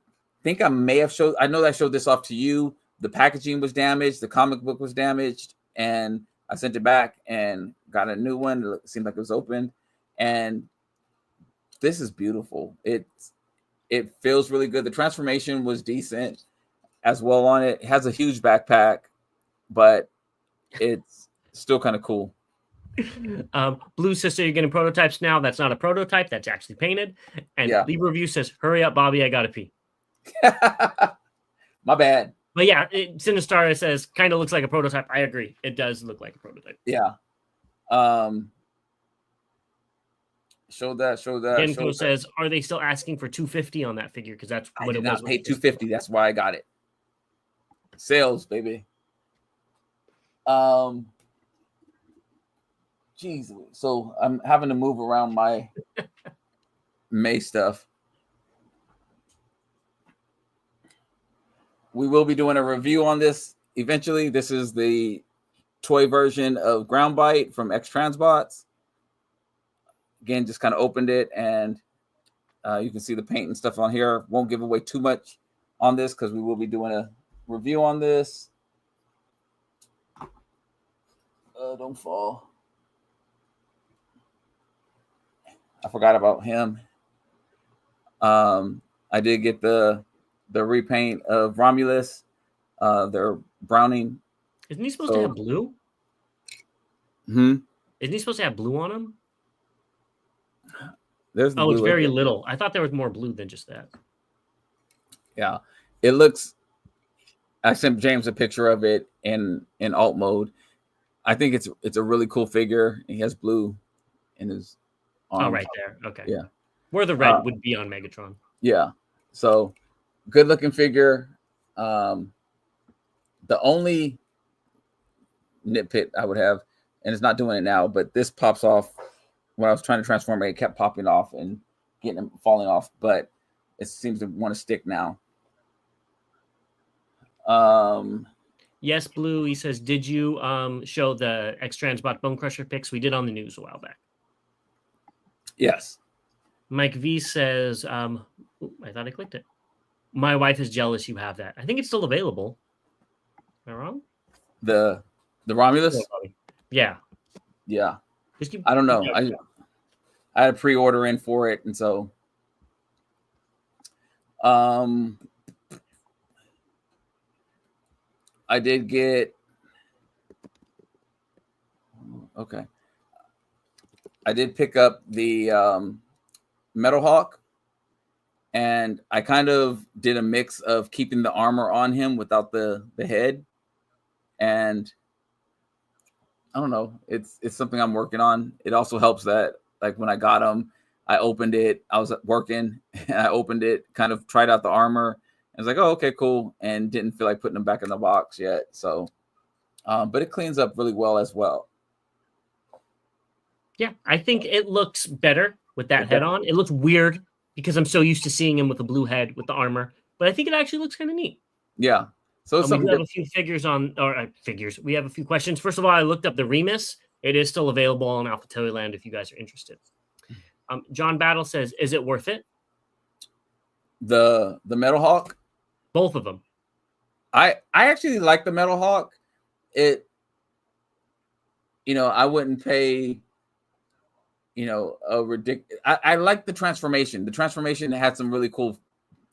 think I may have showed, I know that I showed this off to you. The packaging was damaged, the comic book was damaged, and I sent it back and got a new one. It seemed like it was open. And this is beautiful. It feels really good. The transformation was decent as well on it. It has a huge backpack, but it's still kind of cool. Blue says, so you're getting prototypes now. That's not a prototype. That's actually painted. And Libra Review says, hurry up, Bobby. I got to pee. My bad. But yeah, Sinister says, kind of looks like a prototype. I agree. It does look like a prototype. Yeah. Show that. Genko says, are they still asking for $250 on that figure? Because that's what it was. I did not pay $250. That's why I got it. Sales, baby. Geez, so I'm having to move around my May stuff. We will be doing a review on this eventually. This is the toy version of Ground Bite from X Transbots. Again, just kind of opened it, and you can see the paint and stuff on here. Won't give away too much on this because we will be doing a review on this. Don't fall. I forgot about him. I did get the repaint of Romulus. They're browning. Isn't he supposed to have blue? Isn't he supposed to have blue on him? There's the blue. It's very little. I thought there was more blue than just that. Yeah, it looks. I sent James a picture of it in alt mode. I think it's a really cool figure. He has blue in his arm. Oh, right there. Okay. Yeah. Where the red would be on Megatron. Yeah. So good looking figure. The only nitpick I would have, and it's not doing it now, but this pops off. When I was trying to transform it kept popping off and falling off, but it seems to want to stick now. Yes, Blue. He says, did you show the X Transbot Bone Crusher pics we did on the news a while back? Yes. Mike V says, I thought I clicked it. My wife is jealous you have that. I think it's still available. Am I wrong? The Romulus? Yeah. Yeah. I don't know. I had a pre-order in for it, and so I did get I did pick up the Metal Hawk, and I kind of did a mix of keeping the armor on him without the head, and I don't know. It's something I'm working on. It also helps that like when I got him, I opened it. I was working and I opened it, kind of tried out the armor. I was like, oh, okay, cool. And didn't feel like putting them back in the box yet. So, but it cleans up really well as well. Yeah, I think it looks better with that head on. It looks weird because I'm so used to seeing him with a blue head with the armor, but I think it actually looks kind of neat. Yeah. So we do have a few figures. We have a few questions. First of all, I looked up the Remus. It is still available on Alpha Toyland if you guys are interested. John Battle says, is it worth it? The Metal Hawk? Both of them. I actually like the Metal Hawk. It, I wouldn't pay, a ridiculous. I like the transformation. The transformation had some really cool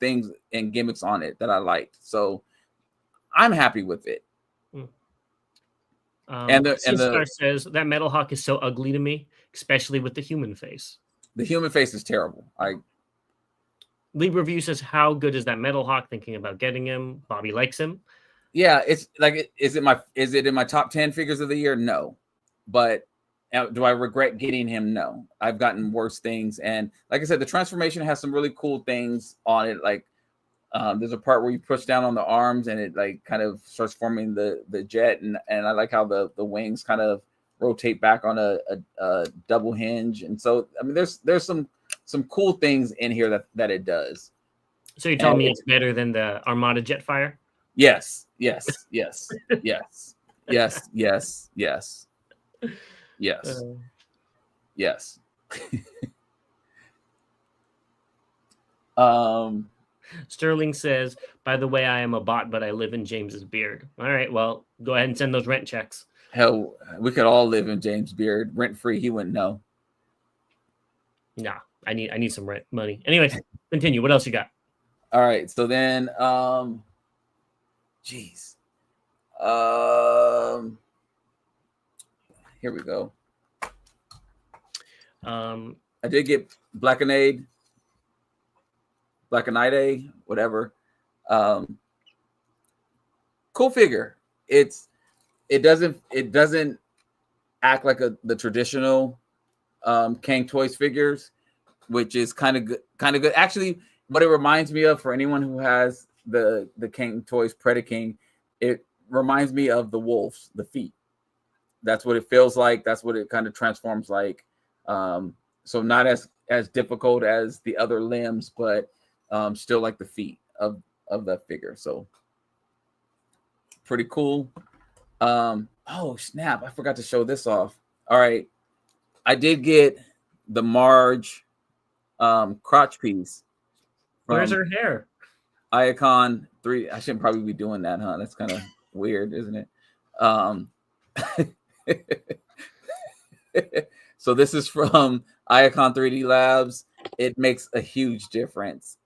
things and gimmicks on it that I liked. So I'm happy with it. And the Star says that Metal Hawk is so ugly to me, especially with the human face. The human face is terrible. Leave Review says, how good is that Metal Hawk? Thinking about getting him. Bobby likes him. Yeah, it's like, is it in my top 10 figures of the year? No. But do I regret getting him? No. I've gotten worse things. And like I said, the transformation has some really cool things on it. Like there's a part where you push down on the arms and it like kind of starts forming the jet. And I like how the wings kind of rotate back on a double hinge. And so, I mean, there's some cool things in here that it does. So you're telling me it's better than the Armada Jetfire? Yes. Yes. Yes. Yes. Yes. Yes. Yes. Yes. Yes. Sterling says, by the way, I am a bot, but I live in James's beard. All right, well, go ahead and send those rent checks. Hell, we could all live in James' beard rent free. He wouldn't know. Nah, I need some rent money. Anyways, continue. What else you got? All right, so then here we go. I did get Blackenade, whatever. Cool figure. It doesn't act like the traditional Kang Toys figures, which is kind of good. Actually, what it reminds me of, for anyone who has the Kang Toys Predaking, it reminds me of the wolves, the feet. That's what it feels like. That's what it kind of transforms like. So not as difficult as the other limbs, but still like the feet of that figure. So pretty cool. Oh snap, I forgot to show this off. All right, I did get the Marge crotch piece. Where's her hair? Iacon 3. I shouldn't probably be doing that, huh? That's kind of weird, isn't it? So this is from Iacon 3D Labs. It makes a huge difference.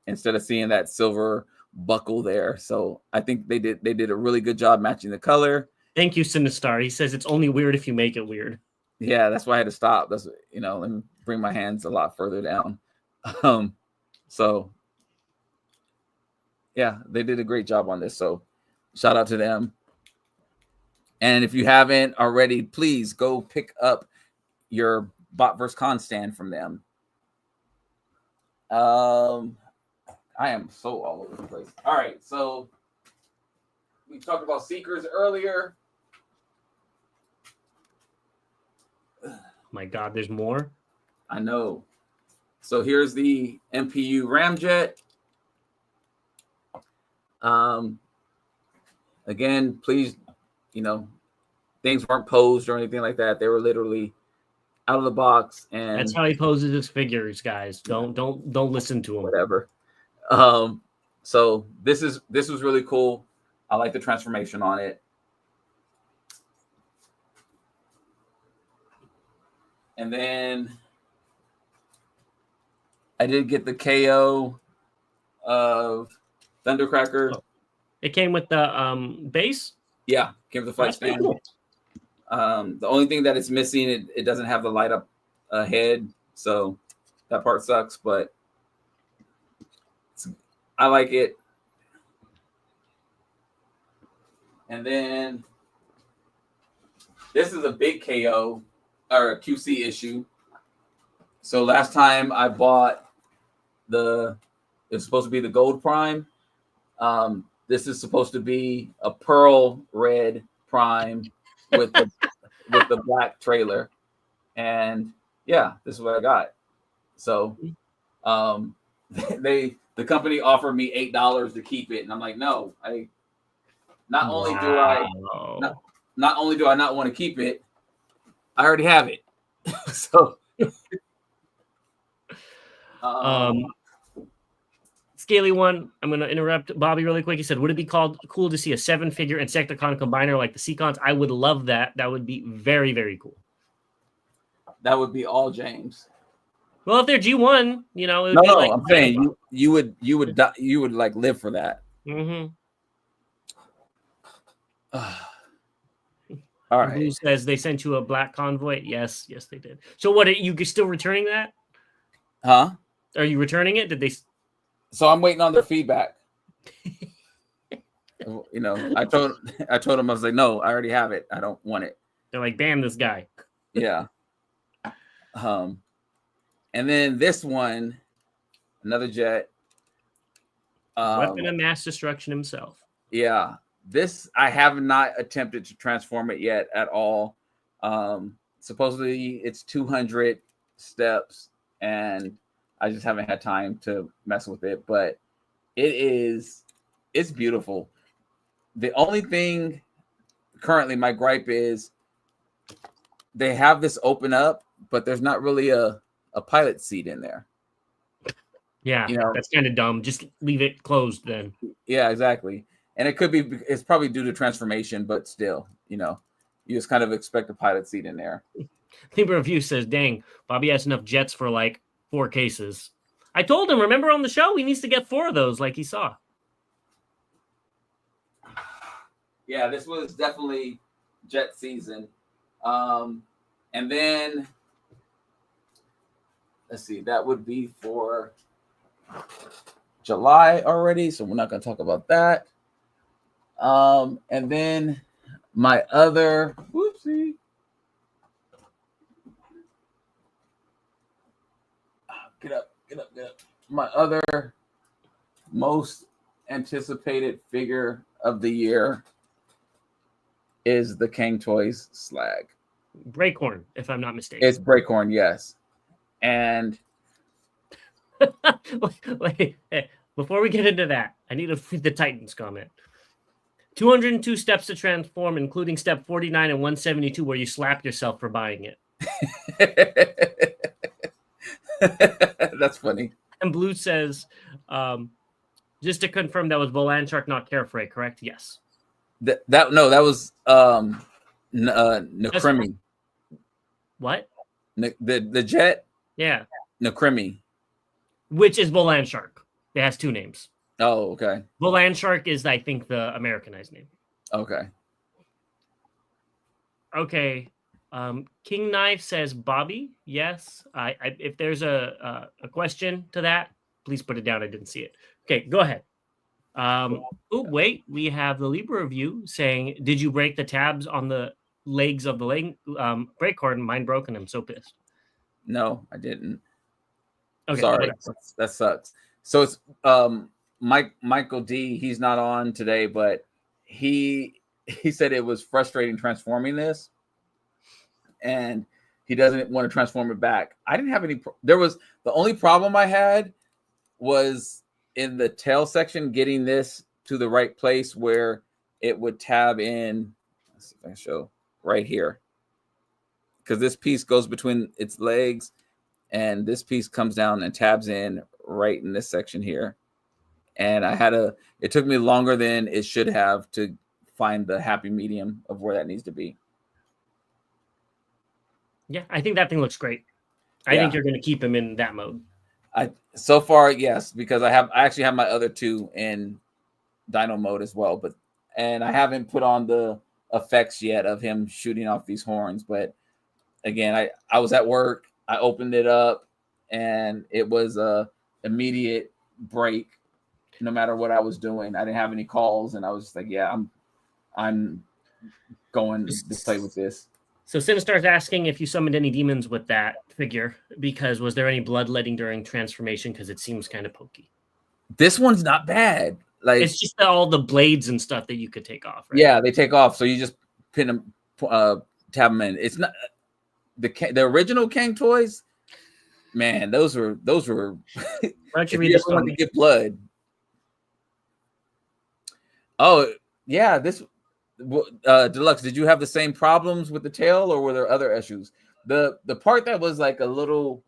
Instead of seeing that silver buckle there. So I think they did a really good job matching the color. Thank you, Sinistar. He says it's only weird if you make it weird. Yeah, that's why I had to stop. That's, let me bring my hands a lot further down. So yeah, they did a great job on this. So shout out to them. And if you haven't already, please go pick up your Bot vs. Con stand from them. I am so all over the place. All right, so we talked about Seekers earlier. My God, there's more. I know. So here's the MPU Ramjet. Again, please, things weren't posed or anything like that. They were literally out of the box, and that's how he poses his figures, guys. Don't listen to him. Whatever. So this was really cool. I like the transformation on it. And then I did get the KO of Thundercracker. Oh. It came with the base? Yeah, came with the flight stand. Cool. The only thing that it's missing, it doesn't have the light up head, so that part sucks, but I like it. And then this is a big KO or a QC issue. So last time I bought it's supposed to be the gold prime. This is supposed to be a pearl red prime with the black trailer. And yeah, this is what I got. So the company offered me $8 to keep it, and I'm like, no, not only do I not want to keep it, I already have it. So Scaly one, I'm going to interrupt Bobby really quick. He said, would it be cool to see a 7-figure Insecticon combiner like the Seacons? I would love that. That would be very, very cool. That would be all James. Well, if they're G1, you know, it would be like I'm saying you would like live for that. Mm-hmm. All right. Blue says they sent you a black convoy. Yes, they did. So what, are you still returning that? Huh? Are you returning it? Did they? So I'm waiting on their feedback. You know, I told them, I was like, no, I already have it. I don't want it. They're like, ban this guy. Yeah. And then this one, another jet. Weapon of mass destruction himself. Yeah. This, I have not attempted to transform it yet at all. Supposedly it's 200 steps, and I just haven't had time to mess with it, but it's beautiful. The only thing currently, my gripe is they have this open up, but there's not really a pilot seat in there. Yeah, you know, that's kind of dumb. Just leave it closed then. Yeah, exactly. And it's probably due to transformation, but still, you know, you just kind of expect a pilot seat in there. Timber Review says, dang, Bobby has enough jets for like 4 cases. I told him, remember on the show, he needs to get 4 of those like he saw. Yeah, this was definitely jet season. And then, let's see, that would be for July already, so we're not going to talk about that. And then my other, whoopsie. Get up. My other most anticipated figure of the year is the King Toys Slag. Breakhorn, if I'm not mistaken. It's Breakhorn, yes. And wait, before we get into that, I need to read the Titans comment. 202 steps to transform, including step 49 and 172, where you slap yourself for buying it. That's funny. And Blue says, just to confirm, that was Volan Shark, not Carefree, correct? Yes. That was Nakrimi. What? The jet? Yeah. Nakrimi. Which is Volan Shark. It has 2 names. Oh, okay. Volan Shark is, I think, the Americanized name. Okay. King Knife says Bobby. Yes. If there's a question to that, please put it down. I didn't see it. Okay, go ahead. Wait, we have the Libra review saying, did you break the tabs on the legs of the leg brake cord? Mine broken. I'm so pissed. No, I didn't. Okay, sorry. That sucks. So it's Michael D. He's not on today, but he said it was frustrating transforming this, and he doesn't want to transform it back. I didn't have any. The only problem I had was in the tail section, getting this to the right place where it would tab in. Let's see if I can show right here, because this piece goes between its legs, and this piece comes down and tabs in right in this section here. And it took me longer than it should have to find the happy medium of where that needs to be. Yeah, I think that thing looks great. I think you're going to keep him in that mode. So far, yes, because I actually have my other 2 in Dino mode as well, and I haven't put on the effects yet of him shooting off these horns. But again, I was at work, I opened it up, and it was a immediate break. No matter what I was doing, I didn't have any calls, and I was just like, yeah, I'm going to play with this. So Sinistar's asking if you summoned any demons with that figure, because was there any bloodletting during transformation? Because it seems kind of pokey. This one's not bad. Like, it's just all the blades and stuff that you could take off, right? Yeah, they take off, so you just pin them, tab them in. It's not the original King Toys. Man, those were. Why don't you read this one to get blood? Oh yeah, this Deluxe. Did you have the same problems with the tail, or were there other issues? The part that was like a little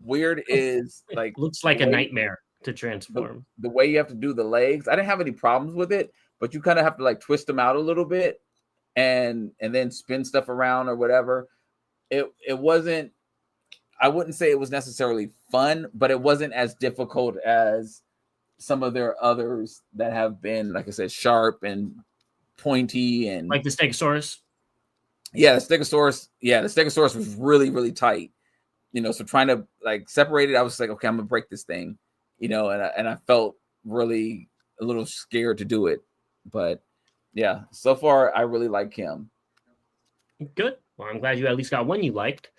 weird is like looks like a nightmare. to transform. The way you have to do the legs, I didn't have any problems with it, but you kind of have to like twist them out a little bit and then spin stuff around or whatever. It wasn't, I wouldn't say it was necessarily fun, but it wasn't as difficult as some of their others that have been, like I said, sharp and pointy and like the Stegosaurus. Yeah, the Stegosaurus was really, really tight. So trying to like separate it, I was like, okay, I'm gonna break this thing, and I felt really a little scared to do it. But yeah, so far I really like him. Good. Well, I'm glad you at least got one you liked.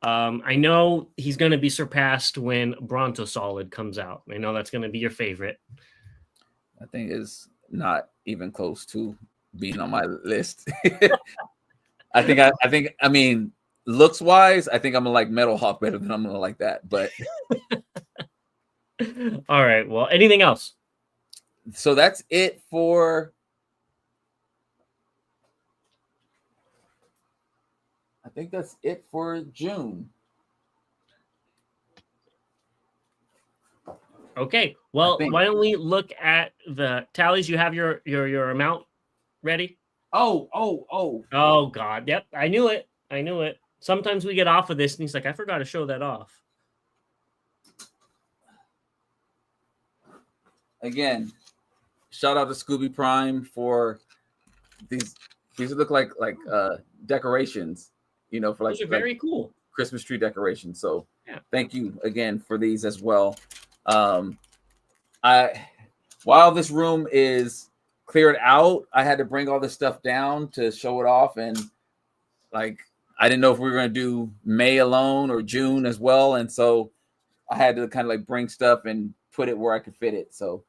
I know he's going to be surpassed when Brontosolid comes out. I know that's going to be your favorite. I think is not even close to being on my list. I mean, looks wise, I think I'm gonna like Metal Hawk better than I'm gonna like that. But all right. Well, anything else? So that's it for. I think that's it for June. Okay. Well, why don't we look at the tallies? You have your amount ready? Oh God. Yep. I knew it. Sometimes we get off of this and he's like, I forgot to show that off. Again, shout out to ScoobyPrime for these. These look like decorations, for like, those are very cool Christmas tree decorations. So yeah, thank you again for these as well. While this room is cleared out, I had to bring all this stuff down to show it off, and like I didn't know if we were going to do May alone or June as well, and so I had to kind of like bring stuff and put it where I could fit it. So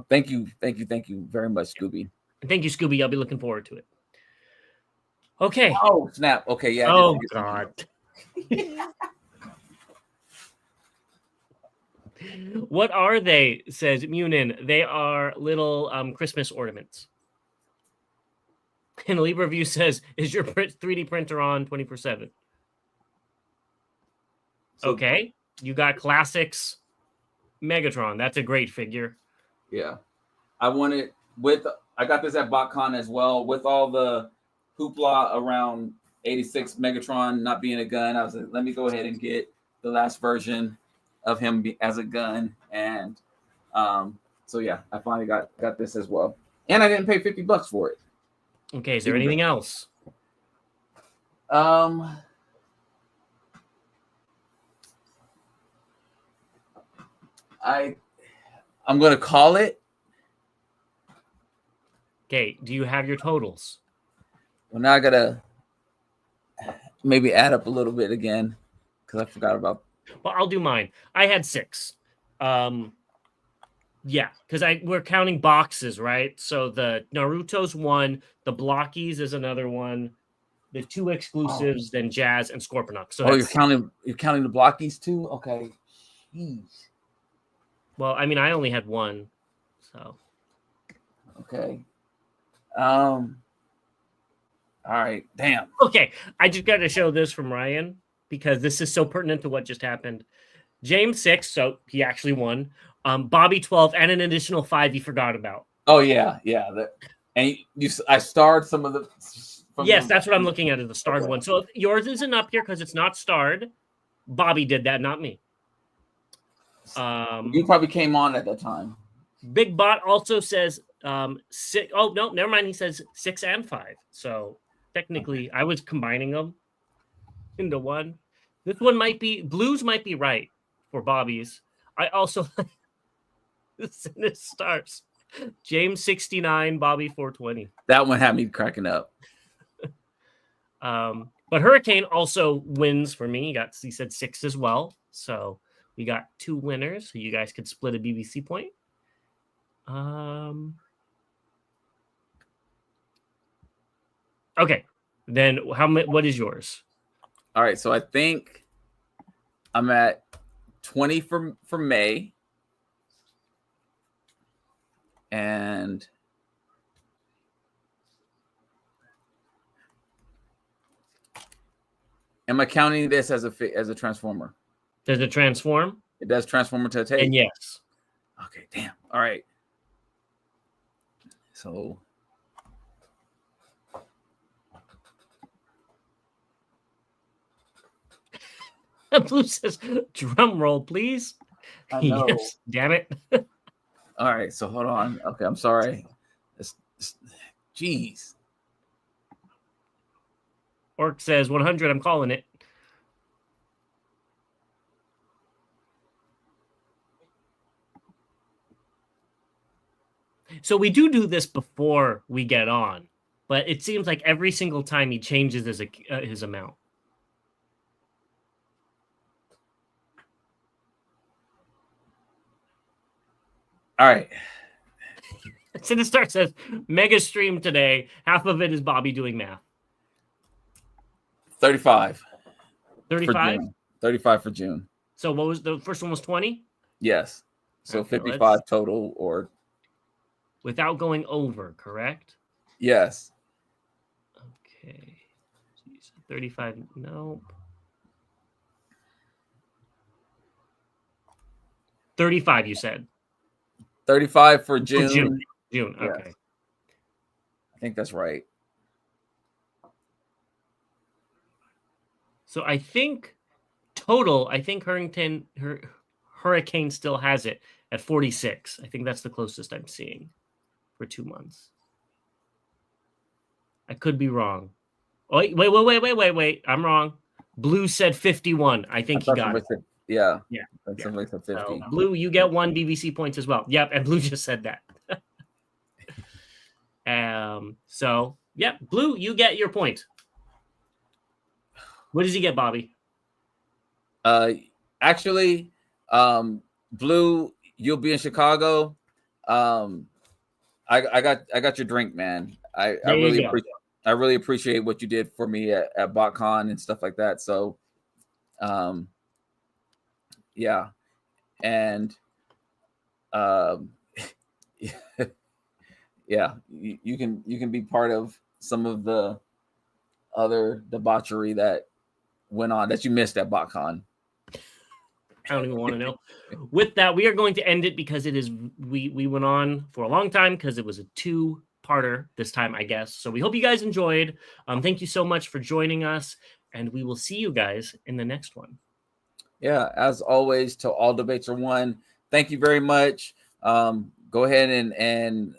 thank you very much, Scooby. Thank you, Scooby. I'll be looking forward to it. Okay. Oh snap. Okay, yeah. Oh God. What are they? Says Munin. They are little Christmas ornaments. And Libra View says, "Is your 3D printer on 24/7?" Okay, you got classics. Megatron. That's a great figure. Yeah, I got this at Botcon as well with all the hoopla around 86 Megatron not being a gun. I was like, let me go ahead and get the last version of him as a gun, and so yeah, I finally got this as well, and I didn't pay $50 for it. Okay, is there anything else? I'm gonna call it. Okay, do you have your totals? Well, now I gotta maybe add up a little bit again because I forgot about. Well, I'll do mine. I had 6. Yeah, because we're counting boxes, right? So the Naruto's one, the Blockies is another one, the 2 exclusives, then Jazz and Scorponok. So you're counting the Blockies too? Okay. Jeez. Well, I mean, I only had 1, so. Okay. All right. Damn. Okay, I just got to show this from Ryan because this is so pertinent to what just happened. James 6, so he actually won. Bobby 12, and an additional 5 you forgot about. Oh yeah. I starred some of the. Yes, that's what I'm looking at, is the starred one. So if yours isn't up here because it's not starred, Bobby did that, not me. You probably came on at that time. Big Bot also says 6. Oh no, never mind. He says 6 and 5. So technically, I was combining them into one. This one might be blues. Might be right for Bobby's. I also the stars. James 69, Bobby 420. That one had me cracking up. But Hurricane also wins for me. He said 6 as well. So we got 2 winners. So you guys could split a BBC point. Okay. Then what is yours? All right. So I think I'm at 20 for May. And am I counting this as a transformer? Does it transform? It does transform into a tape. And yes. Okay, damn. All right. So Blue says, drum roll, please. I know. Yes, damn it. All right, so hold on. Okay, I'm sorry. Jeez. Orc says 100. I'm calling it. So we do this before we get on, but it seems like every single time he changes his amount. All right. Sinister says, mega stream today. Half of it is Bobby doing math. 35. 35? 35 for June. So what was the first one was 20? Yes. So Okay, 55 total or without going over, correct? yes. Okay. Jeez, 35. Nope. 35, you said. 35 for June. June. Yes. Okay. I think that's right. So I think total, Hurricane still has it at 46. I think that's the closest I'm seeing for 2 months. I could be wrong. Oh, wait. I'm wrong. Blue said 51. I think he got it. Yeah. Yeah. Somebody said 50. So, Blue, you get 1 BVC points as well. Yep, and Blue just said that. So, yeah, Blue, you get your point. What does he get, Bobby? Actually, Blue, you'll be in Chicago. I got your drink, man. I really appreciate what you did for me at Botcon and stuff like that. So, yeah, and yeah, you can be part of some of the other debauchery that went on that you missed at Botcon. I don't even want to know. With that, we are going to end it because it is we went on for a long time because it was a 2-parter this time, I guess. So we hope you guys enjoyed. Thank you so much for joining us, and we will see you guys in the next one. Yeah, as always, till all debates are won. Thank you very much. Go ahead and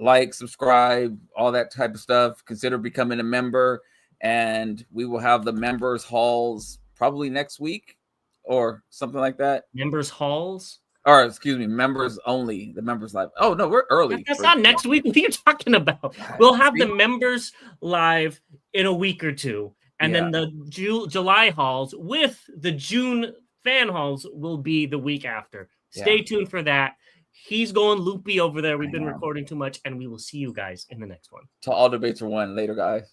like, subscribe, all that type of stuff. Consider becoming a member, and we will have the members halls probably next week or something like that. Members halls? Or excuse me, members only. The members live. Oh no, we're early. That's not next week. What are you talking about? We'll have the members live in a week or two. And then the July halls with the June fan halls will be the week after. Stay tuned for that. He's going loopy over there. We've been recording too much, and we will see you guys in the next one. Till all debates are won. Later, guys.